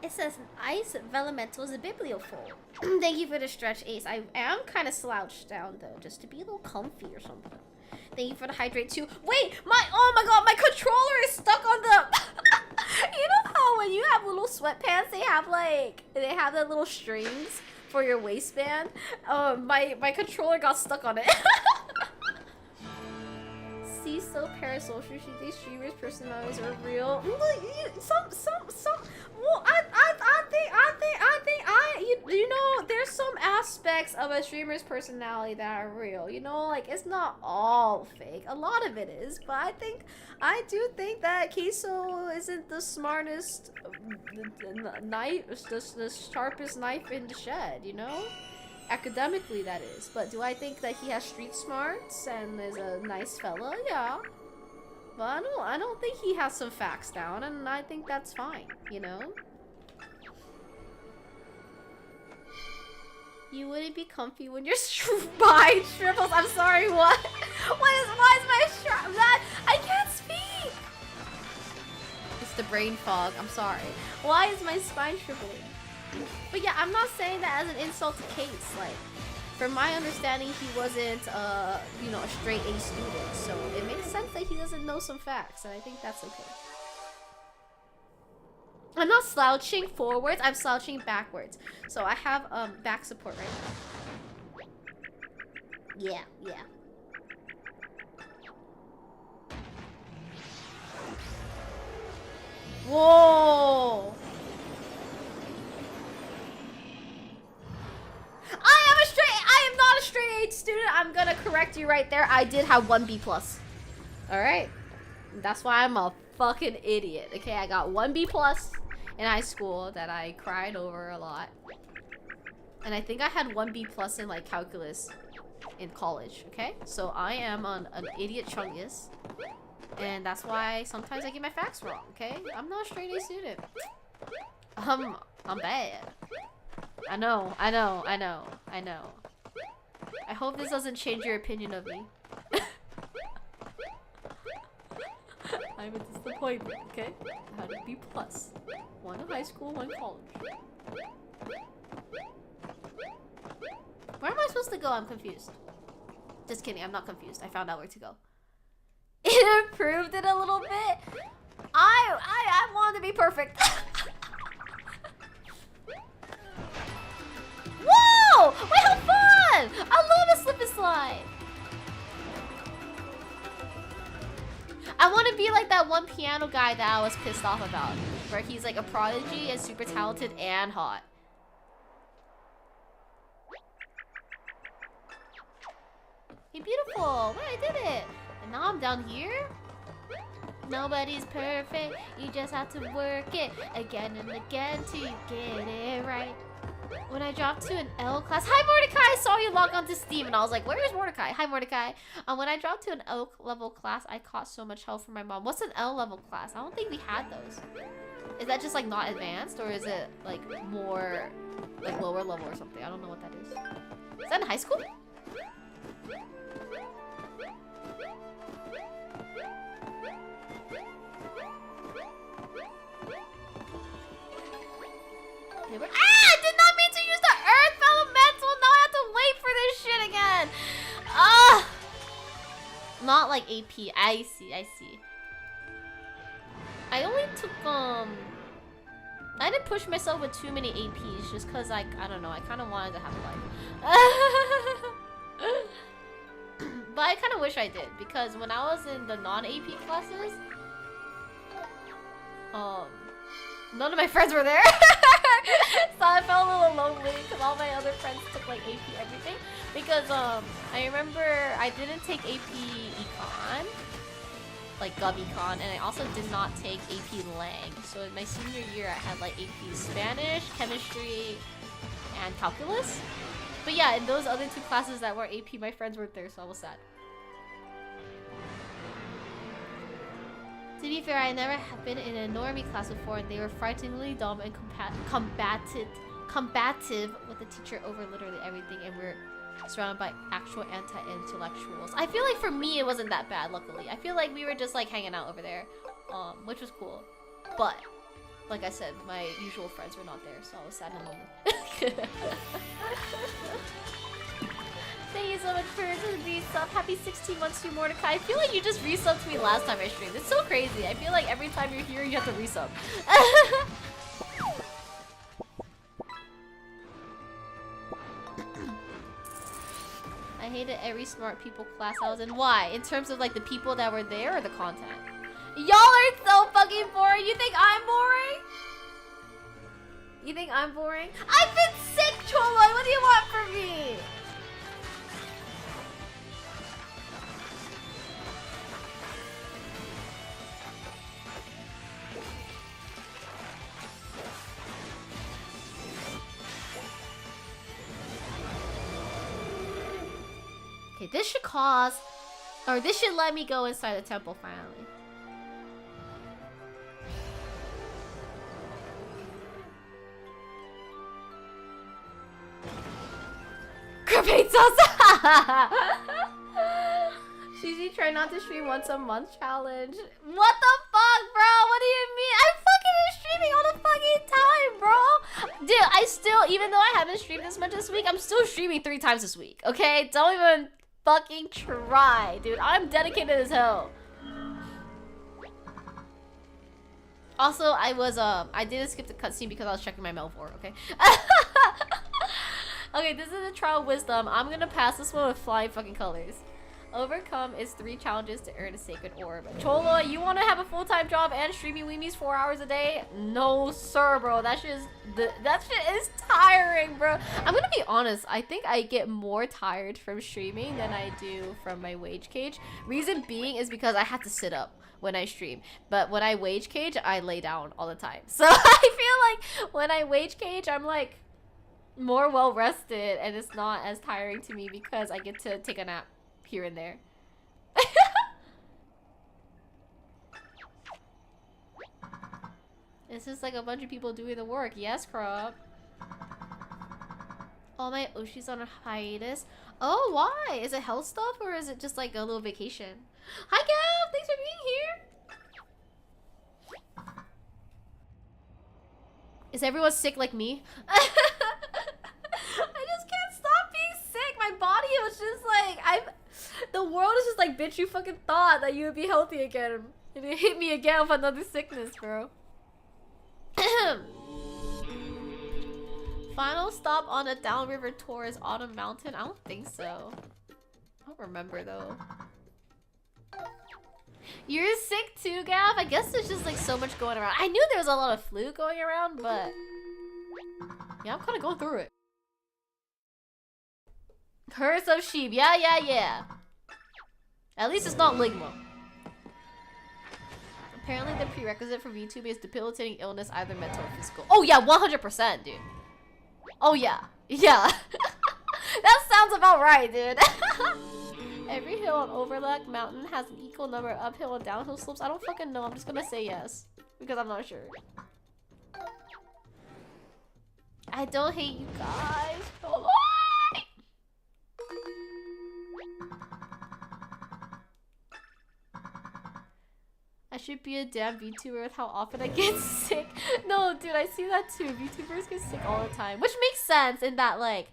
It says ice elementals a bibliophile. Thank you for the stretch, Ace. I am kind of slouched down though, just to be a little comfy or something. Thank you for the hydrate too. Wait, oh my god, my controller is stuck on the. You know how when you have little sweatpants, they have the little strings for your waistband. My controller got stuck on it. So parasocial. She thinks streamers' personalities are real. Well, I think you know, there's some aspects of a streamer's personality that are real. You know, like it's not all fake. A lot of it is, but I do think that Queso isn't the smartest knife, the sharpest knife in the shed. You know. Academically, that is. But do I think that he has street smarts and is a nice fella? Yeah. But I don't think he has some facts down, and I think that's fine, you know? You wouldn't be comfy when your spine shrivels. I'm sorry, what? Why is my that? I can't speak! It's the brain fog, I'm sorry. Why is my spine shriveling? But yeah, I'm not saying that as an insult to Case. Like, from my understanding, he wasn't, you know, a straight A student. So it makes sense that he doesn't know some facts, and I think that's okay. I'm not slouching forwards, I'm slouching backwards. So I have, back support right now. Yeah. Whoa! I am not a straight A student. I'm gonna correct you right there. I did have 1 B+. Alright? That's why I'm a fucking idiot. Okay, I got 1 B+ in high school that I cried over a lot. And I think I had 1 B+ in like calculus in college, okay? So I am an idiot chungus. And that's why sometimes I get my facts wrong, okay? I'm not a straight A student. I'm bad. I know. I hope this doesn't change your opinion of me. I'm a disappointment, okay? I had a B+. 1 in high school, 1 in college. Where am I supposed to go? I'm confused. Just kidding, I'm not confused. I found out where to go. It improved it a little bit. I wanted to be perfect. Whoa! Wait, how fun! I love a slip and slide. I want to be like that one piano guy that I was pissed off about, where he's like a prodigy and super talented and hot. Hey, beautiful! Wait, I did it! And now I'm down here? Nobody's perfect, you just have to work it again and again till you get it right. When I dropped to an L class, hi Mordecai, I saw you log onto Steam and I was like, where is Mordecai? Hi Mordecai. When I dropped to an L level class, I caught so much help from my mom. What's an L level class? I don't think we had those. Is that just like not advanced, or is it like more like lower level or something? I don't know what that is. Is that in high school? I did not mean to use the Earth Elemental. Now I have to wait for this shit again. Not like AP. I see. I only took I didn't push myself with too many APs just cause I don't know. I kind of wanted to have a life. But I kind of wish I did, because when I was in the non-AP classes, none of my friends were there. So I felt a little lonely because all my other friends took like AP everything. Because I remember I didn't take AP Econ, like Gov Econ, and I also did not take AP Lang. So in my senior year I had like AP Spanish, Chemistry, and Calculus. But yeah, in those other 2 classes that were AP, my friends weren't there, so I was sad. To be fair, I never have been in a normie class before, and they were frighteningly dumb and combative with the teacher over literally everything, and we're surrounded by actual anti-intellectuals. I feel like for me it wasn't that bad, luckily. I feel like we were just like hanging out over there, which was cool. But like I said, my usual friends were not there, so I was sad and lonely. Thank you so much for the resub. Happy 16 months to you, Mordecai. I feel like you just resubbed to me last time I streamed. It's so crazy. I feel like every time you're here, you have to resub. I hated every smart people class I was in. Why? In terms of like the people that were there or the content? Y'all are so fucking boring. You think I'm boring? You think I'm boring? I've been sick, Choloy. What do you want from me? Okay, this should cause, or this should let me go inside the temple finally. Crepate sauce! Suzy, try not to stream once a month challenge. What the fuck, bro? What do you mean? I'm fucking streaming all the fucking time, bro. Dude, I still, even though I haven't streamed this much this week, I'm still streaming 3 times this week, okay? Don't even fucking try, dude. I'm dedicated as hell. Also, I didn't skip the cutscene because I was checking my mail for, okay? Okay, this is a trial of wisdom. I'm gonna pass this one with flying fucking colors. Overcome is 3 challenges to earn a sacred orb. Chola, you want to have a full-time job and streaming Weemies 4 hours a day? No, sir, bro. That shit is tiring, bro. I'm gonna be honest. I think I get more tired from streaming than I do from my wage cage. Reason being is because I have to sit up when I stream. But when I wage cage, I lay down all the time. So I feel like when I wage cage, I'm like more well rested and it's not as tiring to me because I get to take a nap here and there. This is like a bunch of people doing the work. Yes, Crop. All my Oshi's on a hiatus. Oh, why? Is it health stuff or is it just like a little vacation? Hi, Gav! Thanks for being here! Is everyone sick like me? I just can't stop being sick. My body was just like, the world is just like, bitch, you fucking thought that you would be healthy again. And it hit me again with another sickness, bro. Final stop on a downriver tour is Autumn Mountain? I don't think so. I don't remember though. You're sick too, Gav? I guess there's just like so much going around. I knew there was a lot of flu going around, but yeah, I'm kind of going through it. Curse of Sheep. Yeah. At least it's not Ligma. Apparently the prerequisite for VTuber is debilitating illness, either mental or physical. Oh yeah, 100%, dude. Oh yeah. Yeah. That sounds about right, dude. Every hill on Overlook Mountain has an equal number of uphill and downhill slopes. I don't fucking know. I'm just gonna say yes. Because I'm not sure. I don't hate you guys. Oh, I should be a damn VTuber with how often I get sick. No, dude, I see that too. VTubers get sick all the time. Which makes sense in that, like,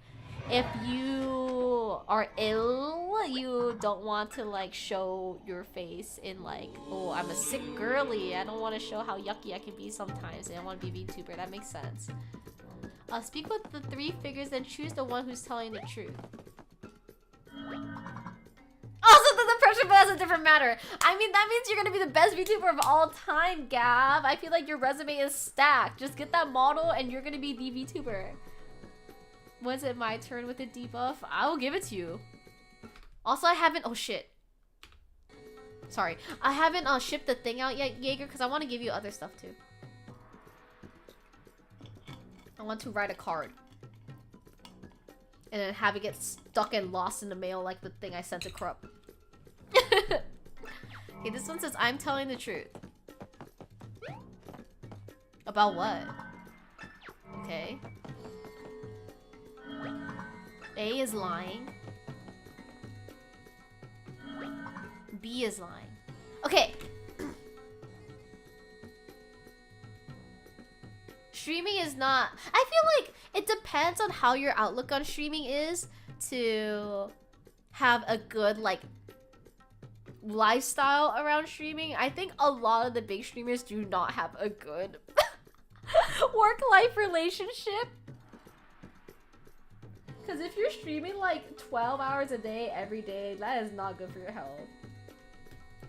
if you are ill, you don't want to, like, show your face in, like, oh, I'm a sick girly. I don't want to show how yucky I can be sometimes. And I want to be a VTuber. That makes sense. Speak with the 3 figures and choose the one who's telling the truth. Also, the depression, but that's a different matter. I mean, that means you're gonna be the best VTuber of all time, Gav. I feel like your resume is stacked. Just get that model and you're gonna be the VTuber. Was it my turn with the debuff? I will give it to you. Also, I haven't... Oh, shit. Sorry. I haven't shipped the thing out yet, Jaeger, because I want to give you other stuff, too. I want to write a card. And then have it get stuck and lost in the mail like the thing I sent to Krupp. Okay, this one says, I'm telling the truth. About what? Okay. A is lying. B is lying. Okay. Streaming is not... I feel like it depends on how your outlook on streaming is to have a good, like, lifestyle around streaming. I think a lot of the big streamers do not have a good work-life relationship. Because if you're streaming like 12 hours a day every day, that is not good for your health.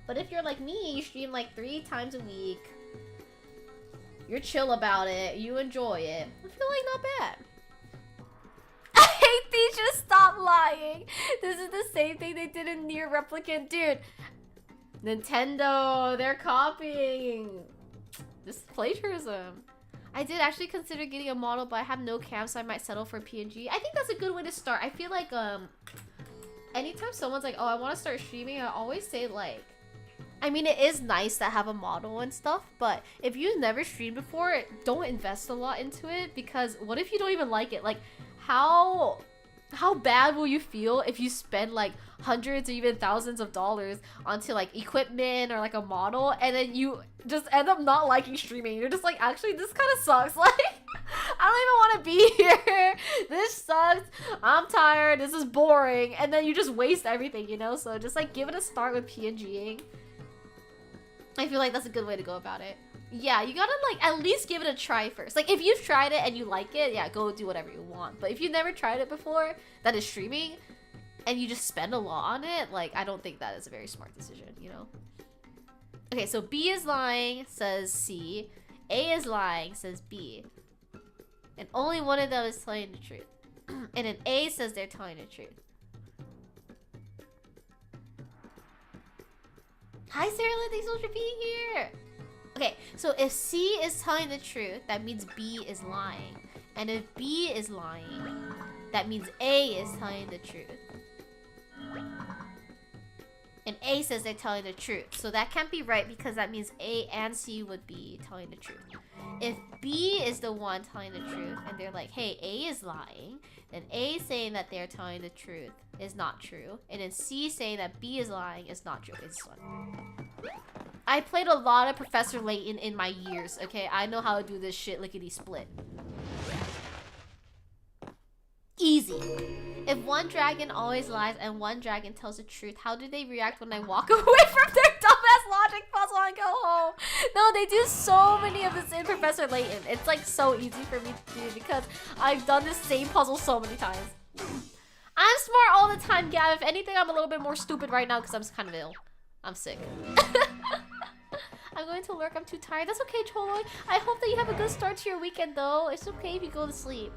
But if you're like me, you stream like 3 times a week. You're chill about it. You enjoy it. I feel like not bad. I hate these. Just stop lying. This is the same thing they did in Nier Replicant. Dude, Nintendo, they're copying. This is plagiarism. I did actually consider getting a model, but I have no cam, so I might settle for PNG. I think that's a good way to start. I feel like anytime someone's like, oh, I want to start streaming, I always say like, I mean, it is nice to have a model and stuff, but if you've never streamed before, don't invest a lot into it, because what if you don't even like it? Like, how bad will you feel if you spend like hundreds or even thousands of dollars onto like equipment or like a model, and then you just end up not liking streaming? You're just like, actually, this kind of sucks. Like, I don't even want to be here. This sucks. I'm tired. This is boring. And then you just waste everything, you know? So just like give it a start with PNGing. I feel like that's a good way to go about it. Yeah, you gotta like at least give it a try first. Like if you've tried it and you like it, yeah, go do whatever you want. But if you've never tried it before, that is streaming, and you just spend a lot on it, like, I don't think that is a very smart decision, you know? Okay, so B is lying, says C. A is lying, says B. And only one of them is telling the truth. And then A says they're telling the truth. Hi, Sarah Lynn, thanks so much for being here. Okay, so if C is telling the truth, that means B is lying. And if B is lying, that means A is telling the truth. And A says they're telling the truth. So that can't be right because that means A and C would be telling the truth. If B is the one telling the truth and they're like, hey, A is lying, then A saying that they're telling the truth is not true. And then C saying that B is lying is not true. Okay, this one. I played a lot of Professor Layton in my years, okay? I know how to do this shit lickety-split. Easy. If one dragon always lies and one dragon tells the truth, how do they react when I walk away from their dumbass logic puzzle and go home? No, they do so many of this in Professor Layton. It's like so easy for me to do because I've done this same puzzle so many times. I'm smart all the time, Gav. If anything, I'm a little bit more stupid right now because I'm just kind of ill. I'm sick. I'm going to lurk. I'm too tired. That's okay, Choloy. I hope that you have a good start to your weekend, though. It's okay if you go to sleep.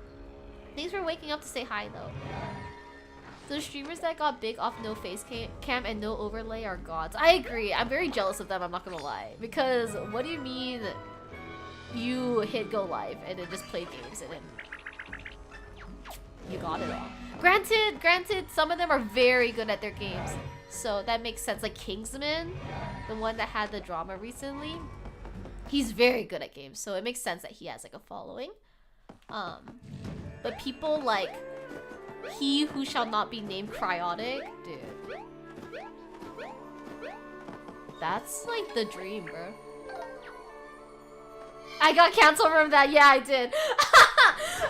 Thanks for waking up to say hi, though. The streamers that got big off no face cam and no overlay are gods. I agree. I'm very jealous of them, I'm not gonna lie. Because what do you mean you hit go live and then just play games and then you got it all? Granted, some of them are very good at their games. So that makes sense. Like Kingsman, the one that had the drama recently, he's very good at games. So it makes sense that he has like a following. But people like He Who Shall Not Be Named Cryotic, dude. That's like the dream, bro. I got canceled from that. Yeah, I did.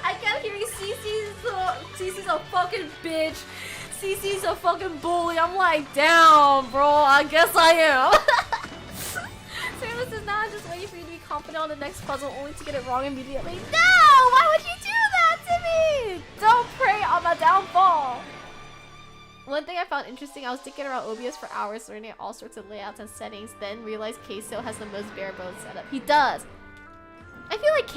I kept hearing CC's a fucking bitch. CC's a fucking bully. I'm like, damn, bro. I guess I am. Samus is not just waiting for you to be confident on the next puzzle only to get it wrong immediately. No! Why would you do that to me? Don't prey on my downfall. One thing I found interesting, I was digging around OBS for hours learning all sorts of layouts and settings, then realized Case still has the most bare bones setup. He does. I feel like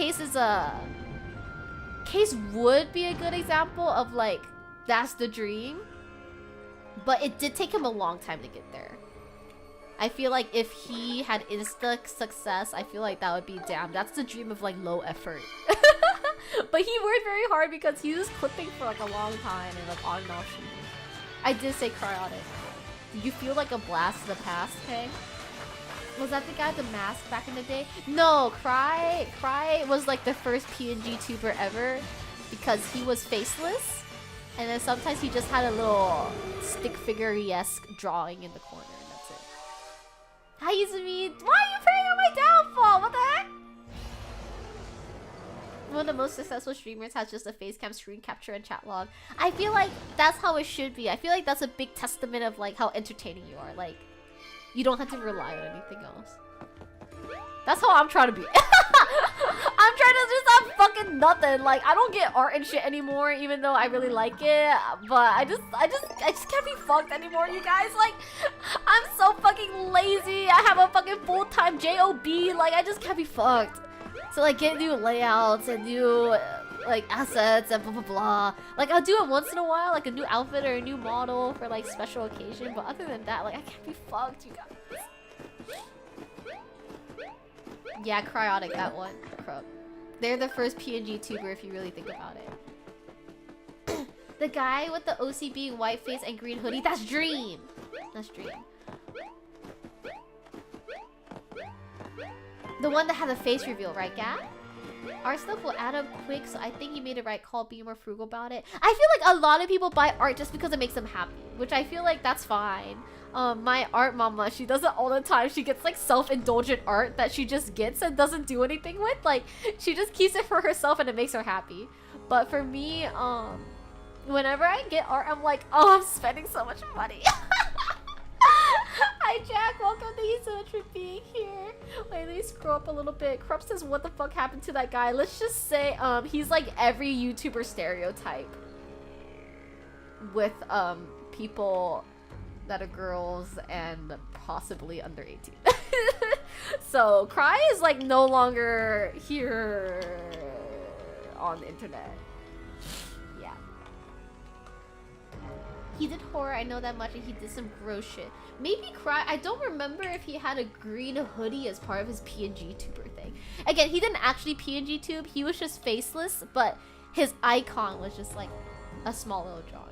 Case would be a good example of like, that's the dream. But it did take him a long time to get there. I feel like if he had insta success, I feel like that would be damn. That's the dream of like low effort. But he worked very hard because he was clipping for like a long time and like on and off shooting. I did say cryotic. Do you feel like a blast to the past, okay? Was that the guy with the mask back in the day? No, Cry was like the first PNG tuber ever because he was faceless. And then sometimes he just had a little stick figure-esque drawing in the corner, and that's it. Hi, Izumi. Why are you preying on my downfall? What the heck? One of the most successful streamers has just a face cam, screen capture, and chat log. I feel like that's how it should be. I feel like that's a big testament of like how entertaining you are. Like, you don't have to rely on anything else. That's how I'm trying to be. I'm trying to just have fucking nothing. Like, I don't get art and shit anymore, even though I really like it. But I just can't be fucked anymore, you guys. Like, I'm so fucking lazy. I have a fucking full-time job. Like, I just can't be fucked. So like, get new layouts and new like assets and blah blah blah. Like, I'll do it once in a while, like a new outfit or a new model for like special occasion. But other than that, like, I can't be fucked, you guys. Yeah, Cryotic, that one. Crook. They're the first PNG tuber if you really think about it. The guy with the OCB white face and green hoodie, that's Dream! That's Dream. The one that had the face reveal, right, Gab? Art stuff will add up quick, so I think you made the right call being more frugal about it. I feel like a lot of people buy art just because it makes them happy, which I feel like that's fine. My art mama, she does it all the time. She gets like self-indulgent art that she just gets and doesn't do anything with. Like, she just keeps it for herself and it makes her happy. But for me, whenever I get art, I'm like, oh, I'm spending so much money. Hi Jack, welcome. Thank you so much for being here. Wait, let me scroll up a little bit. Krupp says, what the fuck happened to that guy? Let's just say, he's like every YouTuber stereotype with people that are girls and possibly under 18. So Cry is like no longer here on the internet. Yeah. He did horror, I know that much, and he did some gross shit. Maybe Cry, I don't remember if he had a green hoodie as part of his PNG tuber thing. Again, he didn't actually PNG tube, he was just faceless, but his icon was just like a small little drawing.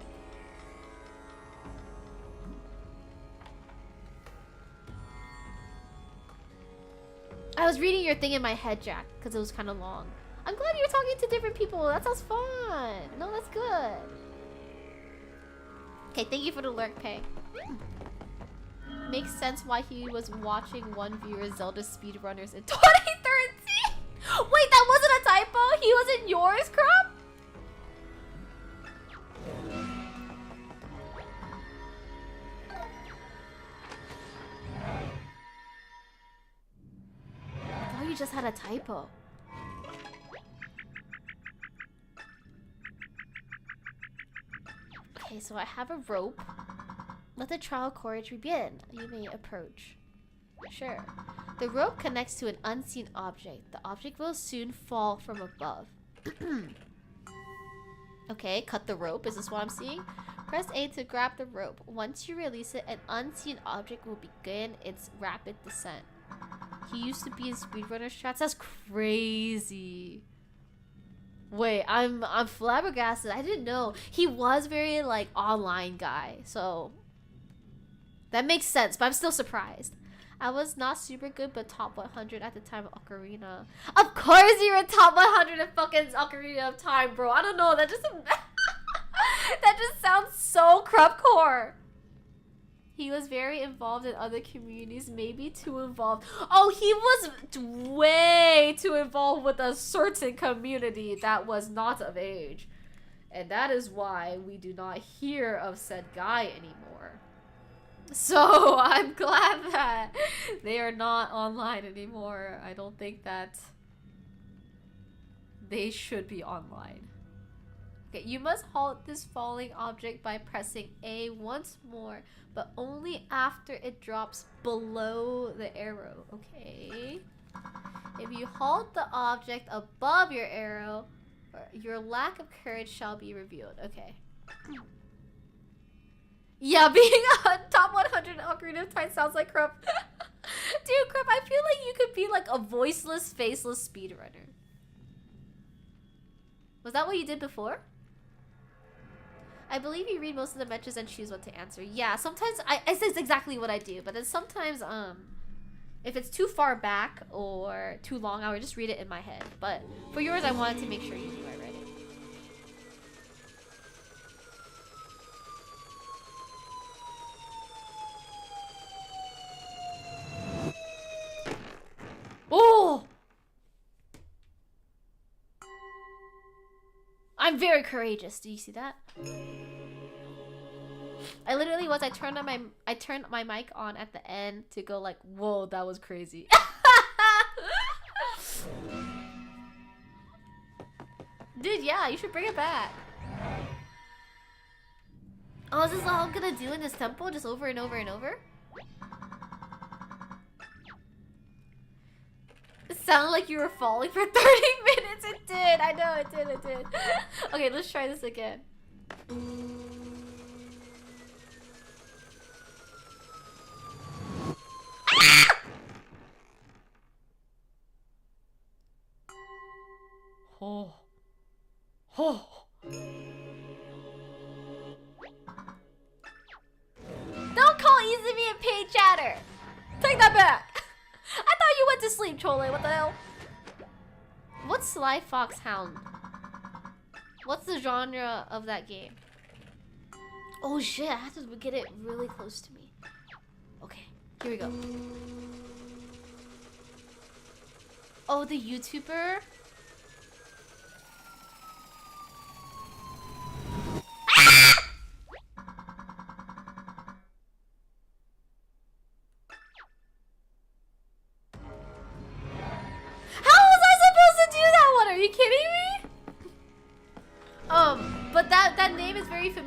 I was reading your thing in my head, Jack, because it was kind of long. I'm glad you're talking to different people. That sounds fun. No, that's good. Okay, thank you for the lurk, Pay. Makes sense why he was watching one viewer Zelda speedrunners in 2013. Wait, that wasn't a typo? He was in yours, Crop? I thought you just had a typo. Okay, so I have a rope. Let the trial courage begin. You may approach. Sure. The rope connects to an unseen object. The object will soon fall from above. Okay, cut the rope. Is this what I'm seeing? Press A to grab the rope. Once you release it, an unseen object will begin its rapid descent. He used to be in speedrunner strats. That's crazy. Wait, I'm flabbergasted. I didn't know. He was very like online guy, so that makes sense, but I'm still surprised. I was not super good, but top 100 at the time of Ocarina. Of course you were top 100 of fucking Ocarina of Time, bro. I don't know, that just that just sounds so crupcore. He was very involved in other communities, maybe too involved. Oh, he was way too involved with a certain community that was not of age. And that is why we do not hear of said guy anymore. So I'm glad that they are not online anymore. I don't think that they should be online. Okay, you must halt this falling object by pressing A once more, but only after it drops below the arrow. Okay. If you halt the object above your arrow, your lack of courage shall be revealed. Okay. Yeah, being a top 100 Ocarina of Time sounds like Krupp. Dude, Krupp, I feel like you could be like a voiceless, faceless speedrunner. Was that what you did before? I believe you read most of the messages and choose what to answer. Yeah, sometimes this is exactly what I do, but then sometimes if it's too far back or too long, I would just read it in my head. But for yours, I wanted to make sure you knew I read it. Oh! I'm very courageous. Do you see that? I literally was. I turned my mic on at the end to go like, whoa, that was crazy. Dude, yeah, you should bring it back. Oh, is this all I'm gonna do in this temple? Just over and over and over? It sounded like you were falling for 30 minutes. It did. I know, it did. Okay, let's try this again. Oh. Oh. Don't call Izumi a paid chatter. Take that back. I thought you went to sleep, Chole. What the hell? What's Sly Fox Hound? What's the genre of that game? Oh shit, I have to get it really close to me. Okay, here we go. Oh, the YouTuber?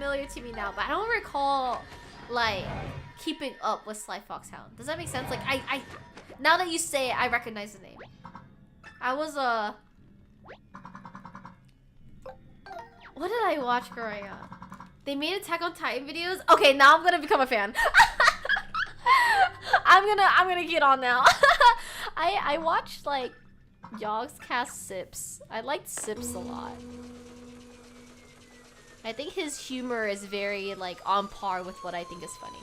familiar to me now, but I don't recall like keeping up with Sly Foxhound. Does that make sense? Like I now that you say it, I recognize the name. I was what did I watch growing up? They made Attack on Titan videos. Okay, now I'm gonna become a fan. I'm gonna get on now. I watched like Yogscast Sips. I liked Sips a lot. I think his humor is very like on par with what I think is funny.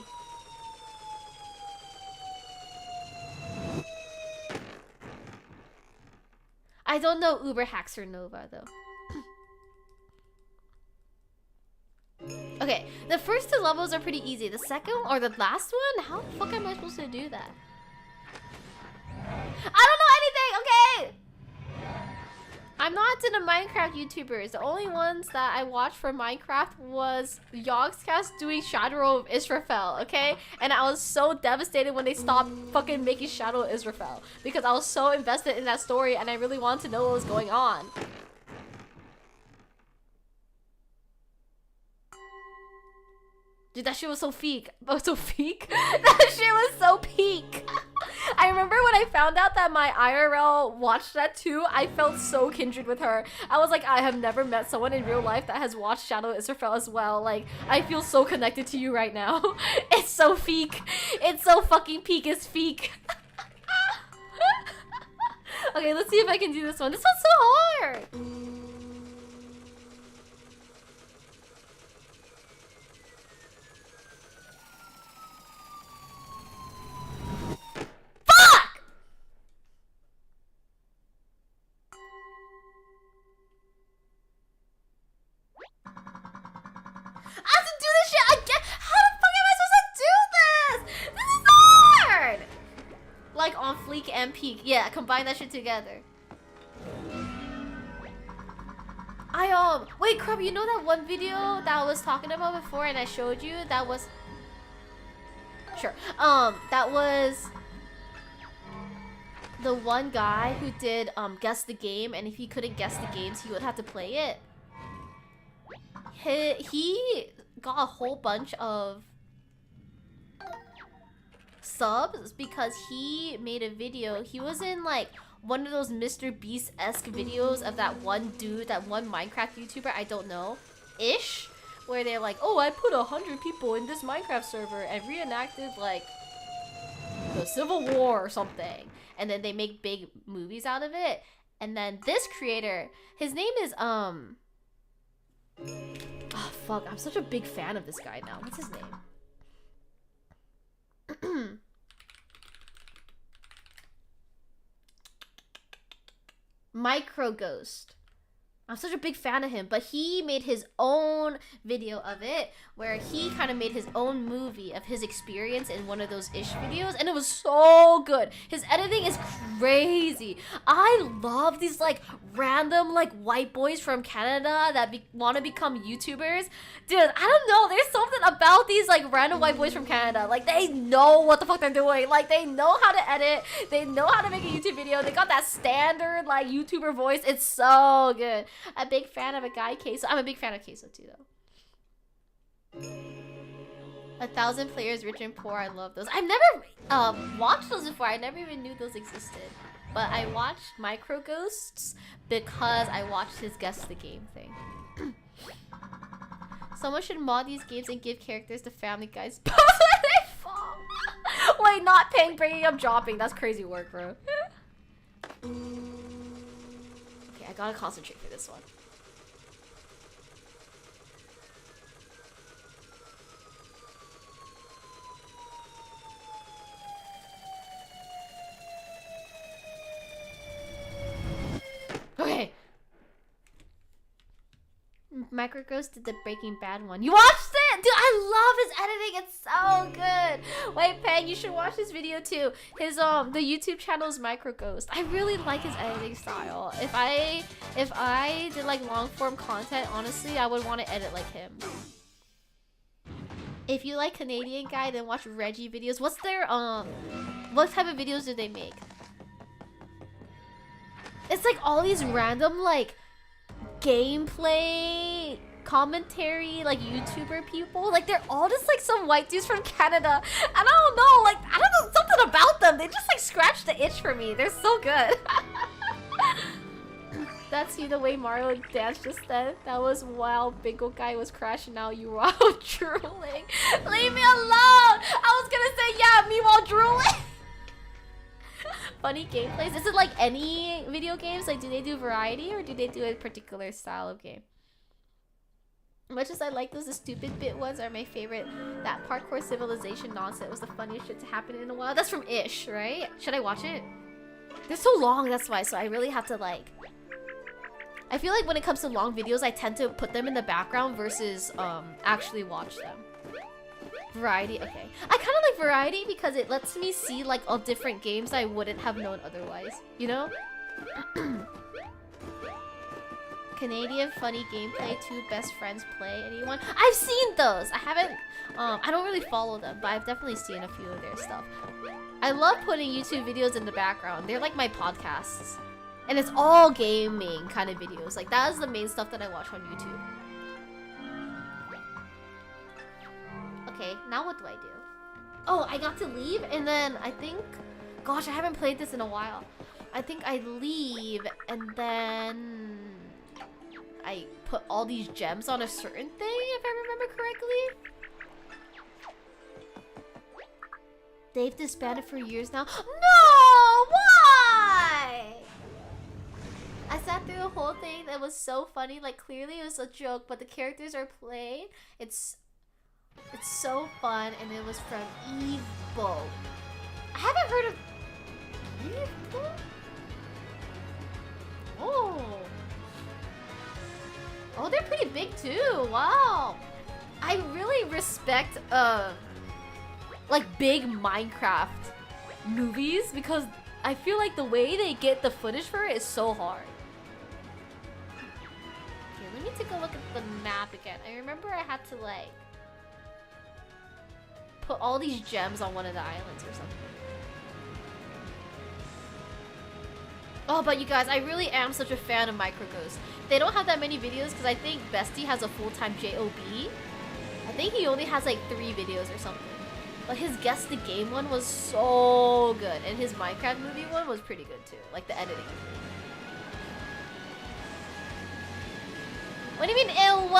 I don't know Uber Haxer Nova though. Okay, the first two levels are pretty easy. The second or the last one? How the fuck am I supposed to do that? I don't know anything, okay? I'm not into the Minecraft YouTubers. The only ones that I watched for Minecraft was Yogscast doing Shadow of Israfel, okay? And I was so devastated when they stopped fucking making Shadow of Israfel because I was so invested in that story and I really wanted to know what was going on. Dude, that shit was so peak. Oh, so peak? That shit was so peak. I remember when I found out that my IRL watched that too, I felt so kindred with her. I was like, I have never met someone in real life that has watched Shadow of Israfel as well. Like, I feel so connected to you right now. It's so peak. It's so fucking peak. It's peak. Okay, let's see if I can do this one. This one's so hard. Like on fleek and peak. Yeah, combine that shit together. Wait, Crub, you know that one video that I was talking about before and I showed you? That was... Sure. That was... the one guy who did, guess the game, and if he couldn't guess the games, he would have to play it. He got a whole bunch of subs because he made a video. He was in like one of those Mr. Beast-esque videos of that one dude, that one Minecraft YouTuber, I don't know, ish, where they're like, oh, I put 100 people in this Minecraft server and reenacted like the Civil War or something, and then they make big movies out of it. And then this creator, his name is oh fuck, I'm such a big fan of this guy now. What's his name? Micro Ghost. I'm such a big fan of him, but he made his own video of it where he kind of made his own movie of his experience in one of those ish videos, and it was so good. His editing is crazy. I love these like random like white boys from Canada that want to become YouTubers. Dude, I don't know, there's something about these like random white boys from Canada. Like, they know what the fuck they're doing. Like, they know how to edit, they know how to make a YouTube video, they got that standard like YouTuber voice. It's so good. A big fan of a guy, Queso. I'm a big fan of Queso too, though. 1,000 players, rich and poor. I love those. I've never watched those before. I never even knew those existed. But I watched Micro Ghosts because I watched his Guess the Game thing. Someone should mod these games and give characters to Family Guy's post when they fall. Wait, not paying, bringing up dropping. That's crazy work, bro. I gotta concentrate for this one. Okay. Micro Ghost did the Breaking Bad one. You watched it? Dude, I love his editing. It's so good. Wait, Peg, you should watch this video too. His the YouTube channel is Micro Ghost. I really like his editing style. If I did like long form content, honestly, I would want to edit like him. If you like Canadian guy, then watch Reggie videos. What's their what type of videos do they make? It's like all these random like gameplay commentary, like YouTuber people, like they're all just like some white dudes from Canada, and I don't know, like I don't know, something about them. They just like scratch the itch for me. They're so good. That's you, the way Mario danced just then. That was while Bingo Guy was crashing out. You were out drooling. Leave me alone. I was gonna say yeah, me while drooling. Funny gameplays. Is it like any video games? Like, do they do variety or do they do a particular style of game? Much as I like those, the stupid bit ones are my favorite. That parkour civilization nonsense was the funniest shit to happen in a while. That's from Ish, right? Should I watch it? They're so long, that's why. So I really have to like... I feel like when it comes to long videos, I tend to put them in the background versus actually watch them. Variety, okay. I kind of like variety because it lets me see like all different games I wouldn't have known otherwise, you know? Canadian funny gameplay, two best friends play, anyone? I've seen those! I haven't, I don't really follow them, but I've definitely seen a few of their stuff. I love putting YouTube videos in the background. They're like my podcasts. And it's all gaming kind of videos. Like that is the main stuff that I watch on YouTube. Okay, now what do I do? Oh, I got to leave and then I think... Gosh, I haven't played this in a while. I think I leave and then... I put all these gems on a certain thing, if I remember correctly. They've disbanded for years now. No! Why? I sat through the whole thing. That was so funny. Like, clearly it was a joke, but the characters are played. It's so fun, and it was from Evo. I haven't heard of Evo? Oh, they're pretty big too. Wow. I really respect like big Minecraft movies because I feel like the way they get the footage for it is so hard. Okay, let me take a look at the map again. I remember I had to like put all these gems on one of the islands or something. Oh, but you guys, I really am such a fan of MicroGhost. They don't have that many videos because I think Bestie has a full-time JOB. I think he only has like 3 videos or something. But his Guess the Game one was so good. And his Minecraft movie one was pretty good too. Like the editing. What do you mean, ew?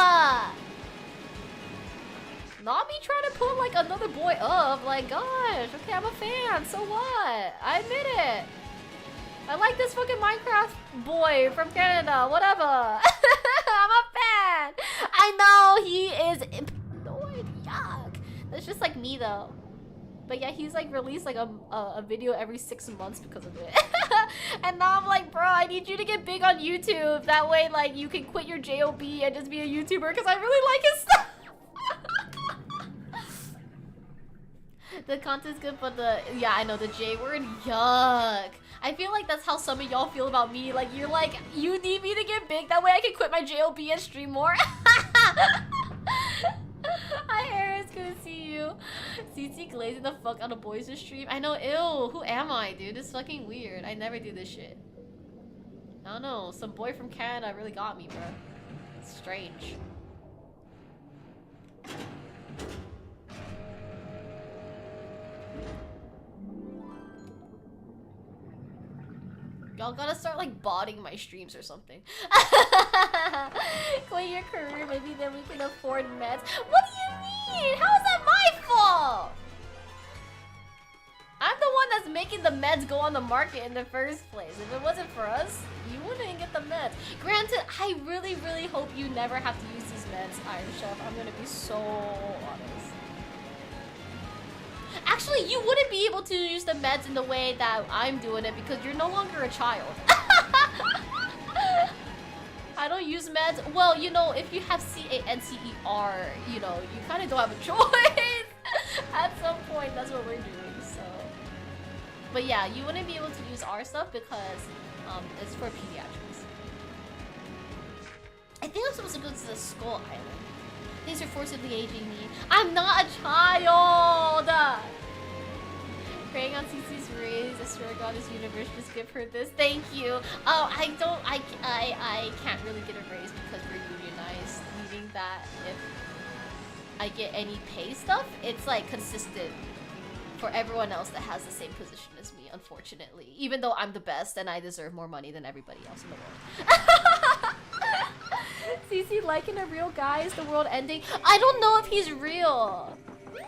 Not me trying to put like another boy up. Like, gosh, okay, I'm a fan. So what? I admit it. I like this fucking Minecraft boy from Canada. Whatever. I'm a fan. I know he is annoyed. Yuck. That's just like me though. But yeah, he's like released like a video every 6 months because of it. And now I'm like, bro, I need you to get big on YouTube. That way, like, you can quit your JOB and just be a YouTuber because I really like his stuff. The content's good, but yeah, I know, the J word, yuck. I feel like that's how some of y'all feel about me. Like, you're like, you need me to get big, that way I can quit my JOB and stream more. Hi, Eris, good to see you. CC glazing the fuck out of boys to stream. I know, ew, who am I, dude? It's fucking weird. I never do this shit. I don't know, some boy from Canada really got me, bro. It's strange. Y'all gotta start like botting my streams or something. Quit your career, maybe then we can afford meds. What do you mean? How is that my fault? I'm the one that's making the meds go on the market in the first place. If it wasn't for us, you wouldn't get the meds. Granted, I really, really hope you never have to use these meds, Iron Chef. I'm gonna be so honest. Actually, you wouldn't be able to use the meds in the way that I'm doing it because you're no longer a child. I don't use meds. Well, you know, if you have CANCER, you know, you kind of don't have a choice. At some point, that's what we're doing, so. But yeah, you wouldn't be able to use our stuff because it's for pediatrics. I think I'm supposed to go to the Skull Island. Thanks for forcibly aging me. I'm not a child! Preying on CC's rays, swear to God, this universe just give her this. Thank you. Oh, I can't really get a raise because we're unionized, meaning that if I get any pay stuff, it's like consistent for everyone else that has the same position as me, unfortunately. Even though I'm the best and I deserve more money than everybody else in the world. CC liking a real guy, is the world ending? I don't know if he's real.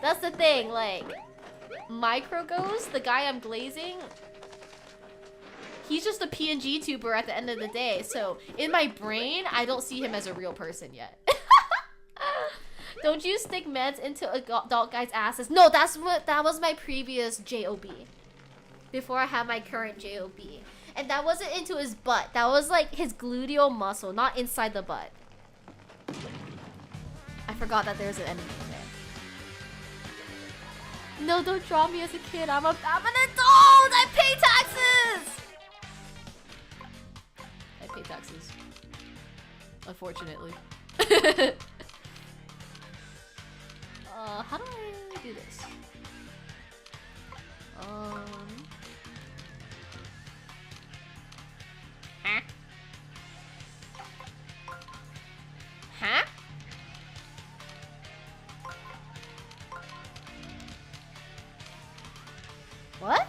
That's the thing, like, Microghost, the guy I'm glazing, he's just a PNG tuber at the end of the day. So in my brain, I don't see him as a real person yet. Don't you stick meds into adult guys' asses? No, that was my previous JOB. Before I had my current JOB. And that wasn't into his butt. That was like his gluteal muscle, not inside the butt. I forgot that there's an enemy there. No, don't draw me as a kid. I'm an adult! I pay taxes! I pay taxes. Unfortunately. How do I do this? Huh? Huh? What?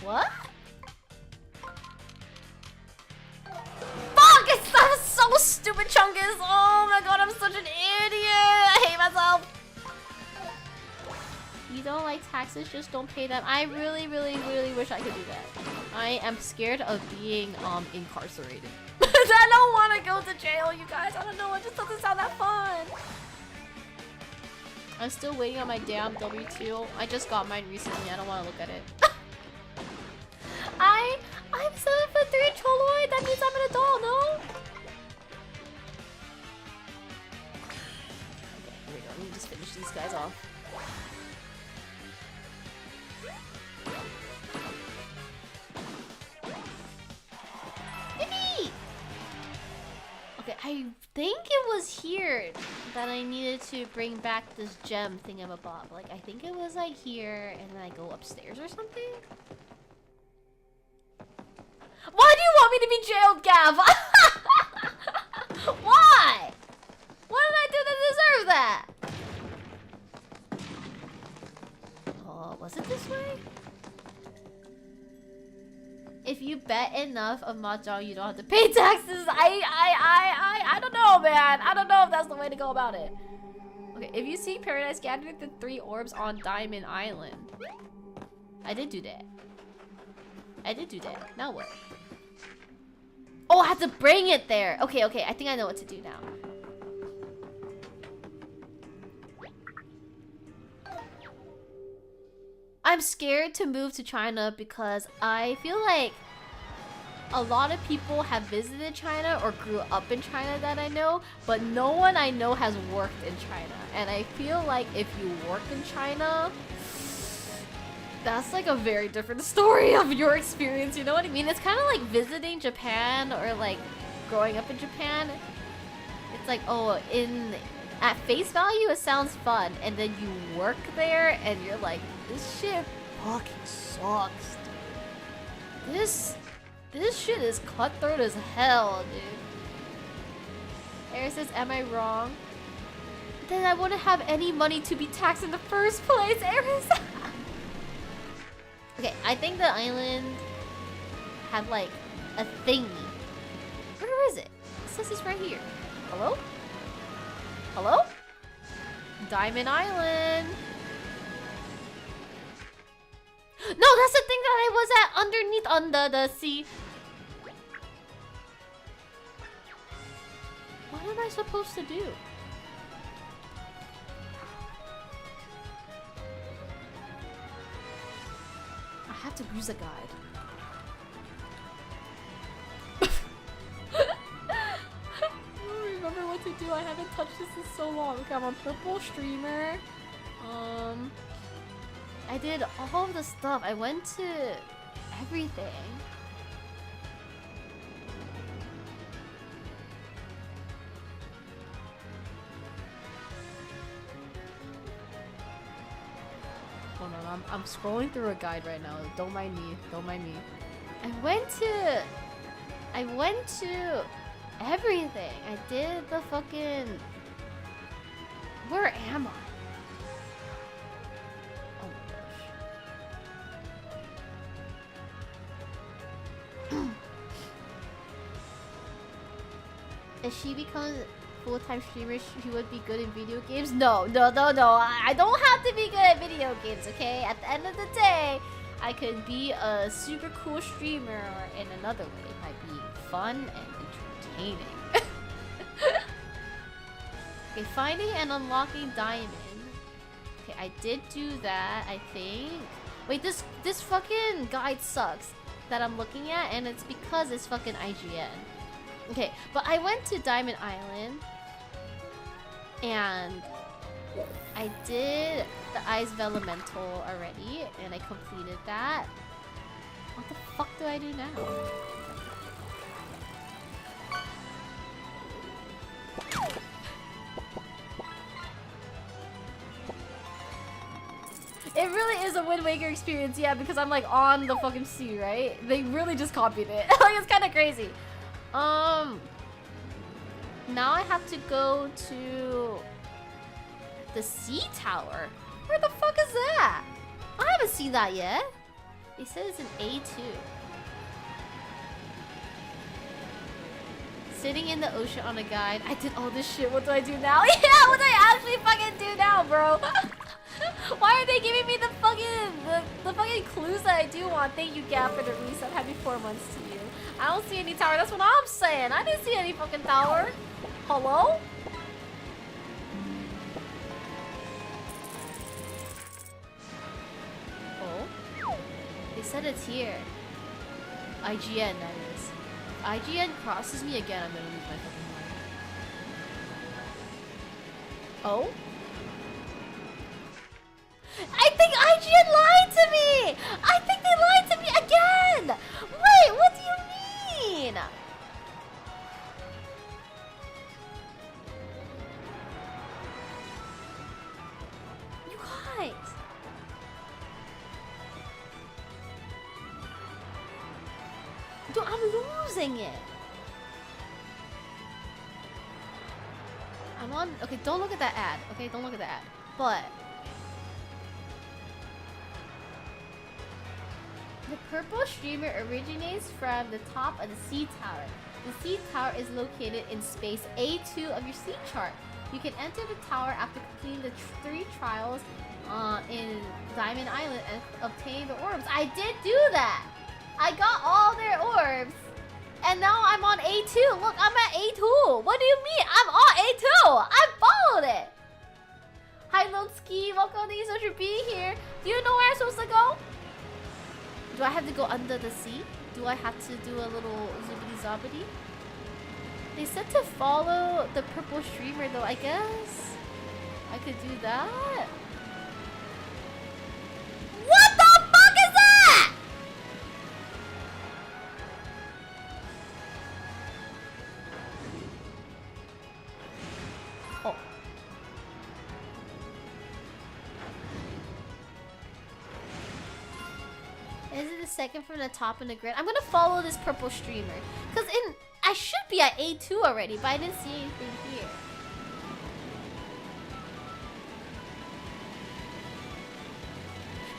What? Fuck! That was so stupid, Chungus! Oh my god, I'm such an idiot! I hate myself! You don't like taxes, just don't pay them. I really, really, really wish I could do that. I am scared of being incarcerated. I don't want to go to jail, you guys. I don't know, it just doesn't sound that fun. I'm still waiting on my damn W2. I just got mine recently. I don't want to look at it. I'm 7'3" Choloid. That means I'm an adult, no? Okay, here we go. Let me just finish these guys off. Yippee! Okay, I think it was here that I needed to bring back this gem thingamabob. Like, I think it was like here, and then I go upstairs or something. Why do you want me to be jailed, Gav? Why? What did I do to deserve that? Oh, was it this way? If you bet enough of mahjong, you don't have to pay taxes. I don't know, man. I don't know if that's the way to go about it. Okay, if you see Paradise, gather the 3 orbs on Diamond Island. I did do that. I did do that. Now what? Oh, I have to bring it there. Okay, okay. I think I know what to do now. I'm scared to move to China because I feel like a lot of people have visited China or grew up in China that I know, but no one I know has worked in China. And I feel like if you work in China, that's like a very different story of your experience, you know what I mean? It's kind of like visiting Japan or like growing up in Japan. It's like, oh, at face value it sounds fun, and then you work there and you're like, this shit fucking sucks, dude. This shit is cutthroat as hell, dude. Air says, am I wrong? Then I wouldn't have any money to be taxed in the first place, Aris. Okay, I think the island had like a thingy. Where is it? It says it's right here. Hello? Hello? Diamond Island. No, that's the thing that I was at underneath under the sea. What am I supposed to do? I have to use a guide. I don't remember what to do. I haven't touched this in so long. Okay, I'm on purple streamer. I did all of the stuff. I went to everything. Hold on, I'm scrolling through a guide right now. Don't mind me. Don't mind me. I went to everything. I did the fucking. Where am I? Oh my gosh. If she becomes full-time streamer, she would be good in video games? No. I don't have to be good at video games, okay? At the end of the day, I could be a super cool streamer in another way by being fun and entertaining. Okay, finding and unlocking diamond. Okay, I did do that, I think. Wait, this fucking guide sucks that I'm looking at, and it's because it's fucking IGN. Okay, but I went to Diamond Island, and I did the Eyes of Elemental already, and I completed that. What the fuck do I do now? It really is a Wind Waker experience, yeah, because I'm like on the fucking sea, right? They really just copied it. Like, it's kind of crazy. Now I have to go to the sea tower. Where the fuck is that? I haven't seen that yet. They said it's an A2. Sitting in the ocean on a guide. I did all this shit. What do I do now? Yeah, what do I actually fucking do now, bro? Why are they giving me the fucking clues that I do want? Thank you, Gap, for the reset. Happy 4 months to you. I don't see any tower. That's what I'm saying. I didn't see any fucking tower. Hello? Oh? They said it's here. IGN, that is. IGN crosses me again, I'm gonna lose my fucking mind. Oh? I think IGN lied to me! I think they lied to me again! Wait, what do you mean? You guys! Dude, I'm losing it! I'm on... Okay, don't look at that ad. Okay, don't look at that ad. But... the purple streamer originates from the top of the sea tower. The sea tower is located in space A2 of your sea chart. You can enter the tower after completing the 3 trials in Diamond Island and obtain the orbs. I did do that! I got all their orbs! And now I'm on A2! Look, I'm at A2! What do you mean? I'm on A2! I followed it! Hi, Lotski. Welcome to East for being here. Do you know where I'm supposed to go? Do I have to go under the sea? Do I have to do a little zippity zoppity? They said to follow the purple streamer though, I guess. I could do that. What the fuck is that? Oh. Is it the second from the top in the grid? I'm gonna follow this purple streamer. Cause I should be at A2 already, but I didn't see anything here.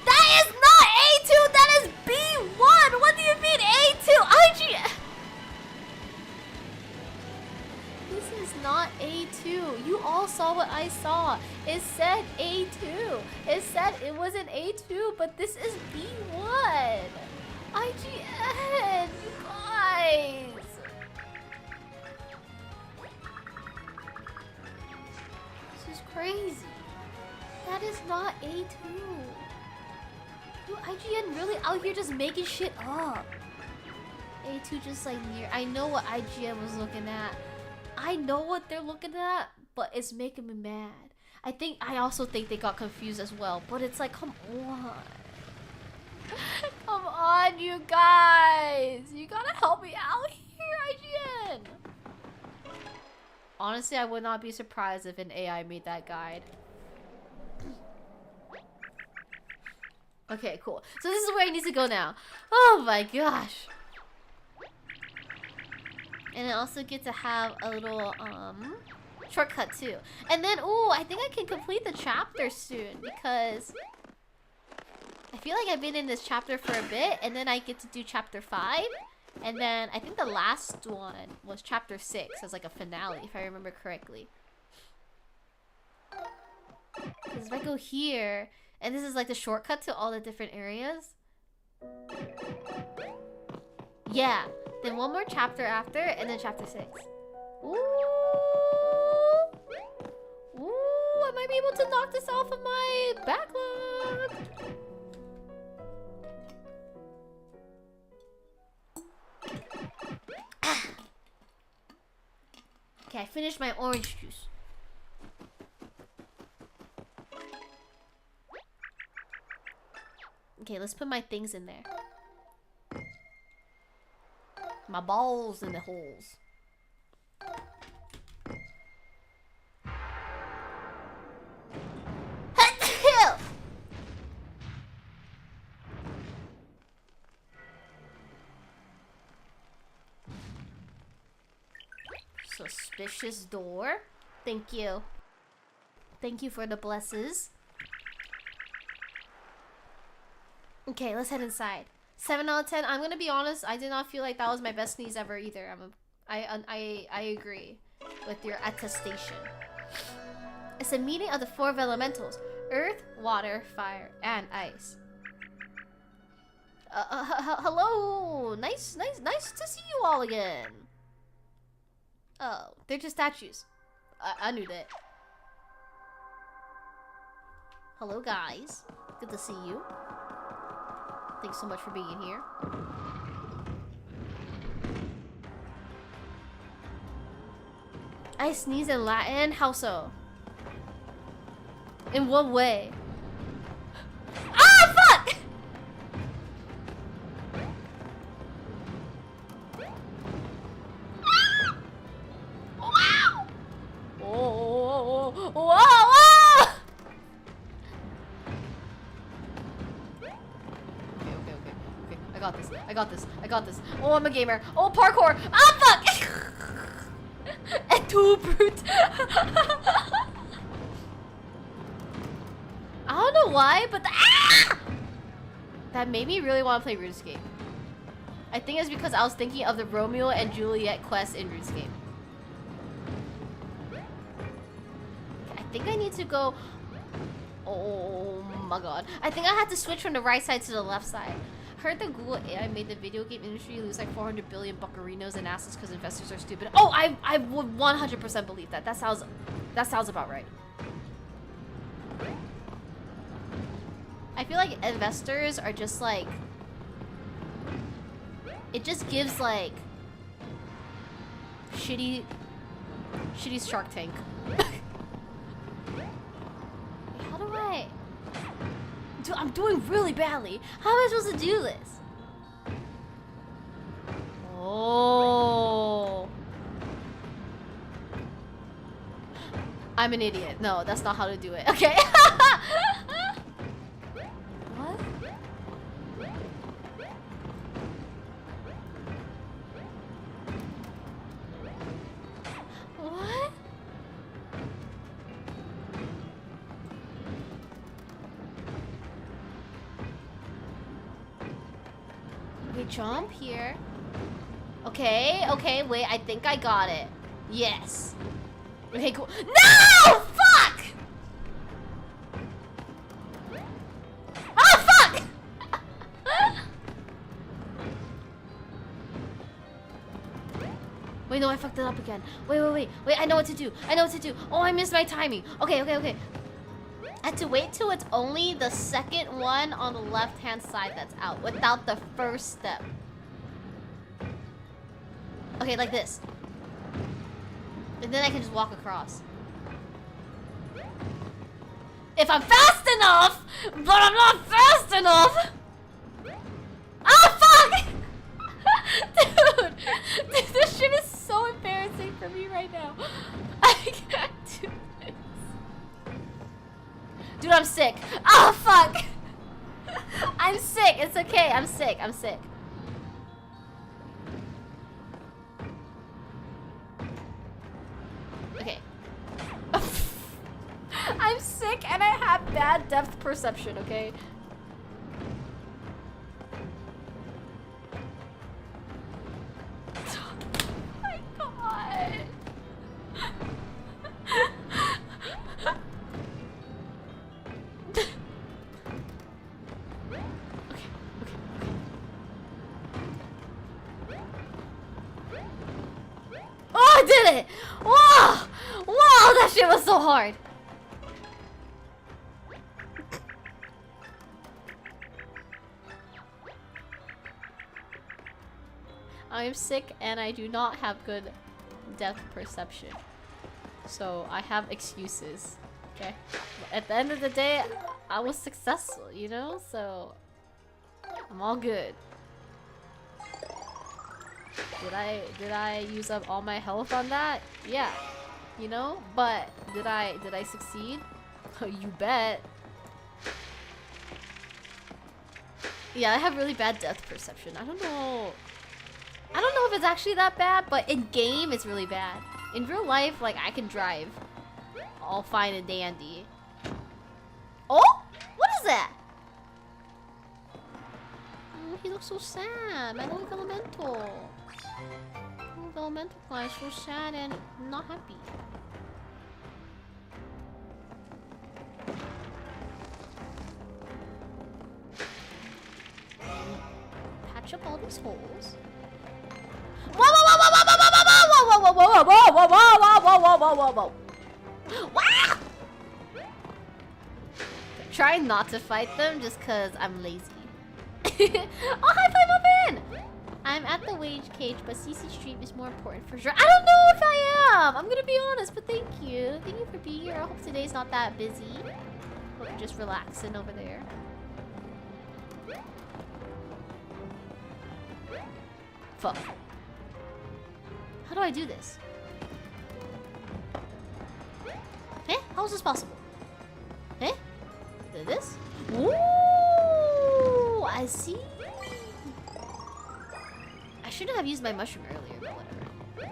That is not A2! That is B1! What do you mean A2? This is not A2. You all saw what I saw. It said A2. It said it was an A2, but this is B1. IGN, you guys. This is crazy. That is not A2. You IGN really out here just making shit up. A2 just like near. I know what IGN was looking at. I know what they're looking at, but it's making me mad. I also think they got confused as well, but it's like, come on. Come on, you guys. You gotta help me out here, IGN. Honestly, I would not be surprised if an AI made that guide. Okay, cool. So this is where I need to go now. Oh my gosh. And I also get to have a little shortcut too. And then ooh, I think I can complete the chapter soon because I feel like I've been in this chapter for a bit, and then I get to do chapter 5. And then I think the last one was chapter 6 as like a finale, if I remember correctly. Because if I go here, and this is like the shortcut to all the different areas. Yeah. Then one more chapter after, and then chapter 6. Ooh. Ooh, I might be able to knock this off of my backlog. Okay, I finished my orange juice. Okay, let's put my things in there. My balls in the holes. Suspicious door. Thank you. Thank you for the blesses. Okay, let's head inside. 7 out of 10. I'm gonna be honest, I did not feel like that was my best sneeze ever either. I agree with your attestation. It's a meeting of the 4 elementals: earth, water, fire, and ice. Hello. Nice to see you all again. Oh, they're just statues. I knew that. Hello, guys. Good to see you. Thanks so much for being here. I sneeze in Latin? How so? In what way? Ah, fuck! Wow! Oh, whoa! I got this. Oh, I'm a gamer. Oh, parkour. Ah, fuck! And two brute. I don't know why, but that made me really want to play RuneScape. I think it's because I was thinking of the Romeo and Juliet quest in RuneScape. I think I need to go... Oh my god. I think I had to switch from the right side to the left side. Heard the Google AI made the video game industry lose like 400 billion buccarinos and assets because investors are stupid. Oh, I would 100% believe that. That sounds about right. I feel like investors are just like... It just gives like... Shitty Shark Tank. How do I... Dude, I'm doing really badly. How am I supposed to do this? Oh. I'm an idiot. No, that's not how to do it. Okay. What? What? We jump here. Okay, wait, I think I got it. Yes. Okay, cool. No! Fuck! Oh, fuck! Wait, no, I fucked it up again. Wait, I know what to do. Oh, I missed my timing. Okay. I had to wait till it's only the second one on the left-hand side that's out, without the first step. Okay, like this. And then I can just walk across. If I'm fast enough! But I'm not fast enough! Oh, fuck! Dude, this shit is so embarrassing for me right now. I can't do this. Dude, I'm sick. Oh, fuck! I'm sick. It's okay. I'm sick. I'm sick. Okay. I'm sick and I have bad depth perception, okay? Oh my god. Oh, I did it! Whoa! Whoa, that shit was so hard. I'm sick and I do not have good depth perception. So I have excuses. Okay? But at the end of the day, I was successful, you know? So I'm all good. Did I use up all my health on that? Yeah. You know? But did I succeed? You bet. Yeah, I have really bad depth perception. I don't know if it's actually that bad, but in game it's really bad. In real life, like, I can drive all fine and dandy. Oh? What is that? Oh, he looks so sad. I like Elemental. Oh, the Elemental guy is so sad and not happy. Patch up all these holes. Whoa, whoa, whoa, whoa, whoa, whoa, whoa, whoa, whoa, whoa, whoa, whoa, whoa, whoa, whoa, whoa, whoa, whoa. Wow! Try not to fight them just cause I'm lazy. Oh, high five, Muffin! I'm at the wage cage, but CC Stream is more important for sure. I don't know if I am! I'm gonna be honest, but thank you. Thank you for being here. I hope today's not that busy. Hope you're just relaxing over there. Fuck. How do I do this? Eh? How is this possible? Eh? Did this? Ooh, I see. I shouldn't have used my mushroom earlier, but whatever.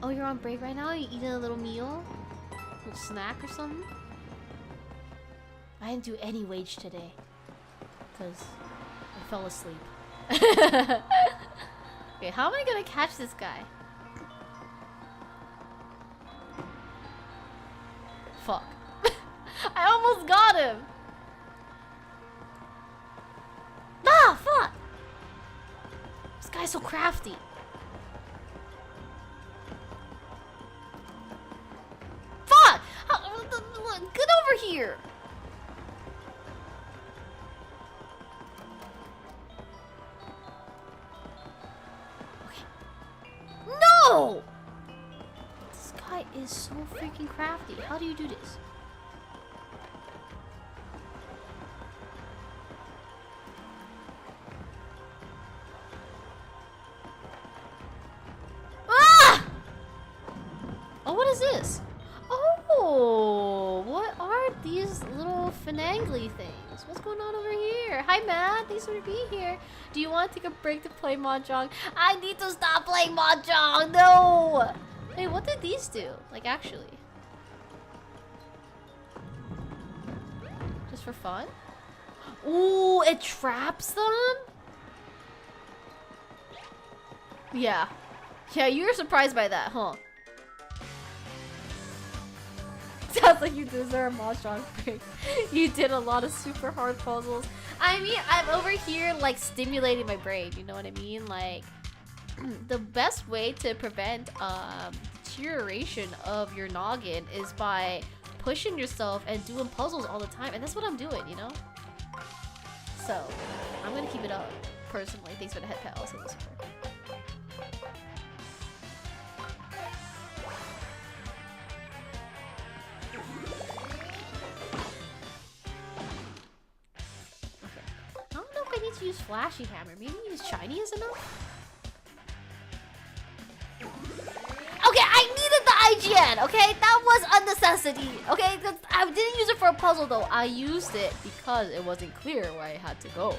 Oh, you're on break right now? You eating a little meal? A little snack or something? I didn't do any wage today. Because I fell asleep. Okay, how am I gonna catch this guy? Fuck. I almost got him! Ah, fuck! This guy's so crafty. Fuck! Get over here! No! This guy is so freaking crafty. How do you do this? Ah! Oh, what is this? Oh, what are these little finagly things? What's going on over here? Hi, Matt. Thanks for being here. Do you want to take a break to play Mahjong? I need to stop playing Mahjong. No. Hey, what did these do? Like, actually. Just for fun? Ooh, it traps them? Yeah. Yeah, you were surprised by that, huh? Sounds like you deserve a Mahjong break. You did a lot of super hard puzzles. I mean, I'm over here, like, stimulating my brain. You know what I mean? Like, the best way to prevent deterioration of your noggin is by pushing yourself and doing puzzles all the time. And that's what I'm doing, you know? So, I'm gonna keep it up, personally. Thanks for the head pat, also this part. I don't know if I need to use Flashy Hammer. Maybe use Shiny is enough? Okay, I needed the IGN. Okay, that was a necessity. Okay, I didn't use it for a puzzle though. I used it because it wasn't clear where I had to go,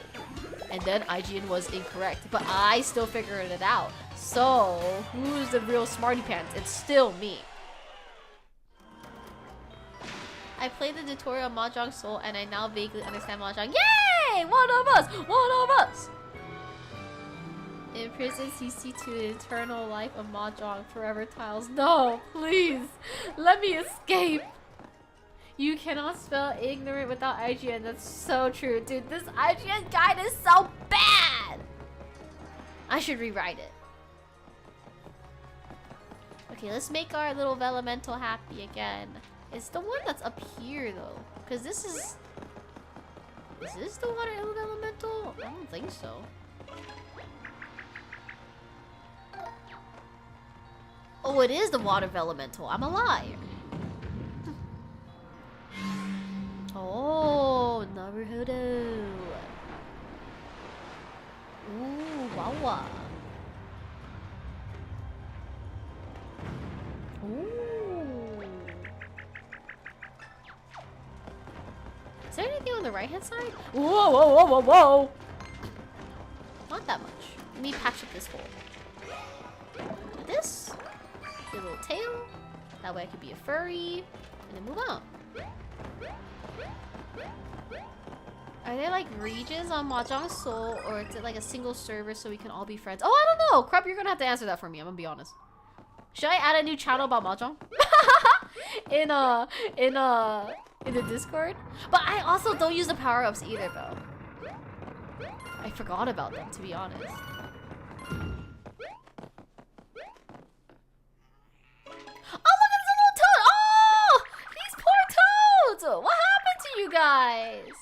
and then IGN was incorrect. But I still figured it out. So who's the real smarty pants? It's still me. I played the tutorial on Mahjong Soul, and I now vaguely understand Mahjong. Yay! One of us. One of us. Imprison CC to the eternal life of Mahjong Forever Tiles. No, please. Let me escape. You cannot spell ignorant without IGN. That's so true. Dude, this IGN guide is so bad. I should rewrite it. Okay, let's make our little Vellumental happy again. It's the one that's up here though. Because this is... Is this the water elemental? I don't think so. Oh, it is the water elemental. I'm a liar. Oh, Naruhodo. Ooh, Wawa. Ooh. Is there anything on the right hand side? Whoa, whoa, whoa, whoa, whoa! Not that much. Let me patch up this hole. Like this. Get a little tail. That way I could be a furry. And then move on. Are there like regions on Mahjong Soul, or is it like a single server so we can all be friends? Oh, I don't know. Crap, you're gonna have to answer that for me. I'm gonna be honest. Should I add a new channel about Mahjong? in the Discord? But I also don't use the power-ups either though. I forgot about them, to be honest. Oh, look at this little toad! Oh! These poor toads! What happened to you guys?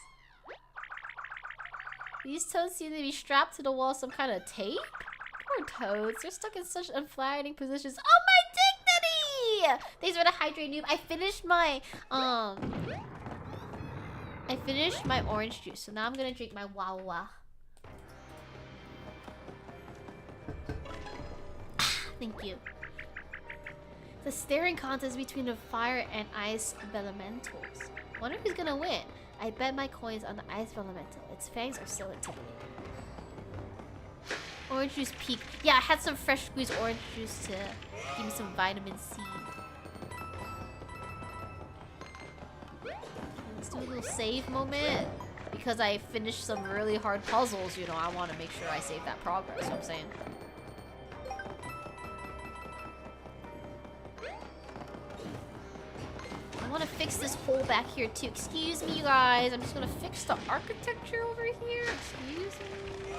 These toads seem to be strapped to the wall with some kind of tape? Poor toads. They're stuck in such unflattering positions. Oh, my dignity! Thanks for the hydrate noob. I finished my orange juice, so now I'm gonna drink my Wawa. Thank you. The staring contest between the fire and ice elementals. Wonder who's gonna win. I bet my coins on the ice elemental. Its fangs are so intimidating. Orange juice peak. Yeah, I had some fresh squeezed orange juice to give me some vitamin C. Let's do a little save moment. Because I finished some really hard puzzles, you know, I want to make sure I save that progress, you know what I'm saying? I want to fix this hole back here too. Excuse me, you guys. I'm just going to fix the architecture over here. Excuse me.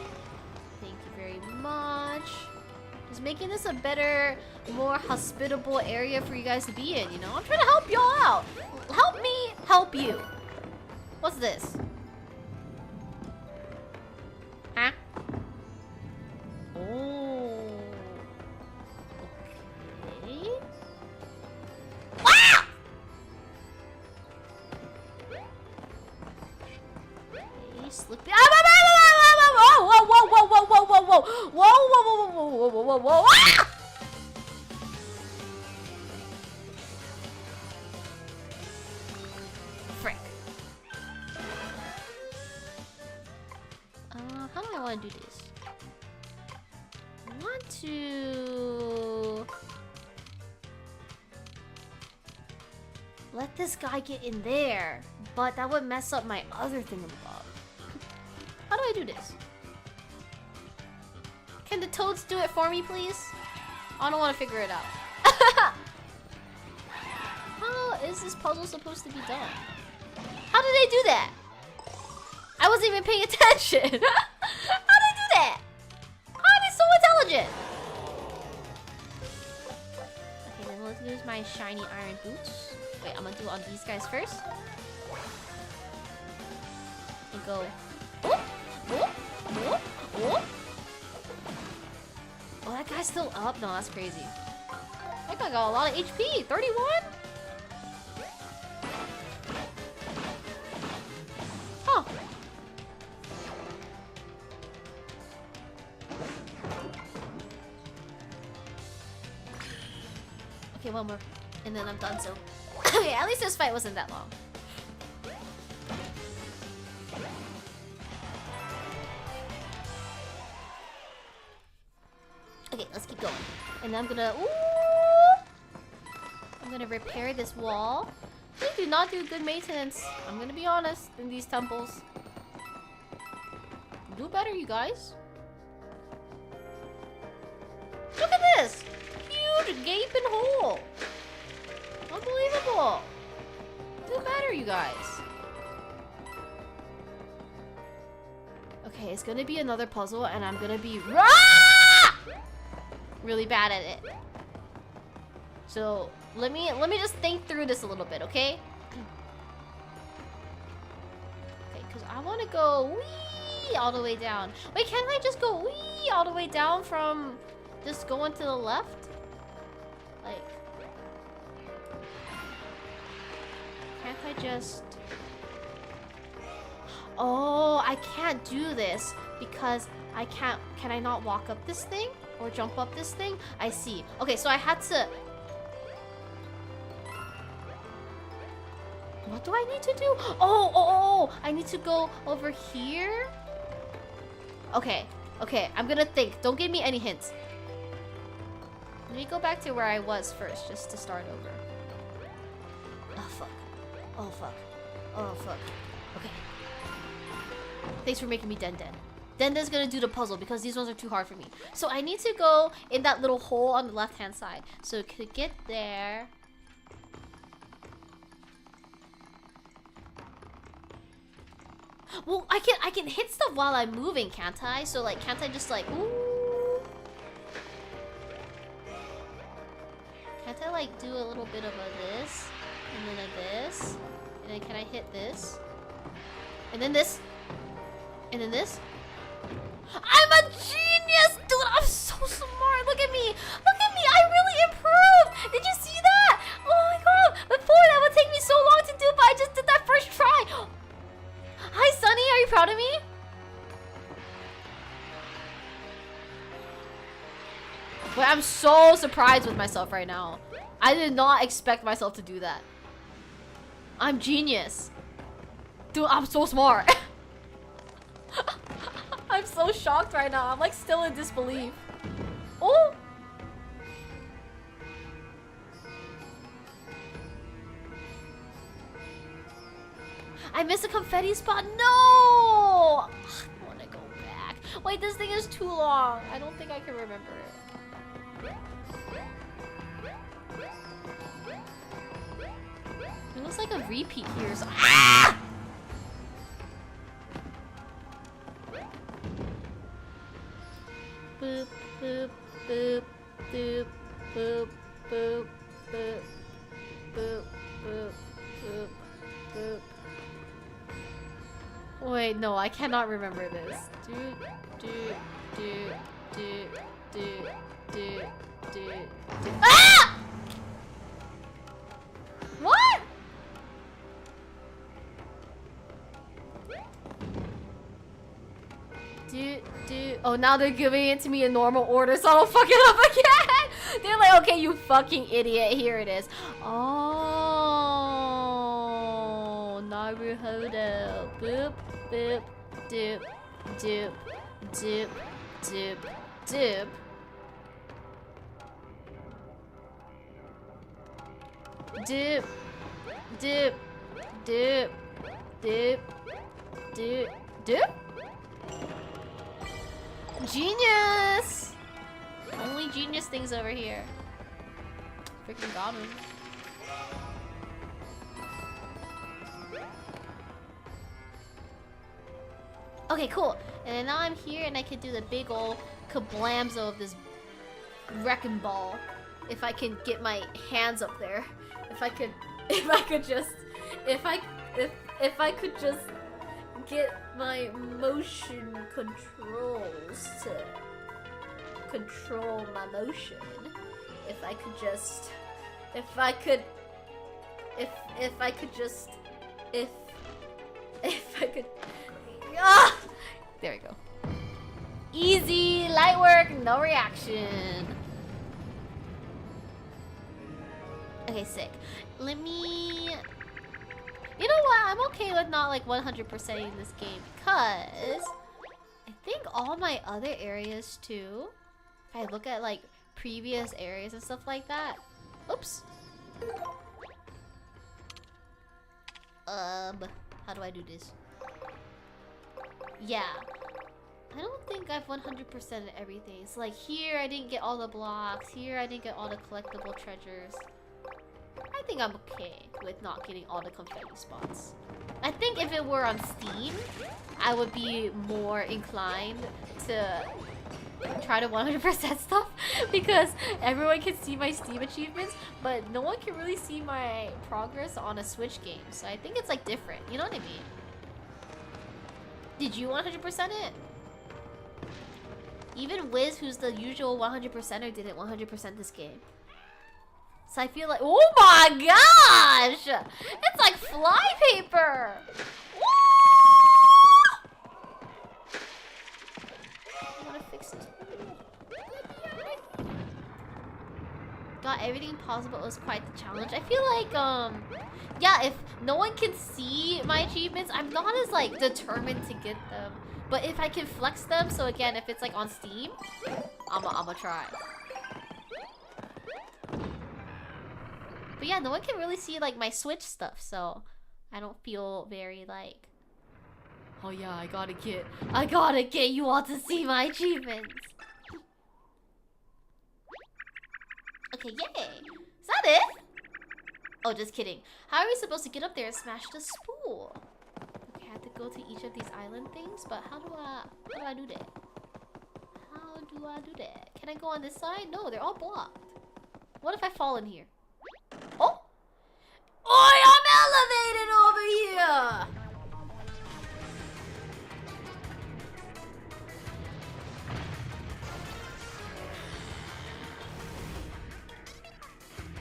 Thank you very much. Just making this a better, more hospitable area for you guys to be in, you know? I'm trying to help y'all out. Help me help you. What's this? Huh? Oh. Okay. Wow! Okay, slip it. Whoa, whoa, whoa, whoa, whoa, whoa, whoa, whoa, whoa, whoa, whoa, whoa, whoa, whoa, whoa, whoa, ah! Frick. How do I want to do this? I want to... let this guy get in there, but that would mess up my other thingamabob. How do I do this? Can the toads do it for me, please? I don't want to figure it out. How is this puzzle supposed to be done? How did they do that? I wasn't even paying attention. How did they do that? How are they so intelligent? Okay, then let's use my shiny iron boots. Wait, I'm gonna do it on these guys first. And go. Oh, oh, oh, oh. Oh, that guy's still up? No, that's crazy. That guy got a lot of HP. 31? Huh. Okay, one more. And then I'm done, so. Okay, at least this fight wasn't that long. Okay, let's keep going. And I'm gonna... Ooh! I'm gonna repair this wall. They do not do good maintenance. I'm gonna be honest in these temples. Do better, you guys. Look at this! Huge gaping hole! Unbelievable! Do better, you guys. Okay, it's gonna be another puzzle and I'm gonna be really bad at it. So let me just think through this a little bit, okay? Okay, because I want to go wee all the way down. Wait, can't I just go wee all the way down from just going to the left? Like, can't I just... Oh, I can't do this because I can't... Can I not walk up this thing? Or jump up this thing? I see. Okay, so I had to... What do I need to do? Oh, I need to go over here? Okay, I'm gonna think. Don't give me any hints. Let me go back to where I was first, just to start over. Oh, fuck. Oh, fuck. Oh, fuck. Okay. Thanks for making me Den. Den's gonna do the puzzle because these ones are too hard for me. So I need to go in that little hole on the left-hand side. So to get there... Well, I can hit stuff while I'm moving, can't I? So like, can't I just like, ooh? Can't I like do a little bit of a this, and then a this, and then can I hit this, and then this, and then this? I'm a genius, dude! I'm so smart. Look at me! Look at me! I really improved. Did you see that? Oh my god! Before that would take me so long to do, but I just did that first try. Hi, Sunny. Are you proud of me? But I'm so surprised with myself right now. I did not expect myself to do that. I'm genius. Dude, I'm so smart. I'm so shocked right now. I'm like still in disbelief. Oh! I missed a confetti spot. No! I want to go back. Wait, this thing is too long. I don't think I can remember it. It looks like a repeat here. So ah! Boop, boop, boop, boop, boop, boop, boop, boop, boop, boop, boop. Wait, no, I cannot remember this. Ah! What? Oh, now they're giving it to me in normal order, so I don't fuck it up again. They're like, okay, you fucking idiot. Here it is. Oh, Naruhodo. Boop, boop, doop, doop, doop, doop, doop. Doop, doop, doop, doop, doop, doop. Genius! Only genius things over here. Freaking got him. Okay, cool. And then now I'm here and I can do the big ol' kablamzo of this wrecking ball. If I can get my hands up there. If I could just get my motion controls to control my motion. If I could just ah! There we go. Easy, light work, no reaction. Okay, sick. Let me... You know what? I'm okay with not like 100%ing this game because I think all my other areas too, if I look at like previous areas and stuff like that. Oops. How do I do this? Yeah. I don't think I've 100%ed everything. It's like here I didn't get all the blocks. Here I didn't get all the collectible treasures. I think I'm okay with not getting all the confetti spots. I think if it were on Steam, I would be more inclined to try to 100% stuff because everyone can see my Steam achievements, but no one can really see my progress on a Switch game. So I think it's like different. You know what I mean? Did you 100% it? Even Wiz, who's the usual 100%er, didn't 100% this game. So I feel like, oh my gosh! It's like flypaper! I wanna fix this. Got everything possible. It was quite the challenge. I feel like, yeah, if no one can see my achievements, I'm not as like determined to get them. But if I can flex them, so again, if it's like on Steam, I'ma try. But yeah, no one can really see like my Switch stuff, so I don't feel very like, oh yeah, I gotta get you all to see my achievements. Okay, yay! Is that it? Oh, just kidding. How are we supposed to get up there and smash the spool? Okay, I have to go to each of these island things, but how do I do that? How do I do that? Can I go on this side? No, they're all blocked. What if I fall in here? Oh! Oi, I'm elevated over here!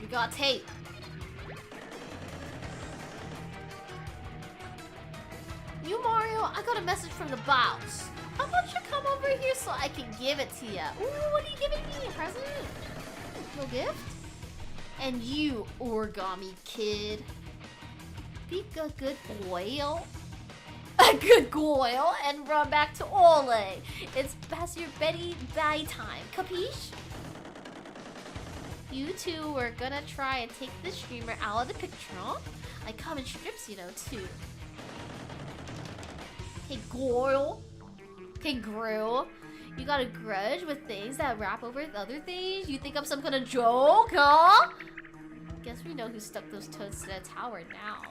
We got tape. You, Mario, I got a message from the boss. How about you come over here so I can give it to you? Ooh, what are you giving me? A present? No gift? And you, Origami Kid. Be a good boy. A good goyle and run back to Ole. It's past your Betty Bye time. Capiche? You two were gonna try and take the streamer out of the picture, huh? I come in strips, you know, too. Hey, Goyle. Hey, Grill. You got a grudge with things that wrap over other things? You think I'm some kind of joke, huh? Guess we know who stuck those toads to the tower now.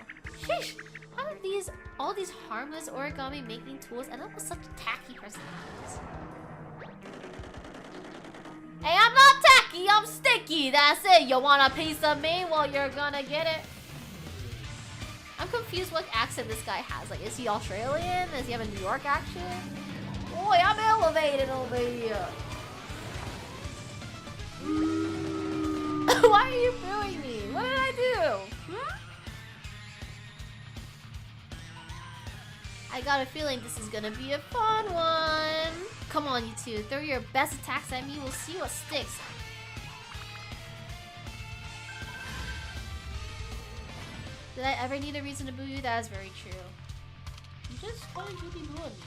Sheesh! How did all these harmless origami making tools end up with such tacky personalities? Hey, I'm not tacky, I'm sticky, that's it. You want a piece of me? Well, you're gonna get it. I'm confused what accent this guy has. Like, is he Australian? Does he have a New York accent? Boy, I'm elevated over here. Why are you booing me? What did I do? Hmm? I got a feeling this is gonna be a fun one. Come on, you two. Throw your best attacks at me. We'll see what sticks. Did I ever need a reason to boo you? That is very true. You just wanted to be booing me.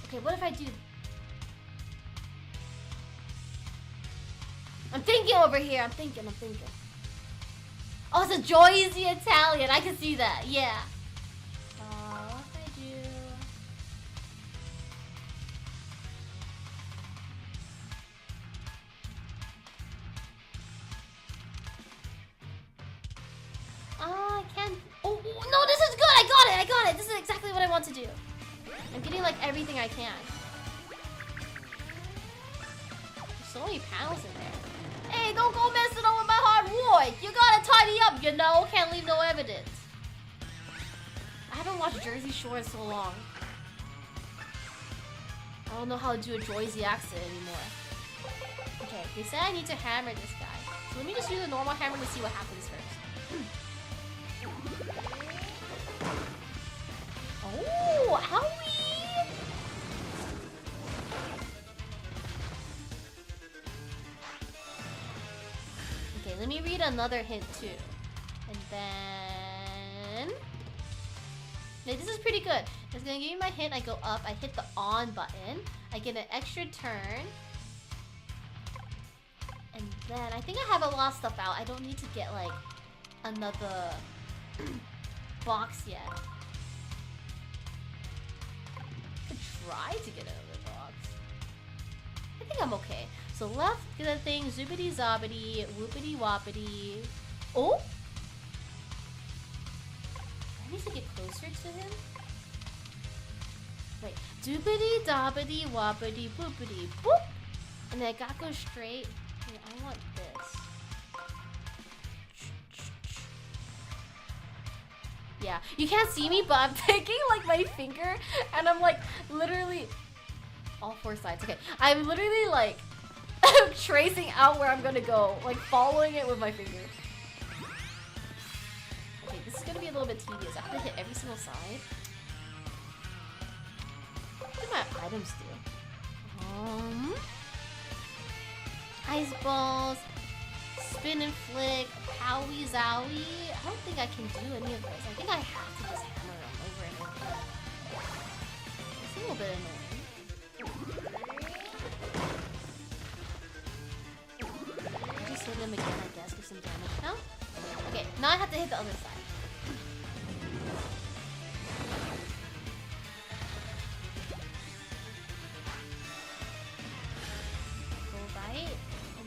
Okay, what if I do? I'm thinking over here. I'm thinking. Oh, it's a Joyzy Italian. I can see that. Yeah. What if I do? I can't. Oh, no, this is good. I got it. This is exactly what I want to do. I'm getting like everything I can. There's so many panels in there. Hey, don't go messing up with my hard boy, you gotta tidy up, you know? Can't leave no evidence. I haven't watched Jersey Shore in so long. I don't know how to do a Joyzy accent anymore. Okay, they said I need to hammer this guy. So let me just use a normal hammer to see what happens first. Oh, owie! Okay, let me read another hint too. And then... Okay, this is pretty good. It's gonna give me my hint. I go up, I hit the on button. I get an extra turn. And then I think I have a lot of stuff out. I don't need to get like another box yet. I could try to get another box. I think I'm okay. So left, get that thing, zoopity zobbity, whoopity woppity. Oh! I need to get closer to him. Wait, doopity dobbity woppity boopity boop! And then I gotta go straight. Okay, I want this. Yeah, you can't see me, but I'm taking like my finger and I'm like literally all four sides. Okay, I'm literally like tracing out where I'm gonna go, like following it with my finger. Okay, this is gonna be a little bit tedious. I have to hit every single side. What do my items do? Ice balls, spin and flick, powie zowie. I don't think I can do any of those. I think I have to just hammer them over and over. It's a little bit annoying. Just hit them again, I guess, for some damage. No? Okay, now I have to hit the other side.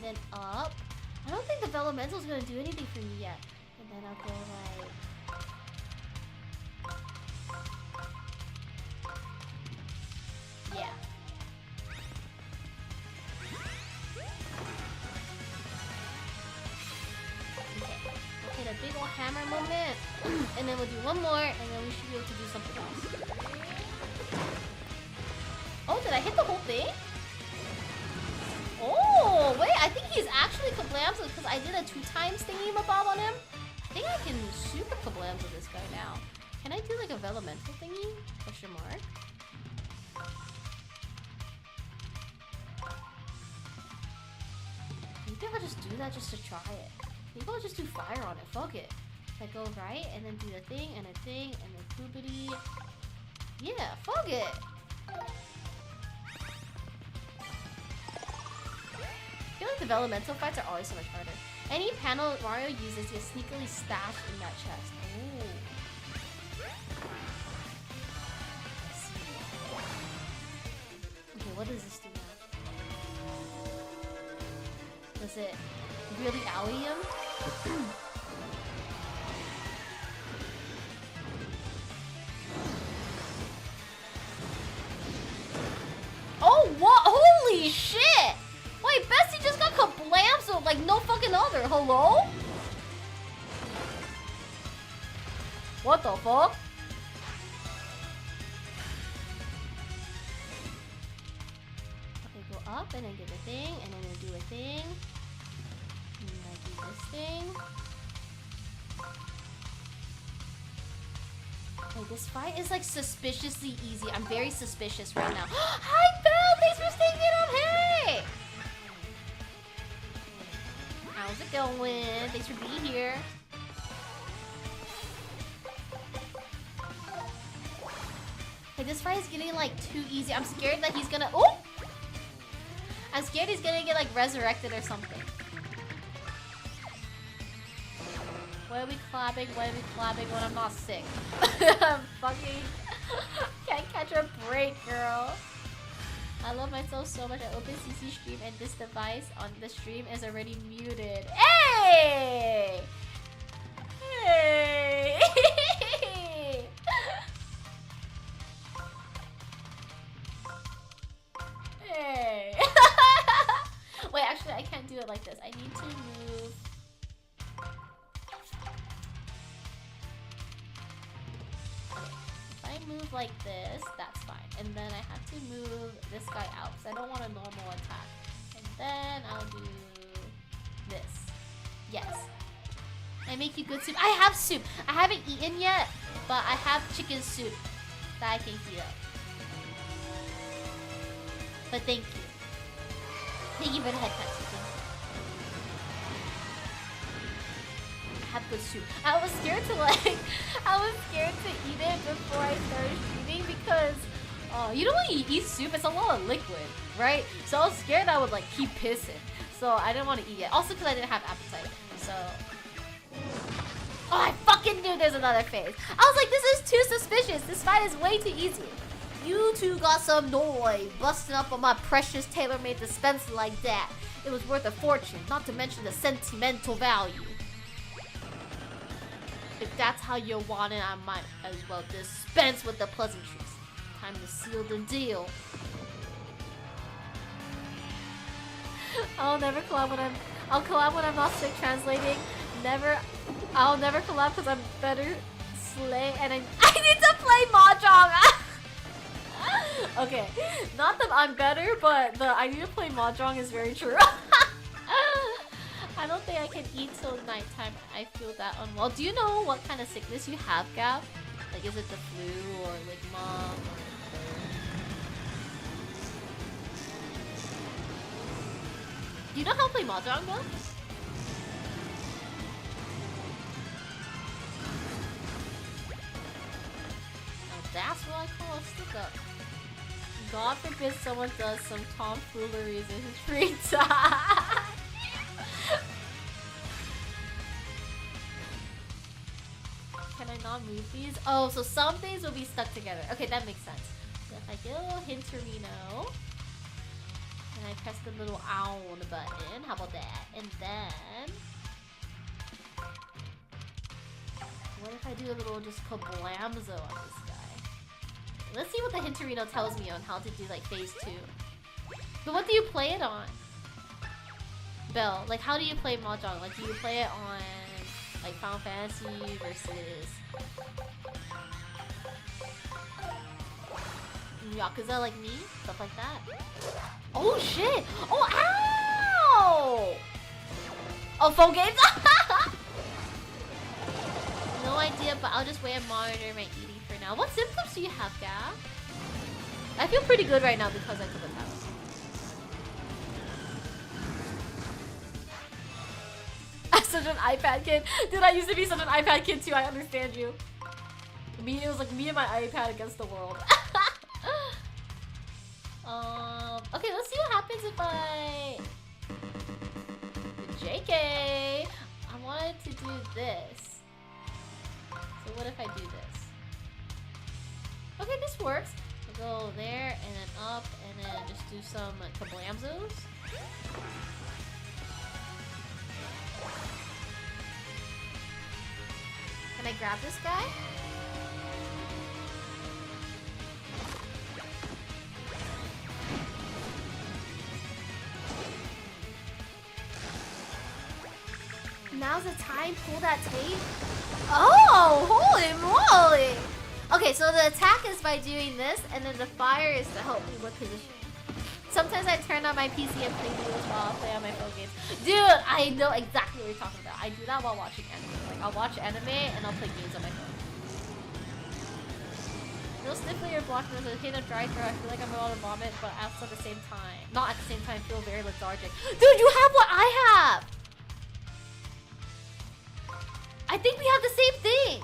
Then up. I don't think the Vellumental's gonna do anything for me yet. And then I'll go like... Yeah. Okay. We'll hit a big old hammer moment. And then we'll do one more, and then we should be able to do something else. Oh, did I hit the whole thing? Oh, wait, I think he's actually Kablamza because I did a 2 times thingy-mabob on him. I think I can super Kablamza this guy now. Can I do like a Vellumental thingy? Question mark. Maybe I'll just do that just to try it. Maybe I'll just do fire on it. Fuck it. I go right and then do the thing and a thing and then poopity. Yeah, fuck it. I feel like the Vellumental fights are always so much harder. Any panel Mario uses gets sneakily stashed in that chest. Oh. Okay, what does this do now? Does it really owie him? Oh, what? Holy shit! Wait, Bessie just got kablamzo like no fucking other. Hello? What the fuck? Okay, go up and then get a thing, and then we'll do a thing. And then I do this thing. Wait, this fight is like suspiciously easy. I'm very suspicious right now. Hi, Belle! Thanks for staying in on Hey! How's it going? Thanks for being here. Hey, this fight is getting like too easy. I'm scared that he's gonna... Oh! I'm scared he's gonna get like resurrected or something. Why are we clapping? Why are we clapping when I'm not sick? I'm fucking... Can't catch a break, girl. I love myself so much. I open CC stream and this device on the stream is already muted. Hey! Hey! Hey! Wait, actually I can't do it like this. I need to move like this, that's fine. And then I have to move this guy out because I don't want a normal attack. And then I'll do this. Yes. I make you good soup. I have soup. I haven't eaten yet, but I have chicken soup that I can heat up. But thank you. Thank you for the head touch. I have good soup. I was scared to eat it before I started streaming because you know when you eat soup, it's a lot of liquid, right? So I was scared I would like keep pissing. So I didn't want to eat it. Also because I didn't have appetite. So oh, I fucking knew there's another phase. I was like, this is too suspicious. This fight is way too easy. You two got some noise busting up on my precious tailor-made dispenser like that. It was worth a fortune, not to mention the sentimental value. If that's how you want it, I might as well dispense with the pleasantries. Time to seal the deal. I'll never collab when I'll collab when I'm not sick translating. I'll never collab because I'm better slay and I need to play Mahjong. Okay, not that I'm better, but the I need to play Mahjong is very true. I don't think I can eat till nighttime. I feel that unwell. Do you know what kind of sickness you have, Gab? Like, is it the flu or like mom? Do you know how to play Mahjong though? Now that's what I call a stick up. God forbid someone does some tomfooleries in his free time. Can I not move these? Oh, so some things will be stuck together. Okay, that makes sense. So if I get a little Hinterino, and I press the little owl button, how about that? And then, what if I do a little just kablamzo on this guy? Let's see what the Hinterino tells me on how to do like phase 2. But what do you play it on? Belle, like how do you play Mahjong? Like do you play it on like Final Fantasy versus Yakuza like me? Stuff like that. Oh shit! Oh ow! Oh, phone games? No idea, but I'll just wait and monitor my eating for now. What symptoms do you have, Gab? I feel pretty good right now because I took a towel. I'm such an iPad kid. Dude, I used to be such an iPad kid too. I understand you. It was like me and my iPad against the world. Okay, let's see what happens if I... JK! I wanted to do this. So what if I do this? Okay, this works. I'll go there, and then up, and then just do some kablamzos. Can I grab this guy? Now's the time, pull that tape. Oh, holy moly! Okay, so the attack is by doing this, and then the fire is to help me with position. Sometimes I turn on my PC and play videos while I play on my phone games. Dude, I know exactly what you're talking about. I do that while watching anime. Like, I'll watch anime and I'll play games on my phone. No sniffling or blocking with a hint of dry throat. I feel like I'm about to vomit, but also at the same time, not at the same time, feel very lethargic. Dude, you have what I have! I think we have the same thing.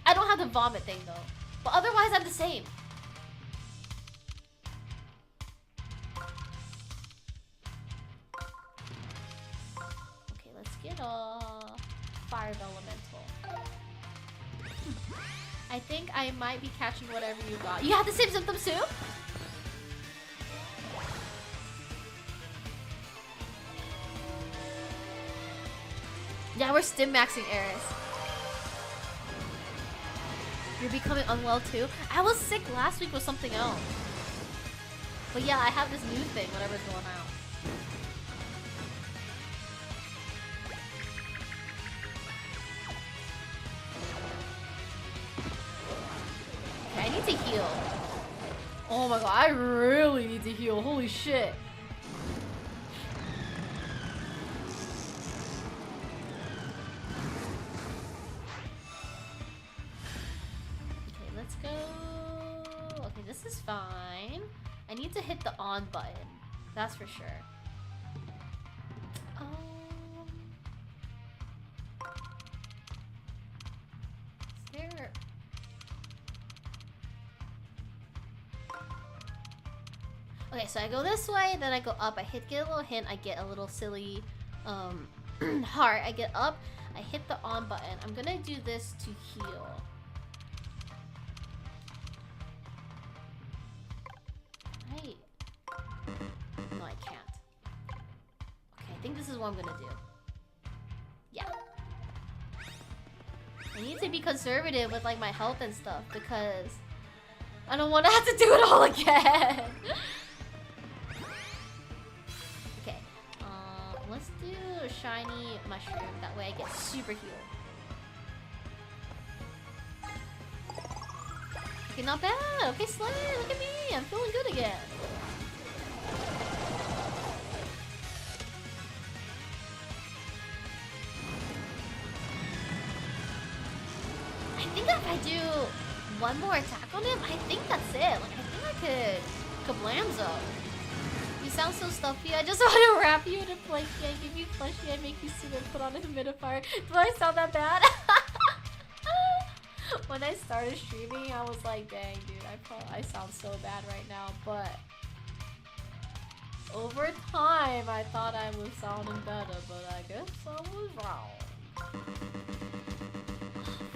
I don't have the vomit thing though, but otherwise I'm the same. Okay, let's get a fire elemental. I think I might be catching whatever you got. You have the same symptoms too? Yeah, we're stim maxing Eris. You're becoming unwell too? I was sick last week with something else. But yeah, I have this new thing, whatever's going on. heal. Oh my god, I really need to heal. Holy shit. Okay, let's go. Okay, this is fine. I need to hit the on button. That's for sure. Is there... Okay, so I go this way, then I go up, get a little hint, I get a little silly heart. I get up, I hit the on button. I'm gonna do this to heal. Right. No, I can't. Okay, I think this is what I'm gonna do. Yeah. I need to be conservative with like my health and stuff because I don't want to have to do it all again. Okay, let's do a shiny mushroom. That way I get super healed. Okay, not bad. Okay, Slay, look at me. I'm feeling good again. I think if I do one more attack on him, I think that's it. Like, I think I could Kablamzo. You sound so stuffy. I just want to wrap you in a blanket and give you plushie and make you sit and put on a humidifier. Do I sound that bad? When I started streaming, I was like, dang, dude, I sound so bad right now. But over time, I thought I was sounding better, but I guess I was wrong.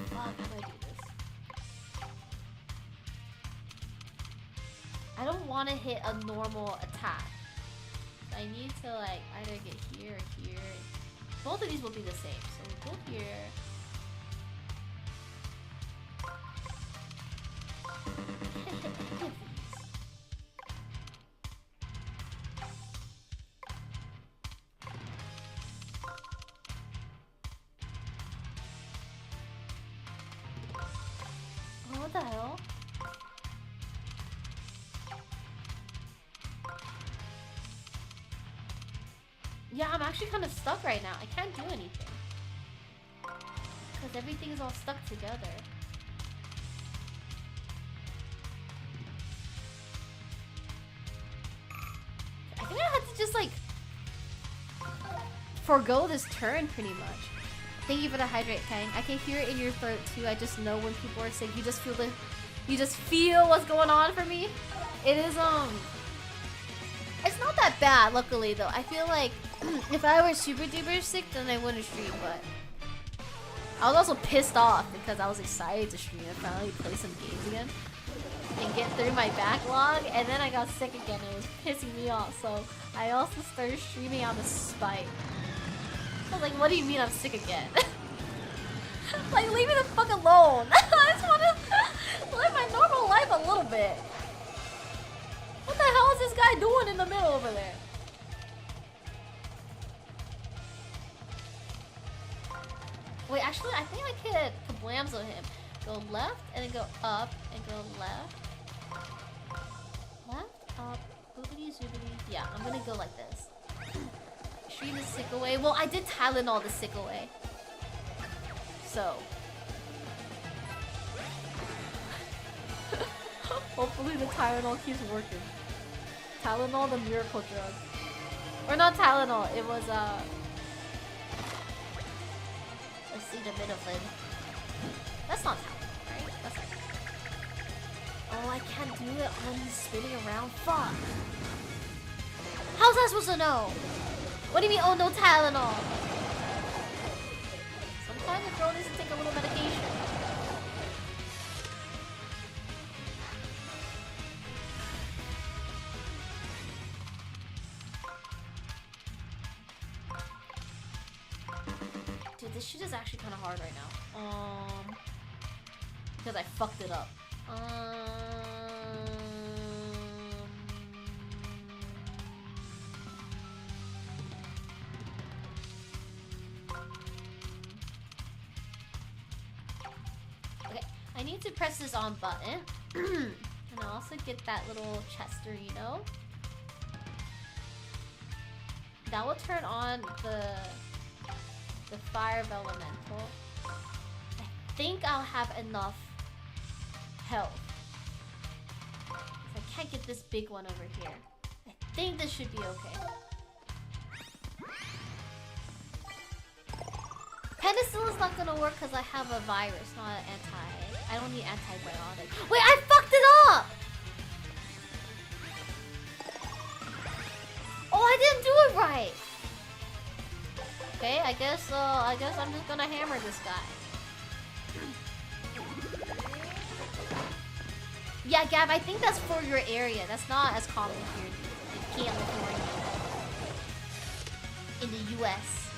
Fuck, how do I do this? I don't want to hit a normal attack. I need to like either get here or here. Both of these will be the same. So we'll go here. Oh, what the hell? Yeah, I'm actually kind of stuck right now. I can't do anything. Because everything is all stuck together. I think I had to just like forgo this turn pretty much. Thank you for the hydrate, Kang. I can hear it in your throat too. I just know when people are sick. You just feel what's going on for me. It is it's not that bad, luckily though. I feel like if I were super duper sick, then I wouldn't stream, but I was also pissed off because I was excited to stream and finally play some games again and get through my backlog, and then I got sick again and it was pissing me off, so I also started streaming out of spite. I was like, what do you mean I'm sick again? Like, leave me the fuck alone. I just want to live my normal life a little bit. What the hell is this guy doing in the middle over there? Wait, actually, I think I could Kablamzo him. Go left, and then go up, and go left. Left, up, boobity zoobity. Yeah, I'm gonna go like this. Stream is sick away. Well, I did Tylenol the sick away. So. Hopefully the Tylenol keeps working. Tylenol, the miracle drug. Or not Tylenol, it was acetaminophen. That's not Tylenol, right? That's not Tylenol. Oh, I can't do it when he's spinning around. Fuck. How's I supposed to know? What do you mean, oh no Tylenol? Sometimes a girl needs to take a little medication. Dude, this shit is actually kind of hard right now. Because I fucked it up. Okay, I need to press this on button. And I'll also get that little Chesterino. That will turn on the Fire of Elemental. I think I'll have enough health. I can't get this big one over here. I think this should be okay. Penicillin's not gonna work because I have a virus, not an I don't need antibiotic. Wait, I fucked it up! Oh, I didn't do it right! Okay, I guess I'm just gonna hammer this guy. Yeah, Gab, I think that's for your area. That's not as common here in California. In the US.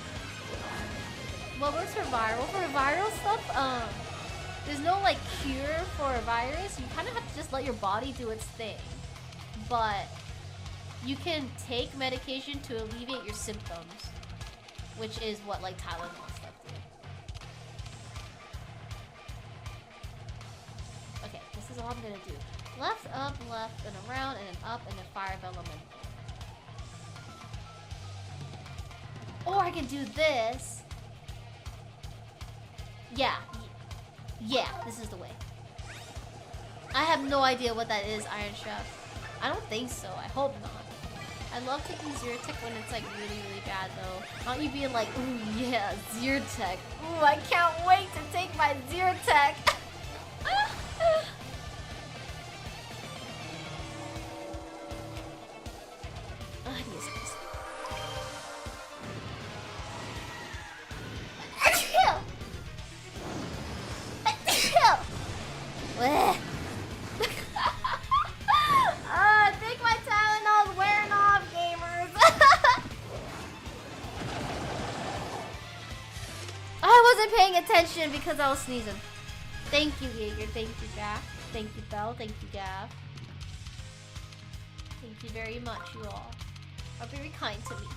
What works for viral? For viral stuff, there's no like cure for a virus. You kind of have to just let your body do its thing. But you can take medication to alleviate your symptoms, which is what like Tylenol stuff do. Okay, this is all I'm gonna do. Left, up, left, and around, and then up, and then Fire of Elemental. Or I can do this. Yeah, this is the way. I have no idea what that is, Iron Chef. I don't think so. I hope not. I love taking Zyrtec when it's like really, really bad though. Not you being like, ooh yeah, Zyrtec. Ooh, I can't wait to take my Zyrtec. I think my Tylenol's wearing off, gamers. I wasn't paying attention because I was sneezing. Thank you, Jaeger. Thank you, Gav. Thank you, Belle. Thank you, Gav. Thank you very much, you all are very kind to me.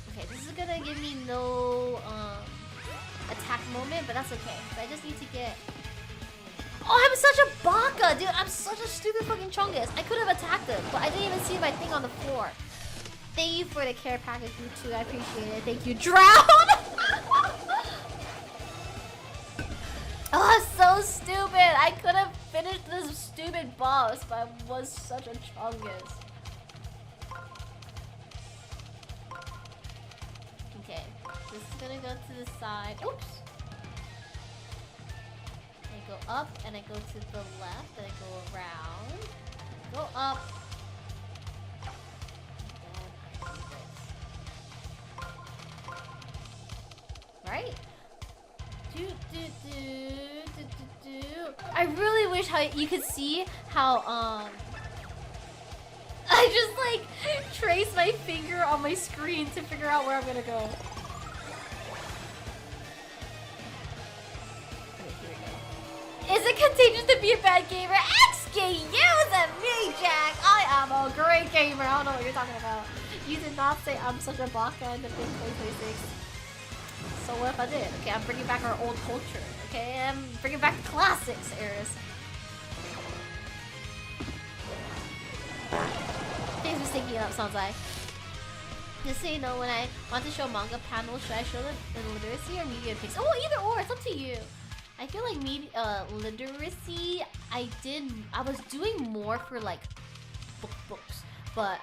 Okay, this is gonna give me no attack moment, but that's okay. I just need to get... Oh, I'm such a baka, dude! I'm such a stupid fucking chungus. I could have attacked him, but I didn't even see my thing on the floor. Thank you for the care package, you too. I appreciate it. Thank you, Drown! Oh, I'm so stupid! I could have finished this stupid boss, but I was such a chungus. Okay, this is gonna go to the side. Oops! I go up, and I go to the left, and I go around. Go up. And I do this. Right? I really wish how you could see how I just like trace my finger on my screen to figure out where I'm gonna go. Okay, here we go. Is it contagious to be a bad gamer? Excuse me, Jack! I am a great gamer. I don't know what you're talking about. You did not say I'm such a baka in the big 2026. So what if I did? Okay, I'm bringing back our old culture. Okay, I'm bringing back the classics, Eris. Thanks for sticking up, Sanzai. Just so you know, when I want to show manga panels, should I show them in literacy or media pics? Oh, either or, it's up to you. I feel like literacy, I was doing more for like books, but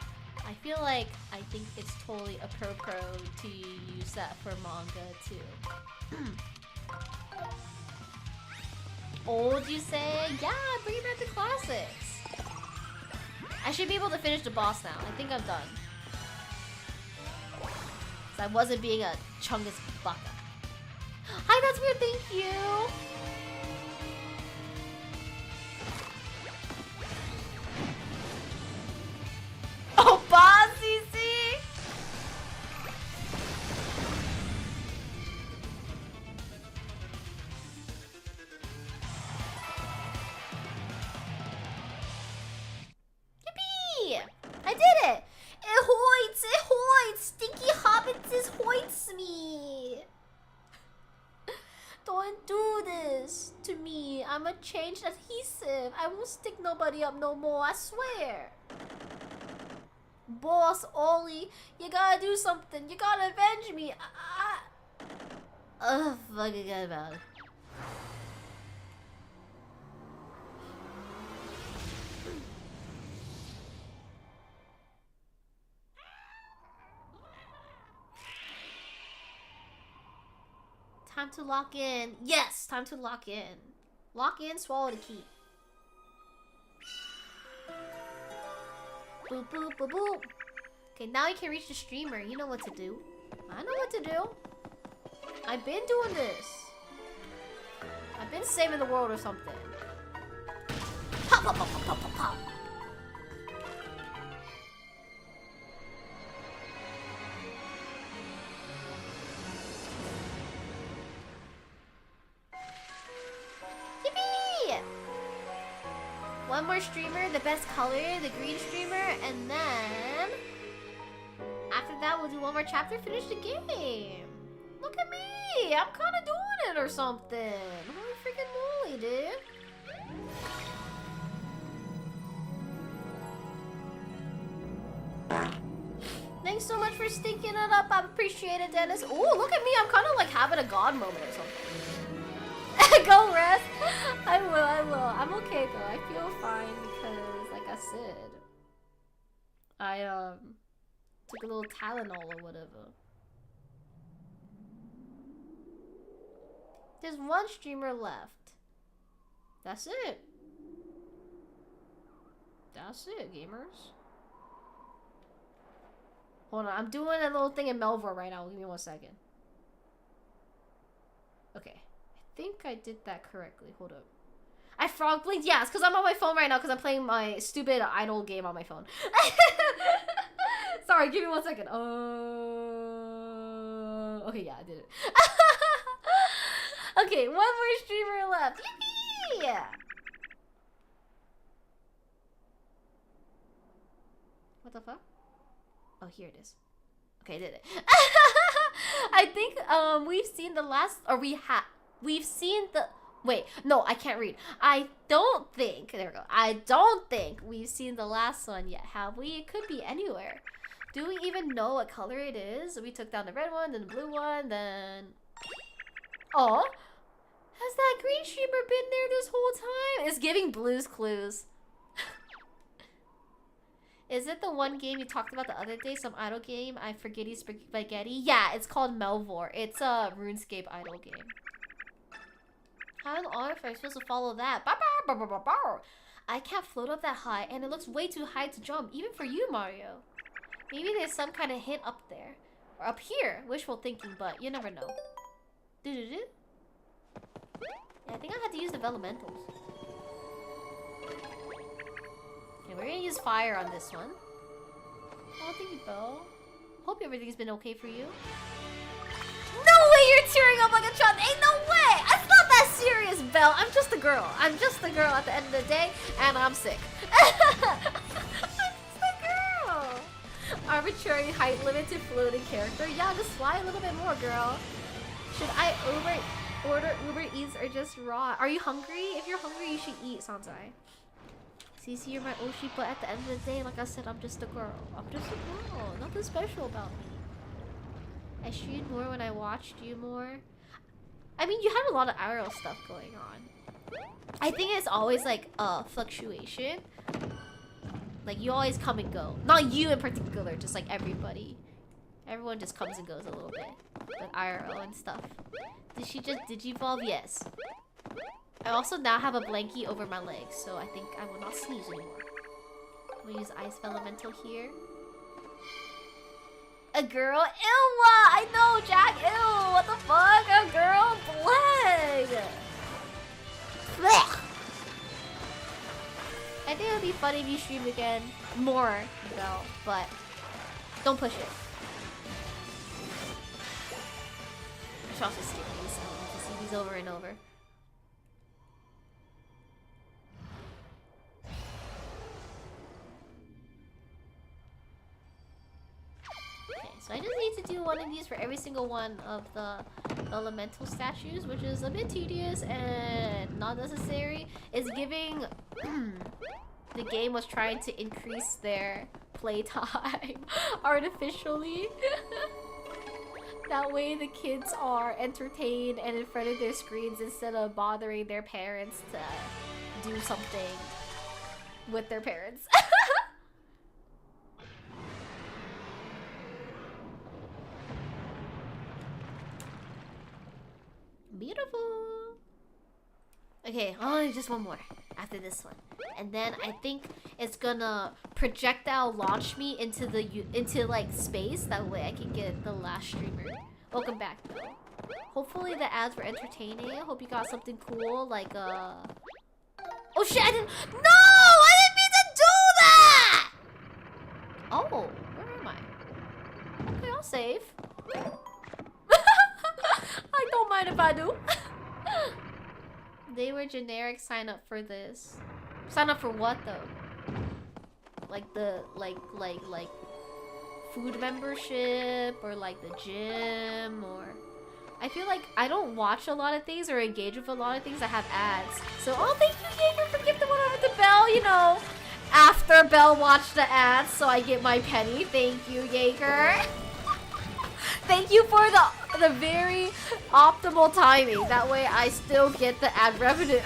I feel like I think it's totally appropriate to use that for manga too. Old, you say? Yeah, bring back the classics. I should be able to finish the boss now. I think I'm done. So I wasn't being a chungus baka. Hi, that's weird. Thank you. Oh, boss, CC. Yippee! I did it! Ahoy! Ahoy! Stinky hobbits is hoy! Don't do this to me. I'm a changed adhesive. I won't stick nobody up no more, I swear. Boss Ollie, you gotta do something. You gotta avenge me. Ugh, forget about it. Time to lock in. Yes, time to lock in. Lock in, swallow the key. Boop, boop, boop, boop. Okay, now you can reach the streamer. You know what to do. I know what to do. I've been doing this. I've been saving the world or something. Pop, pop, pop, pop, pop, pop, pop. Yippee! One more streamer, the best color, the green streamer, and then after that we'll do one more chapter, finish the game. Look at me! I'm kinda doing it or something. Holy freaking moly, dude. Thanks so much for stinking it up. I appreciate it, Dennis. Ooh, look at me. I'm kind of like having a god moment or something. Go rest. I will. I'm okay though. I feel fine because, like I said, I took a little Tylenol or whatever. There's one streamer left. That's it. That's it, gamers. Hold on, I'm doing a little thing in Melvor right now. Give me 1 second. Okay. I think I did that correctly. Hold up. I frog blinked? Yeah, it's because I'm on my phone right now because I'm playing my stupid idle game on my phone. Sorry, give me 1 second. Okay, yeah, I did it. Okay, one more streamer left. Yippee! What the fuck? Oh, here it is. Okay, I did it. I think we've seen the last, or we've seen the. Wait, no, I can't read. I don't think. There we go. I don't think we've seen the last one yet, have we? It could be anywhere. Do we even know what color it is? We took down the red one, then the blue one, then. Oh, has that green streamer been there this whole time? It's giving Blue's Clues. Is it the one game you talked about the other day? Some idle game? I forgetty spaghetti. Yeah, it's called Melvor. It's a RuneScape idle game. How on earth am I supposed to follow that? I can't float up that high, and it looks way too high to jump, even for you, Mario. Maybe there's some kind of hint up there. Or up here. Wishful thinking, but you never know. Yeah, I think I had to use the Elementals. Okay, we're gonna use fire on this one. Oh, thank you, Bo. Hope everything's been okay for you. No way you're tearing up like a child! Ain't no way! It's not that serious, Belle. I'm just a girl. I'm just a girl at the end of the day, and I'm sick. I'm just a girl. Arbitrary height limit to floating character. Yeah, just fly a little bit more, girl. Should I order Uber Eats or just raw? Are you hungry? If you're hungry, you should eat, Sansai. CC, you're my Oshi, but at the end of the day, like I said, I'm just a girl. I'm just a girl. Nothing special about me. I streamed more when I watched you more. I mean, you had a lot of IRL stuff going on. I think it's always like a fluctuation. Like, you always come and go. Not you in particular, just like everybody. Everyone just comes and goes a little bit. With IRL and stuff. Did she just digivolve? Yes. I also now have a blankie over my legs, so I think I will not sneeze anymore. We'll use Ice Elemental here. A girl? Ew! I know, Jack! Ew! What the fuck? A girl? Bleg! Blech! I think it would be funny if you streamed again. More, though, but don't push it. I should also skip these so I don't have to see these over and over. So So I just need to do one of these for every single one of the elemental statues, which is a bit tedious and not necessary. It's giving the game was trying to increase their playtime artificially. That way the kids are entertained and in front of their screens instead of bothering their parents to do something with their parents. Beautiful. Okay, oh, just one more after this one, and then I think it's gonna projectile launch me into like space. That way I can get the last streamer. Welcome back, though. Hopefully the ads were entertaining. I hope you got something cool like oh shit! I didn't. No, I didn't mean to do that. Oh, where am I? Okay, I'll save. I don't mind if I do. They were generic sign up for this. Sign up for what though? Like the like food membership or like the gym or I feel like I don't watch a lot of things or engage with a lot of things that have ads. So oh thank you Jaeger for gifting one over to Belle, you know. After Belle watched the ads so I get my penny. Thank you, Jaeger. Thank you for the very optimal timing. That way I still get the ad revenue.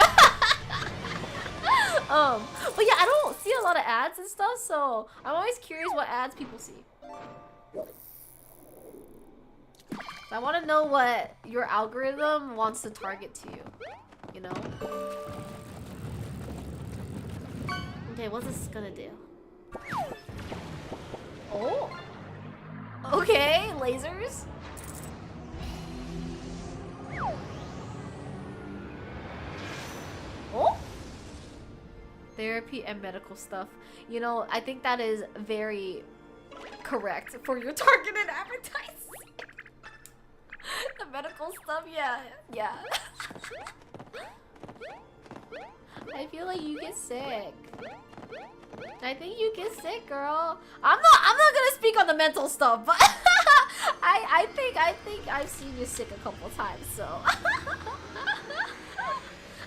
But yeah, I don't see a lot of ads and stuff, so I'm always curious what ads people see. I want to know what your algorithm wants to target to you. You know? Okay, what's this gonna do? Oh! Okay, lasers. Oh! Therapy and medical stuff. You know, I think that is very correct for your targeted advertising. The medical stuff, yeah. I feel like you get sick. I think you get sick, girl. I'm not gonna speak on the mental stuff, but I think I've seen you sick a couple times, so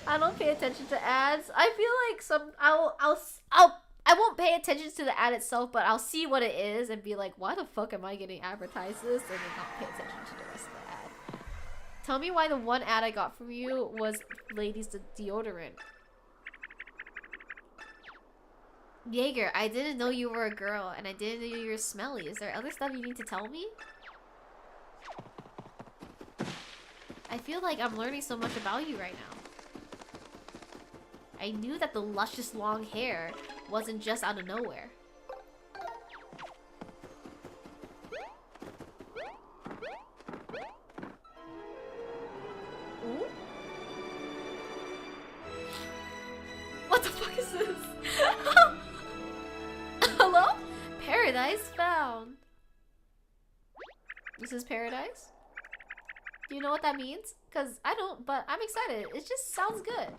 I don't pay attention to ads. I feel like I won't pay attention to the ad itself, but I'll see what it is and be like, why the fuck am I getting advertised this? And then not pay attention to the rest of the ad. Tell me why the one ad I got from you was ladies deodorant. Jaeger, I didn't know you were a girl, and I didn't know you were smelly. Is there other stuff you need to tell me? I feel like I'm learning so much about you right now. I knew that the luscious long hair wasn't just out of nowhere. Ooh? What the fuck is this? Hello? Paradise found. This is paradise? Do you know what that means? Because I don't, but I'm excited. It just sounds good.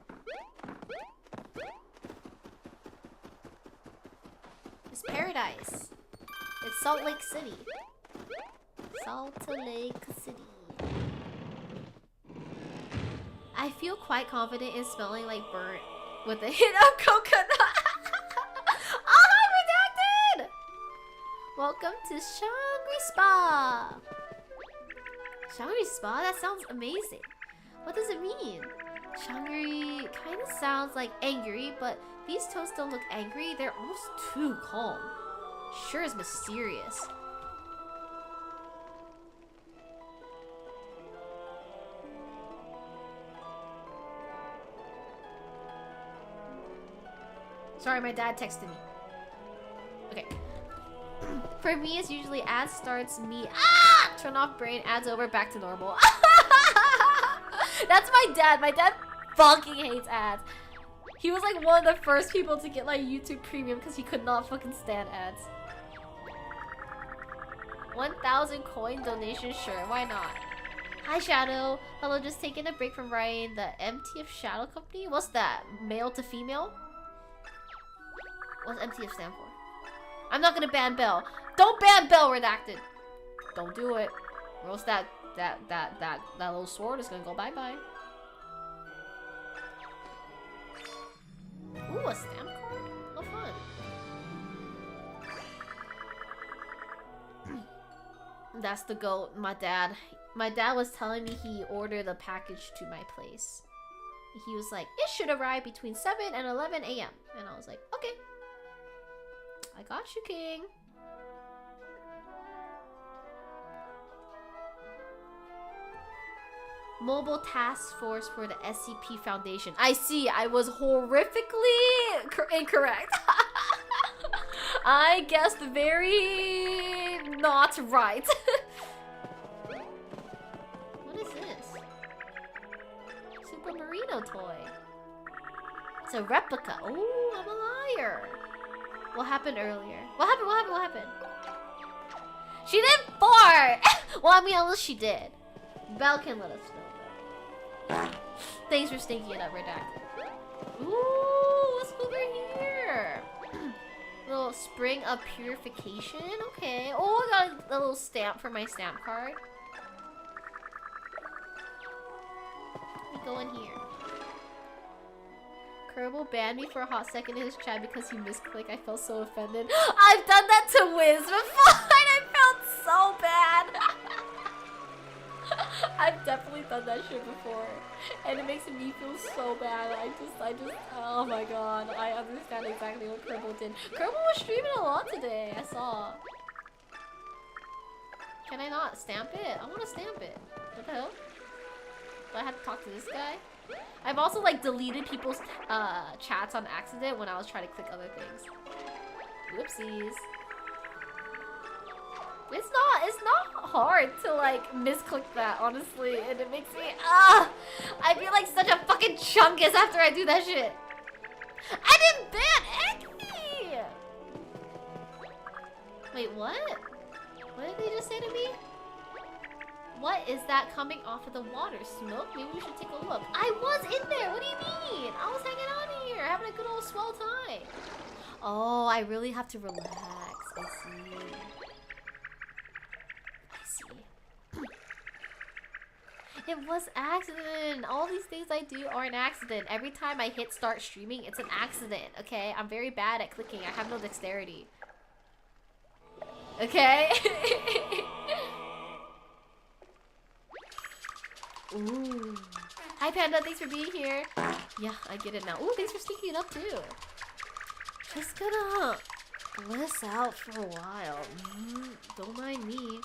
It's paradise. It's Salt Lake City. Salt Lake City. I feel quite confident in smelling like burnt with a hint of coconut. Oh, hi, Redacted! Welcome to Shangri Spa. Shangri Spa? That sounds amazing. What does it mean? Shangri kind of sounds like angry, but these toads don't look angry. They're almost too calm. Sure is mysterious. Sorry, my dad texted me. Okay. For me, it's usually ads starts me. Ah! Turn off brain, ads over, back to normal. That's my dad. My dad fucking hates ads. He was like one of the first people to get like YouTube Premium because he could not fucking stand ads. 1,000 coin donation, sure, why not? Hi Shadow. Hello, just taking a break from writing the MTF Shadow Company. What's that? Male to female? What's MTF stand for? I'm not gonna ban Belle. Don't ban Belle, Redacted. Don't do it. Or else that little sword is gonna go bye-bye. Ooh, a stamp card? How fun. That's the goat. My dad was telling me he ordered a package to my place. He was like, it should arrive between 7 and 11 a.m. And I was like, okay. I got you, King. Mobile Task Force for the SCP Foundation. I see, I was horrifically incorrect. I guessed very not right. What is this? Super Marino toy. It's a replica. Oh, I'm a liar. What happened earlier? What happened? She didn't fart! Well, I mean, unless she did. Belle can let us know. Thanks for stinking it up, Redacted. Ooh, what's over here? Little spring of purification. Okay. Oh, I got a little stamp for my stamp card. Let me go in here. Kerbal banned me for a hot second in his chat because he misclicked. I felt so offended. I've done that to Wiz before and I felt so bad. I've definitely done that shit before, and it makes me feel so bad. I just, oh my god, I understand exactly what Kerbal did. Kerbal was streaming a lot today, I saw. Can I not stamp it? I want to stamp it. What the hell? Do I have to talk to this guy? I've also like deleted people's chats on accident when I was trying to click other things. Whoopsies. It's not hard to like misclick that, honestly, and it makes me I feel like such a fucking chungus after I do that shit. I didn't ban Eggy! Wait, what? What did they just say to me? What is that coming off of the water? Smoke? Maybe we should take a look. I was in there! What do you mean? I was hanging out here, having a good old swell time. Oh, I really have to relax. I see. It was accident. All these things I do are an accident. Every time I hit start streaming, it's an accident, okay? I'm very bad at clicking. I have no dexterity. Okay? Ooh. Hi, Panda. Thanks for being here. Yeah, I get it now. Ooh, thanks for sneaking it up, too. Just gonna bliss out for a while. Don't mind me.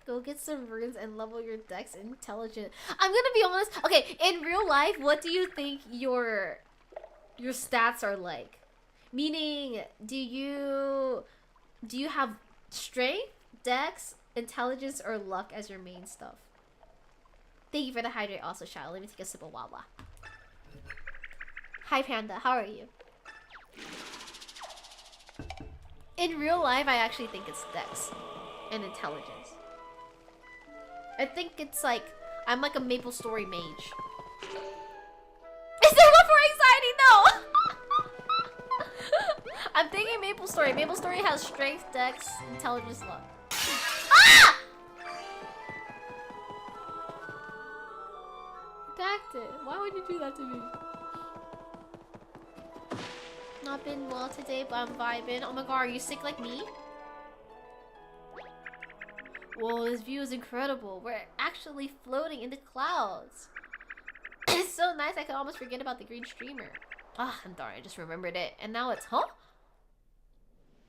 Go get some runes and level your dex intelligent. I'm gonna be honest. Okay, in real life, what do you think your stats are like? Meaning, do you have strength, dex, intelligence, or luck as your main stuff? Thank you for the hydrate also, Shadow. Let me take a sip of Wawa. Hi, Panda. How are you? In real life, I actually think it's dex and intelligence. I think it's like, I'm like a Maple Story mage. Is there one for anxiety? No! I'm thinking Maple Story. Maple Story has strength, dex, intelligence, luck. Ah! Redacted. Why would you do that to me? Not been well today, but I'm vibing. Oh my god, are you sick like me? Whoa, this view is incredible. We're actually floating in the clouds. It's so nice I could almost forget about the green streamer. Ah, I'm darn, I just remembered it. And now it's, huh?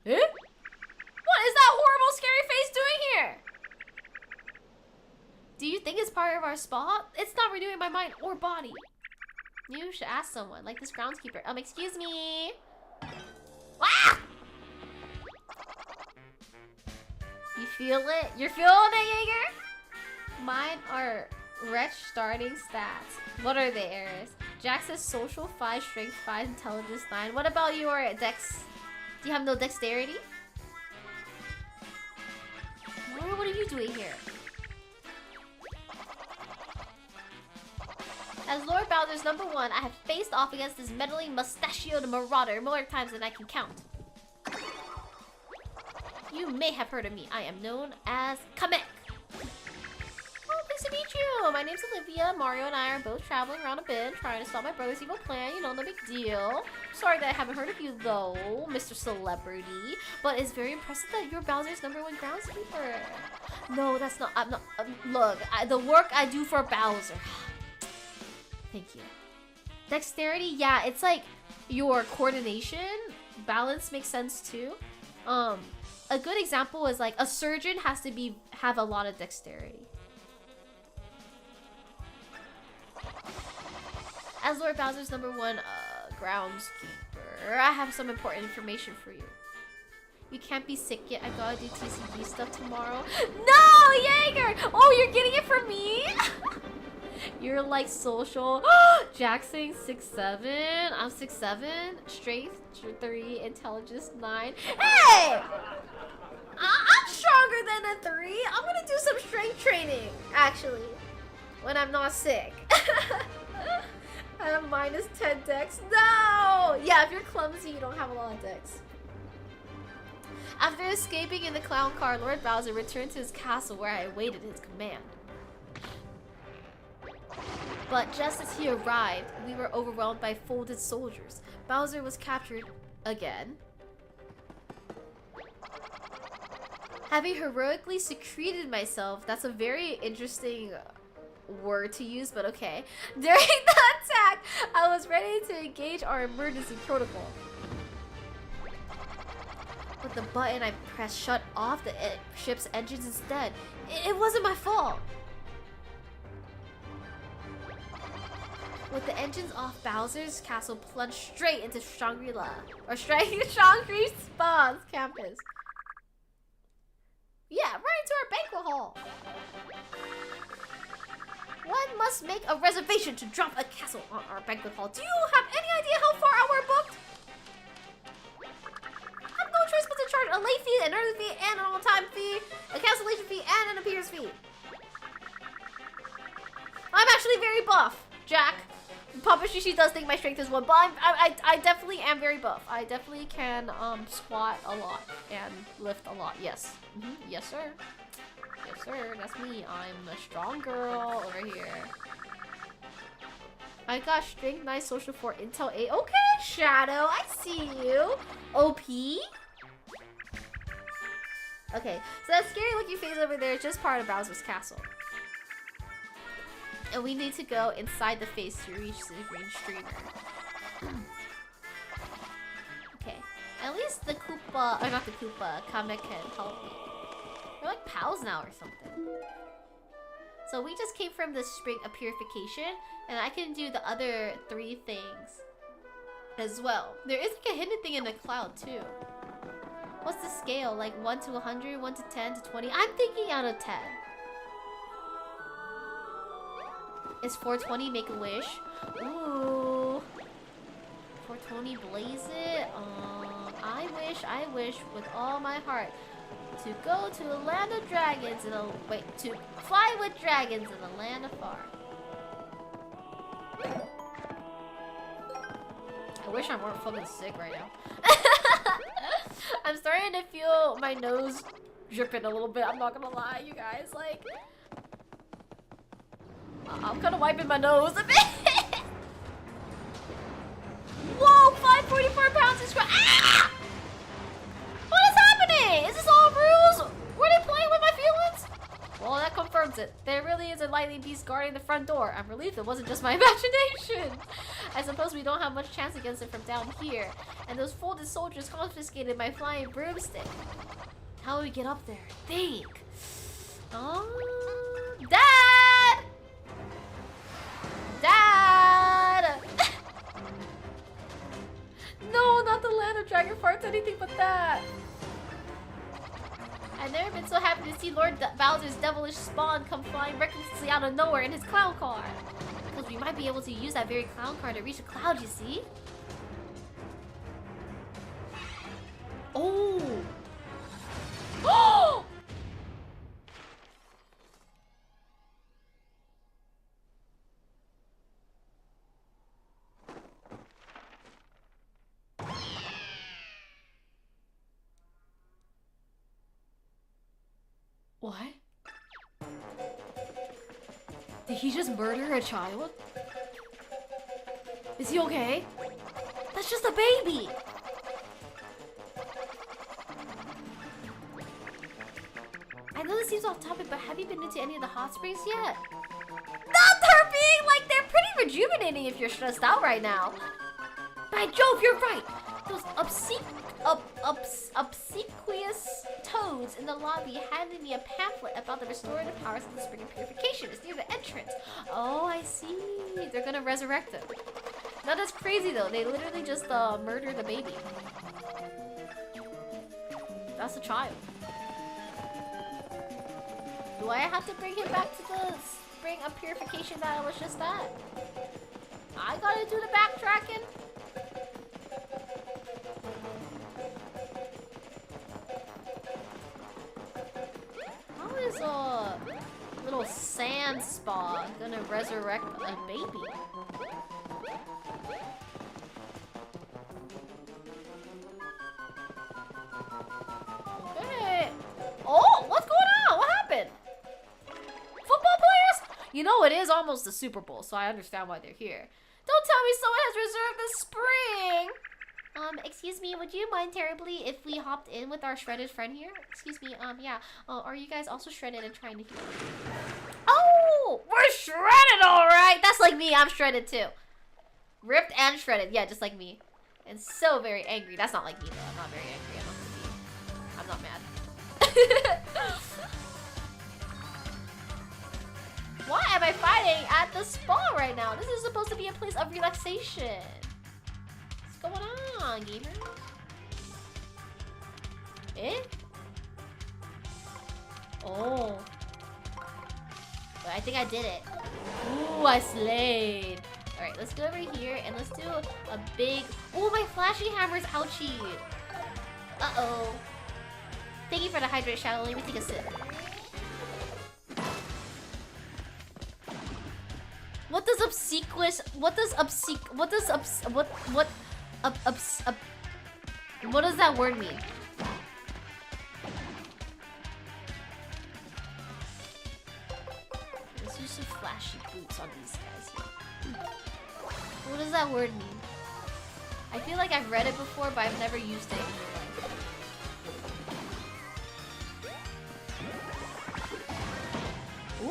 Eh? What is that horrible scary face doing here? Do you think it's part of our spot? It's not renewing my mind or body. You should ask someone, like this groundskeeper. Excuse me. Ah! You feel it? You're feeling it, Jaeger? Mine are wretch starting stats. What are they, Eris? Jax says social 5, strength 5, intelligence 9. What about your dex? Do you have no dexterity? What are you doing here? As Lord Bowser's #1, I have faced off against this meddling mustachioed marauder more times than I can count. You may have heard of me. I am known as Kamek. Oh, nice to meet you. My name's Olivia. Mario and I are both traveling around a bit, trying to stop my brother's evil plan. You know, no big deal. Sorry that I haven't heard of you, though, Mr. Celebrity. But it's very impressive that you're Bowser's #1 groundskeeper. No, that's not. I'm not. Look, the work I do for Bowser. Thank you. Dexterity, yeah, it's like your coordination. Balance makes sense too. A good example is like a surgeon has to have a lot of dexterity. As Lord Bowser's #1 groundskeeper, I have some important information for you. You can't be sick yet. I gotta do TCG stuff tomorrow. No, Jaeger! Oh, you're getting it from me? You're like social. Jackson 6'7". I'm 6'7". Strength 3, intelligence 9. Hey! I'm stronger than a 3. I'm gonna do some strength training, actually, when I'm not sick. I have -10 dex. No! Yeah, if you're clumsy, you don't have a lot of dex. After escaping in the clown car, Lord Bowser returned to his castle where I awaited his command. But just as he arrived, we were overwhelmed by folded soldiers. Bowser was captured again. Having heroically secreted myself, that's a very interesting word to use, but okay. During the attack, I was ready to engage our emergency protocol. But the button I pressed shut off the ship's engines instead. It wasn't my fault. With the engines off, Bowser's castle plunged straight into Shangri-La. Or Shangri-Spa's campus. Yeah, right into our banquet hall. One must make a reservation to drop a castle on our banquet hall. Do you have any idea how far out we're booked? I have no choice but to charge a late fee, an early fee, and an on-time fee, a cancellation fee, and an appearance fee. I'm actually very buff, Jack. Papa Shishi does think my strength is 1, but I definitely am very buff. I definitely can squat a lot and lift a lot. Yes. Yes, sir. Yes, sir. That's me. I'm a strong girl over here. I got strength 9, social 4, intel 8. Okay, Shadow. I see you. OP. Okay, so that scary looking face over there is just part of Bowser's castle. And we need to go inside the face to reach the green streamer. Okay. At least the Koopa, or not the Koopa, Kamek can help me. We're like pals now or something. So we just came from the spring of purification, and I can do the other 3 things as well. There is like a hidden thing in the cloud too. What's the scale? Like 1 to 100, 1 to 10 to 20? I'm thinking out of 10. Is 420 make a wish? Ooh. 420 blaze it? I wish with all my heart to go to a land of dragons in a to fly with dragons in a land afar. I wish I weren't fucking sick right now. I'm starting to feel my nose dripping a little bit. I'm not gonna lie, you guys. Like, I'm kind of wiping my nose a bit. Whoa, 544 pounds is ah! What is happening? Is this all rules? Were they playing with my feelings? Well, that confirms it. There really is a lightning beast guarding the front door. I'm relieved it wasn't just my imagination. I suppose we don't have much chance against it from down here. And those folded soldiers confiscated my flying broomstick. How do we get up there? Think. Dad! Dad! No, not the land of dragon farts, anything but that. I've never been so happy to see Lord Bowser's devilish spawn come flying recklessly out of nowhere in his clown car. Because we might be able to use that very clown car to reach a cloud, you see? Oh! Oh! What? Did he just murder a child? Is he okay? That's just a baby! I know this seems off topic, but have you been into any of the hot springs yet? Not her being like, they're pretty rejuvenating if you're stressed out right now. By Jove, you're right! Those obsequious toads in the lobby handed me a pamphlet about the restorative powers of the spring of purification. It's near the entrance. Oh, I see. They're gonna resurrect him. No, that's crazy though. They literally just murdered the baby. That's a child. Do I have to bring him back to the spring of purification that I was just at? I gotta do the backtracking. How is a little sand spa gonna resurrect a baby? Okay. Oh, what's going on? What happened? Football players? You know, it is almost the Super Bowl, so I understand why they're here. Don't tell me someone has reserved the spring! Excuse me, would you mind terribly if we hopped in with our shredded friend here? Excuse me, yeah. Are you guys also shredded and trying to heal? Oh! We're shredded, alright! That's like me, I'm shredded too. Ripped and shredded, yeah, just like me. And so very angry. That's not like me though, I'm not very angry. I'm not mad. Why am I fighting at the spa right now? This is supposed to be a place of relaxation. What's going on, gamer? Eh? Oh. But I think I did it. Ooh, I slayed. Alright, let's go over here and let's do a big... Ooh, my flashy hammer's ouchie. Uh-oh. Thank you for the hydrate, Shadow. Let me take a sip. What does obsequious? What does What does what does that word mean? Let's use some flashy boots on these guys here. What does that word mean? I feel like I've read it before, but I've never used it in real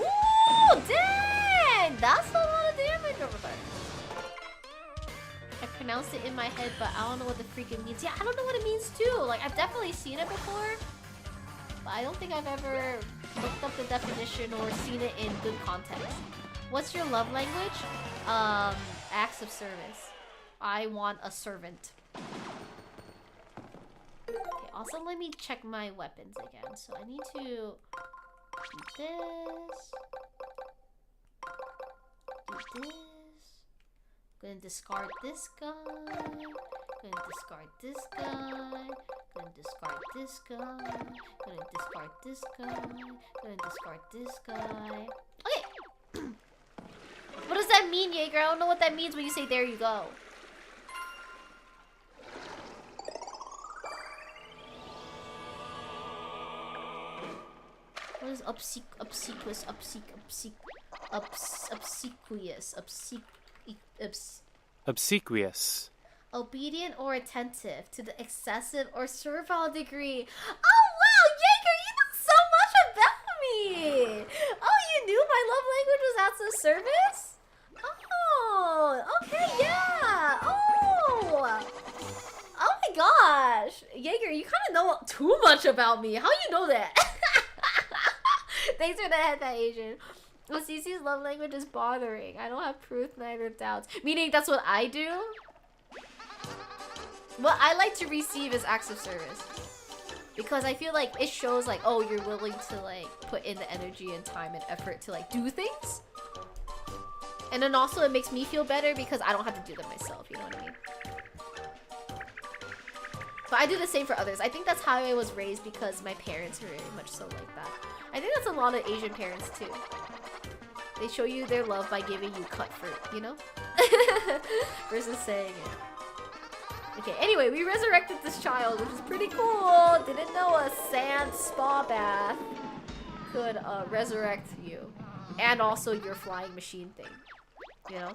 life. Ooh, dang! That's a lot of damage over there. I pronounced it in my head, but I don't know what the freak it means. Yeah, I don't know what it means too. Like, I've definitely seen it before, but I don't think I've ever looked up the definition or seen it in good context. What's your love language? Acts of service. I want a servant. Okay, also let me check my weapons again. So I need to do this. Do this. Gonna discard this guy. Gonna discard this guy. Gonna discard this guy. Gonna discard this guy. Gonna discard this guy. Okay. What does that mean, Jaeger? I don't know what that means when you say there you go. What is obsequious? Obsequious. Obedient or attentive to the excessive or servile degree. Oh wow, Jaeger, you know so much about me. Oh, you knew my love language was acts of service? Oh, okay, yeah. Oh my gosh, Jaeger, you kind of know too much about me. How you know that? Thanks for the headband, Asian. Well, Cece's love language is bothering. I don't have proof, neither doubts. Meaning that's what I do? What I like to receive is acts of service. Because I feel like it shows like, oh, you're willing to like put in the energy and time and effort to like do things. And then also it makes me feel better because I don't have to do them myself, you know what I mean? But I do the same for others. I think that's how I was raised because my parents are very much so like that. I think that's a lot of Asian parents too. They show you their love by giving you cut fruit, you know? Versus saying it. Okay, anyway, we resurrected this child, which is pretty cool. Didn't know a sand spa bath could resurrect you, and also your flying machine thing, you know.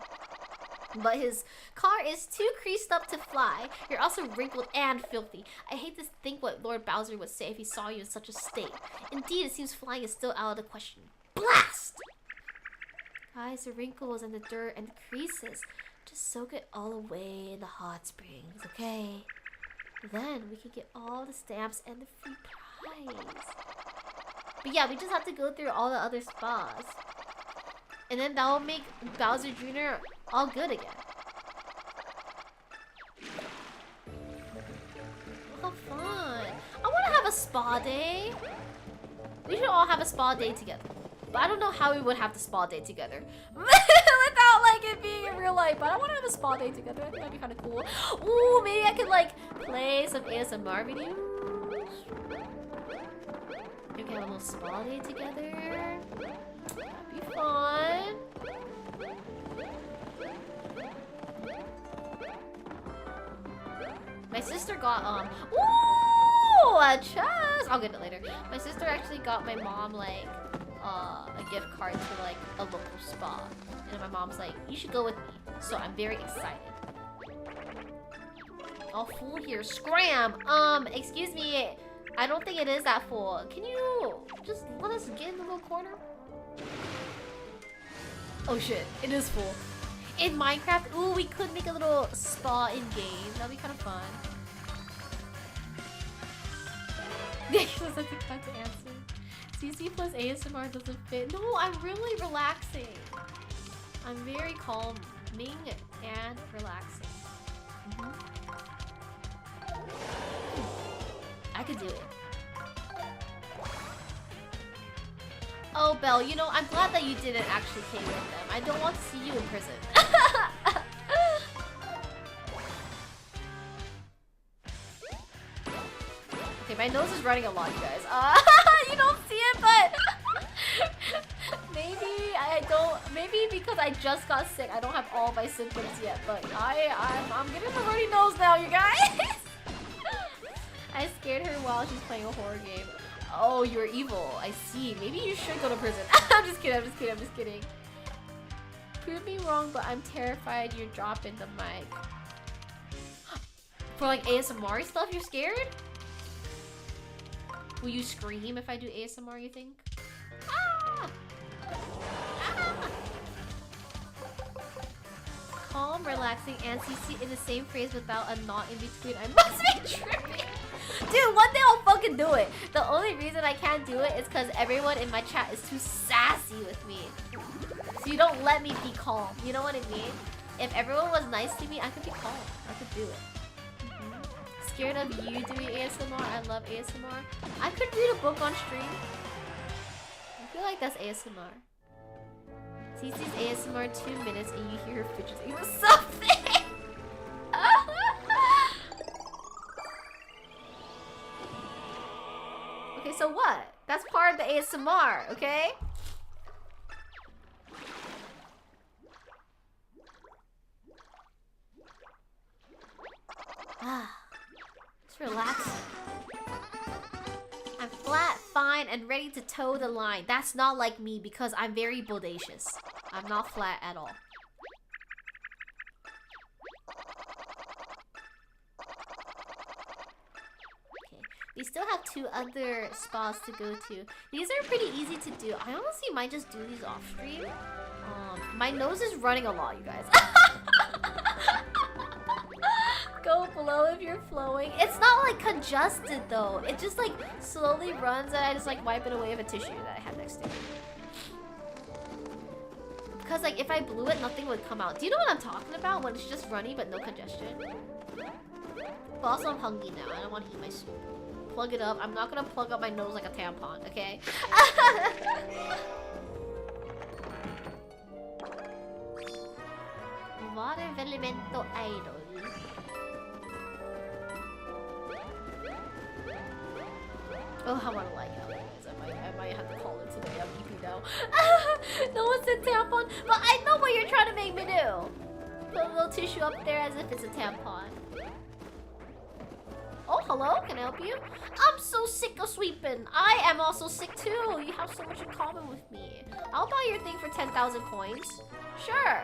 But his car is too creased up to fly. You're also wrinkled and filthy. I hate to think what Lord Bowser would say if he saw you in such a state. Indeed, it seems flying is still out of the question. Blast! Guys, the wrinkles and the dirt and the creases. Just soak it all away in the hot springs, okay? Then we can get all the stamps and the free prize. But yeah, we just have to go through all the other spas. And then that will make Bowser Jr. all good again. How fun. I want to have a spa day. We should all have a spa day together. But I don't know how we would have the spa day together. Without like it being in real life. But I want to have a spa day together. I think that'd be kind of cool. Ooh, maybe I could like play some ASMR videos. We can have a little spa day together. That'd be fun. My sister got ooh, a chest. I'll get it later. My sister actually got my mom like a gift card to like a local spa, and my mom's like, you should go with me. So I'm very excited. All full here. Scram. Excuse me. I don't think it is that full. Can you just let us get in the little corner? Oh shit, it is full. In Minecraft, ooh, we could make a little spa in game. That'd be kind of fun. Doesn't have to answer. CC plus ASMR doesn't fit. No, I'm really relaxing. I'm very calming and relaxing. I could do it. Oh, Belle, you know, I'm glad that you didn't actually came with them. I don't want to see you in prison. Okay, my nose is running a lot, you guys. You don't see it, but maybe because I just got sick, I don't have all my symptoms yet, but I'm getting a runny nose now, you guys. I scared her while she's playing a horror game. Oh, you're evil. I see. Maybe you should go to prison. I'm just kidding. Prove me wrong, but I'm terrified you're dropping the mic. For like ASMR stuff, you're scared? Will you scream if I do ASMR, you think? Ah! Ah! Calm, relaxing, and CC in the same phrase without a knot in between. I must be tripping. Dude, one day I'll fucking do it. The only reason I can't do it is because everyone in my chat is too sassy with me. So you don't let me be calm. You know what I mean? If everyone was nice to me, I could be calm. I could do it. Scared of you doing ASMR? I love ASMR. I could read a book on stream. I feel like that's ASMR. CC's ASMR 2 minutes and you hear her fidgeting or something. Okay, so what? That's part of the ASMR, okay? It's relaxing. I'm flat, fine, and ready to toe the line. That's not like me because I'm very bodacious. I'm not flat at all. We still have 2 other spas to go to. These are pretty easy to do. I honestly might just do these off stream. My nose is running a lot, you guys. Go below if you're flowing. It's not like congested though. It just like slowly runs and I just like wipe it away with a tissue that I have next to me. Because like if I blew it, nothing would come out. Do you know what I'm talking about? When it's just runny but no congestion? But also I'm hungry now. I don't want to eat my soup. Plug it up. I'm not gonna plug up my nose like a tampon, okay? Water Velimento Idol. Oh, I wanna like how it is. I might have to call it today. I'm EP now. No one said tampon, but I know what you're trying to make me do. Put a little tissue up there as if it's a tampon. Oh, hello. Can I help you? I'm so sick of sweeping. I am also sick too. You have so much in common with me. I'll buy your thing for 10,000 coins. Sure.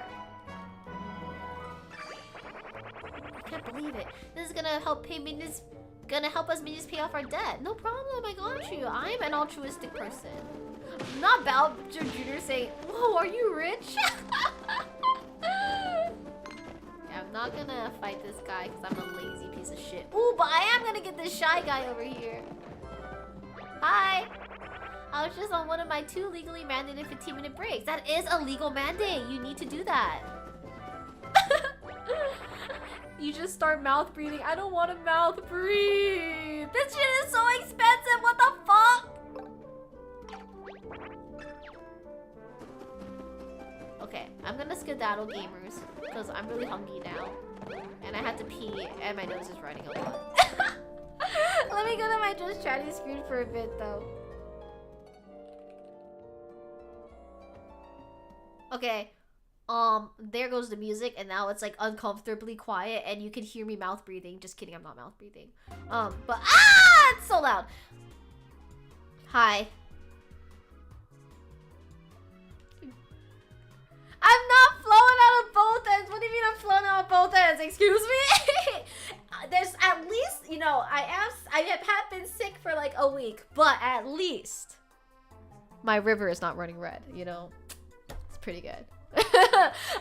I can't believe it. This is gonna help pay minions. Gonna help us minions pay off our debt. No problem. I got you. I'm an altruistic person. Not Bowser Jr. saying, "Whoa, are you rich?" Yeah, I'm not gonna fight this guy because I'm a lazy piece of shit. Ooh, but I am gonna get this shy guy over here. Hi. I was just on one of my 2 legally mandated 15-minute breaks. That is a legal mandate. You need to do that. You just start mouth breathing. I don't want to mouth breathe. This shit is so expensive. What the fuck? Okay, I'm gonna skedaddle, gamers, because I'm really hungry now. And I have to pee, and my nose is running a lot. Let me go to my just chatting screen for a bit, though. Okay, there goes the music, and now it's like uncomfortably quiet, and you can hear me mouth breathing. Just kidding, I'm not mouth breathing. But it's so loud. Hi. I'm not flowing out of both ends. What do you mean I'm flowing out of both ends? Excuse me? There's at least, you know, I have been sick for like a week, but at least my river is not running red, you know? It's pretty good.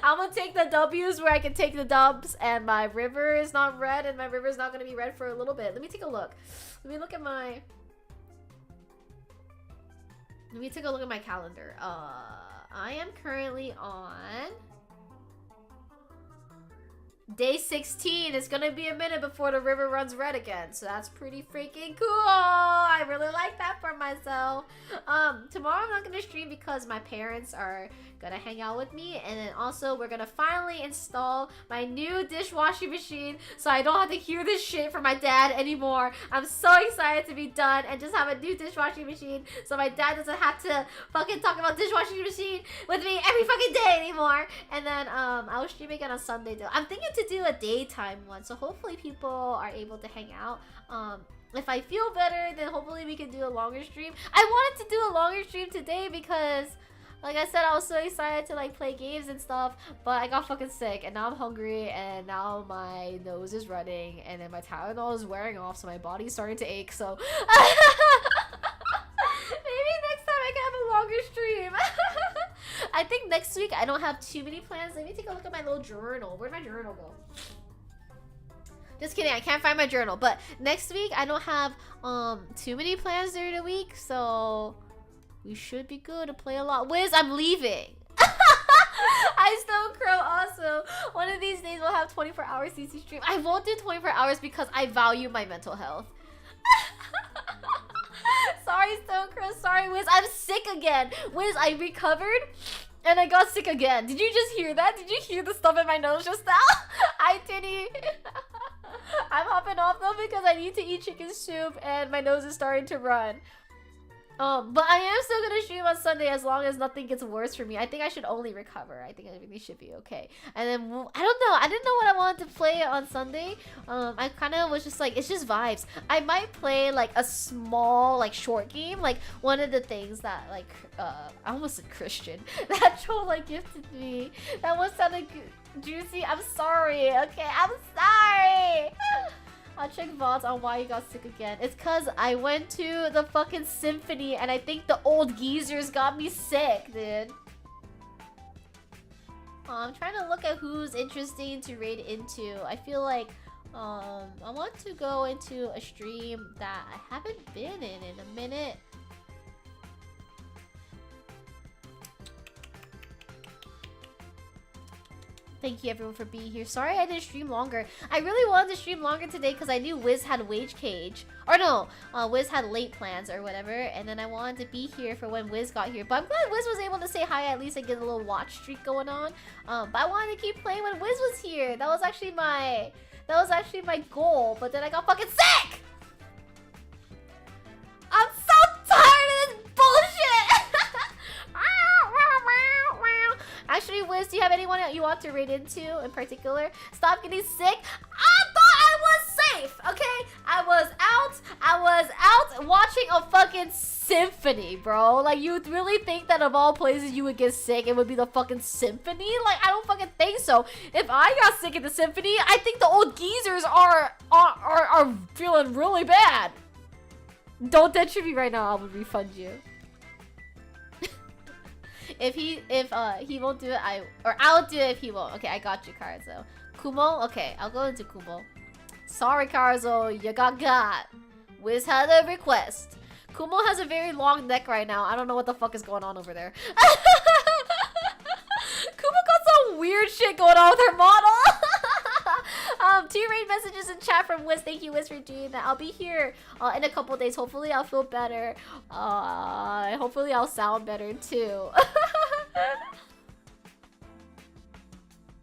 I'm gonna take the W's where I can take the dubs, and my river is not red, and my river is not gonna be red for a little bit. Let me take a look. Let me take a look at my calendar. I am currently on day 16. It's gonna be a minute before the river runs red again, so that's pretty freaking cool. I really like that for myself. Tomorrow I'm not gonna stream because my parents are gonna hang out with me, and then also we're gonna finally install my new dishwashing machine so I don't have to hear this shit from my dad anymore. I'm so excited to be done and just have a new dishwashing machine so my dad doesn't have to fucking talk about dishwashing machine with me every fucking day anymore. And then I'll stream again on Sunday though. I'm thinking to do a daytime one, so hopefully people are able to hang out. If I feel better, then hopefully we can do a longer stream. I wanted to do a longer stream today because, like I said, I was so excited to like play games and stuff, but I got fucking sick, and now I'm hungry, and now my nose is running, and then my Tylenol is wearing off, so my body's starting to ache, so maybe next time I can have a longer stream. I think next week I don't have too many plans. Let me take a look at my little journal. Where'd my journal go? Just kidding, I can't find my journal, but next week I don't have too many plans during the week, so we should be good to play a lot. Wiz, I'm leaving. I Stone Crow also. One of these days we'll have 24-hour CC stream. I won't do 24 hours because I value my mental health. Sorry, Stone Crow. Sorry, Wiz. I'm sick again. Wiz, I recovered and I got sick again. Did you just hear that? Did you hear the stuff in my nose just now? I didn't. I'm hopping off though because I need to eat chicken soup and my nose is starting to run. But I am still gonna stream on Sunday as long as nothing gets worse for me. I think I should only recover. I think everything should be okay. And then, I don't know. I didn't know what I wanted to play on Sunday. I kind of was just like, it's just vibes. I might play like a small, like short game. Like one of the things that like, I almost said Christian. That troll like gifted me. That one sounded juicy. I'm sorry. Okay, I'm sorry. I'll check VODs on why you got sick again. It's cause I went to the fucking symphony and I think the old geezers got me sick, dude. I'm trying to look at who's interesting to raid into. I feel like I want to go into a stream that I haven't been in a minute. Thank you everyone for being here. Sorry I didn't stream longer. I really wanted to stream longer today because I knew Wiz had Wage Cage. Or no, Wiz had late plans or whatever. And then I wanted to be here for when Wiz got here. But I'm glad Wiz was able to say hi at least and get a little watch streak going on. But I wanted to keep playing when Wiz was here. That was actually my goal. But then I got fucking sick! I'm so tired of this bullshit! Actually, Wiz, do you have anyone that you want to raid into in particular? Stop getting sick. I thought I was safe, okay? I I was out watching a fucking symphony, bro. Like, you would really think that of all places you would get sick, it would be the fucking symphony? Like, I don't fucking think so. If I got sick at the symphony, I think the old geezers are feeling really bad. Don't detriment me right now, I will refund you. If he won't do it, I'll do it if he won't. Okay, I got you, Karzo. Kumo? Okay, I'll go into Kumo. Sorry, Karzo, you got. Wiz had a request. Kumo has a very long neck right now. I don't know what the fuck is going on over there. Kumo got some weird shit going on with her model. 2 raid messages in chat from Wiz. Thank you, Wiz, for doing that. I'll be here in a couple days. Hopefully, I'll feel better. Hopefully, I'll sound better too.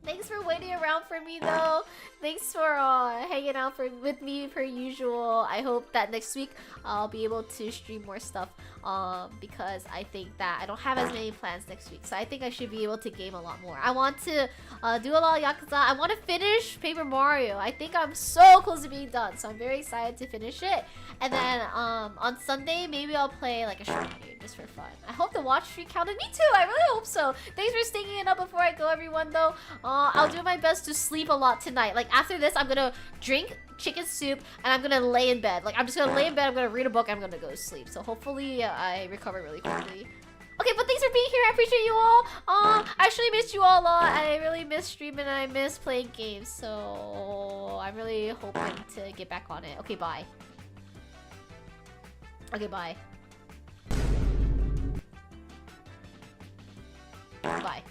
Thanks for waiting around for me, though. Thanks for hanging out with me per usual. I hope that next week I'll be able to stream more stuff because I think that I don't have as many plans next week. So I think I should be able to game a lot more. I want to do a lot of Yakuza. I want to finish Paper Mario. I think I'm so close to being done. So I'm very excited to finish it. And then on Sunday, maybe I'll play like a short game just for fun. I hope the watch streak counted. Me too. I really hope so. Thanks for sticking it up before I go, everyone, though. I'll do my best to sleep a lot tonight. Like, after this, I'm gonna drink chicken soup and I'm gonna lay in bed. Like, I'm just gonna lay in bed, I'm gonna read a book, and I'm gonna go to sleep. So hopefully I recover really quickly. Okay, but thanks for being here. I appreciate you all. I actually missed you all a lot. I really miss streaming and I miss playing games. So I'm really hoping to get back on it. Okay, bye. Okay, bye. Bye.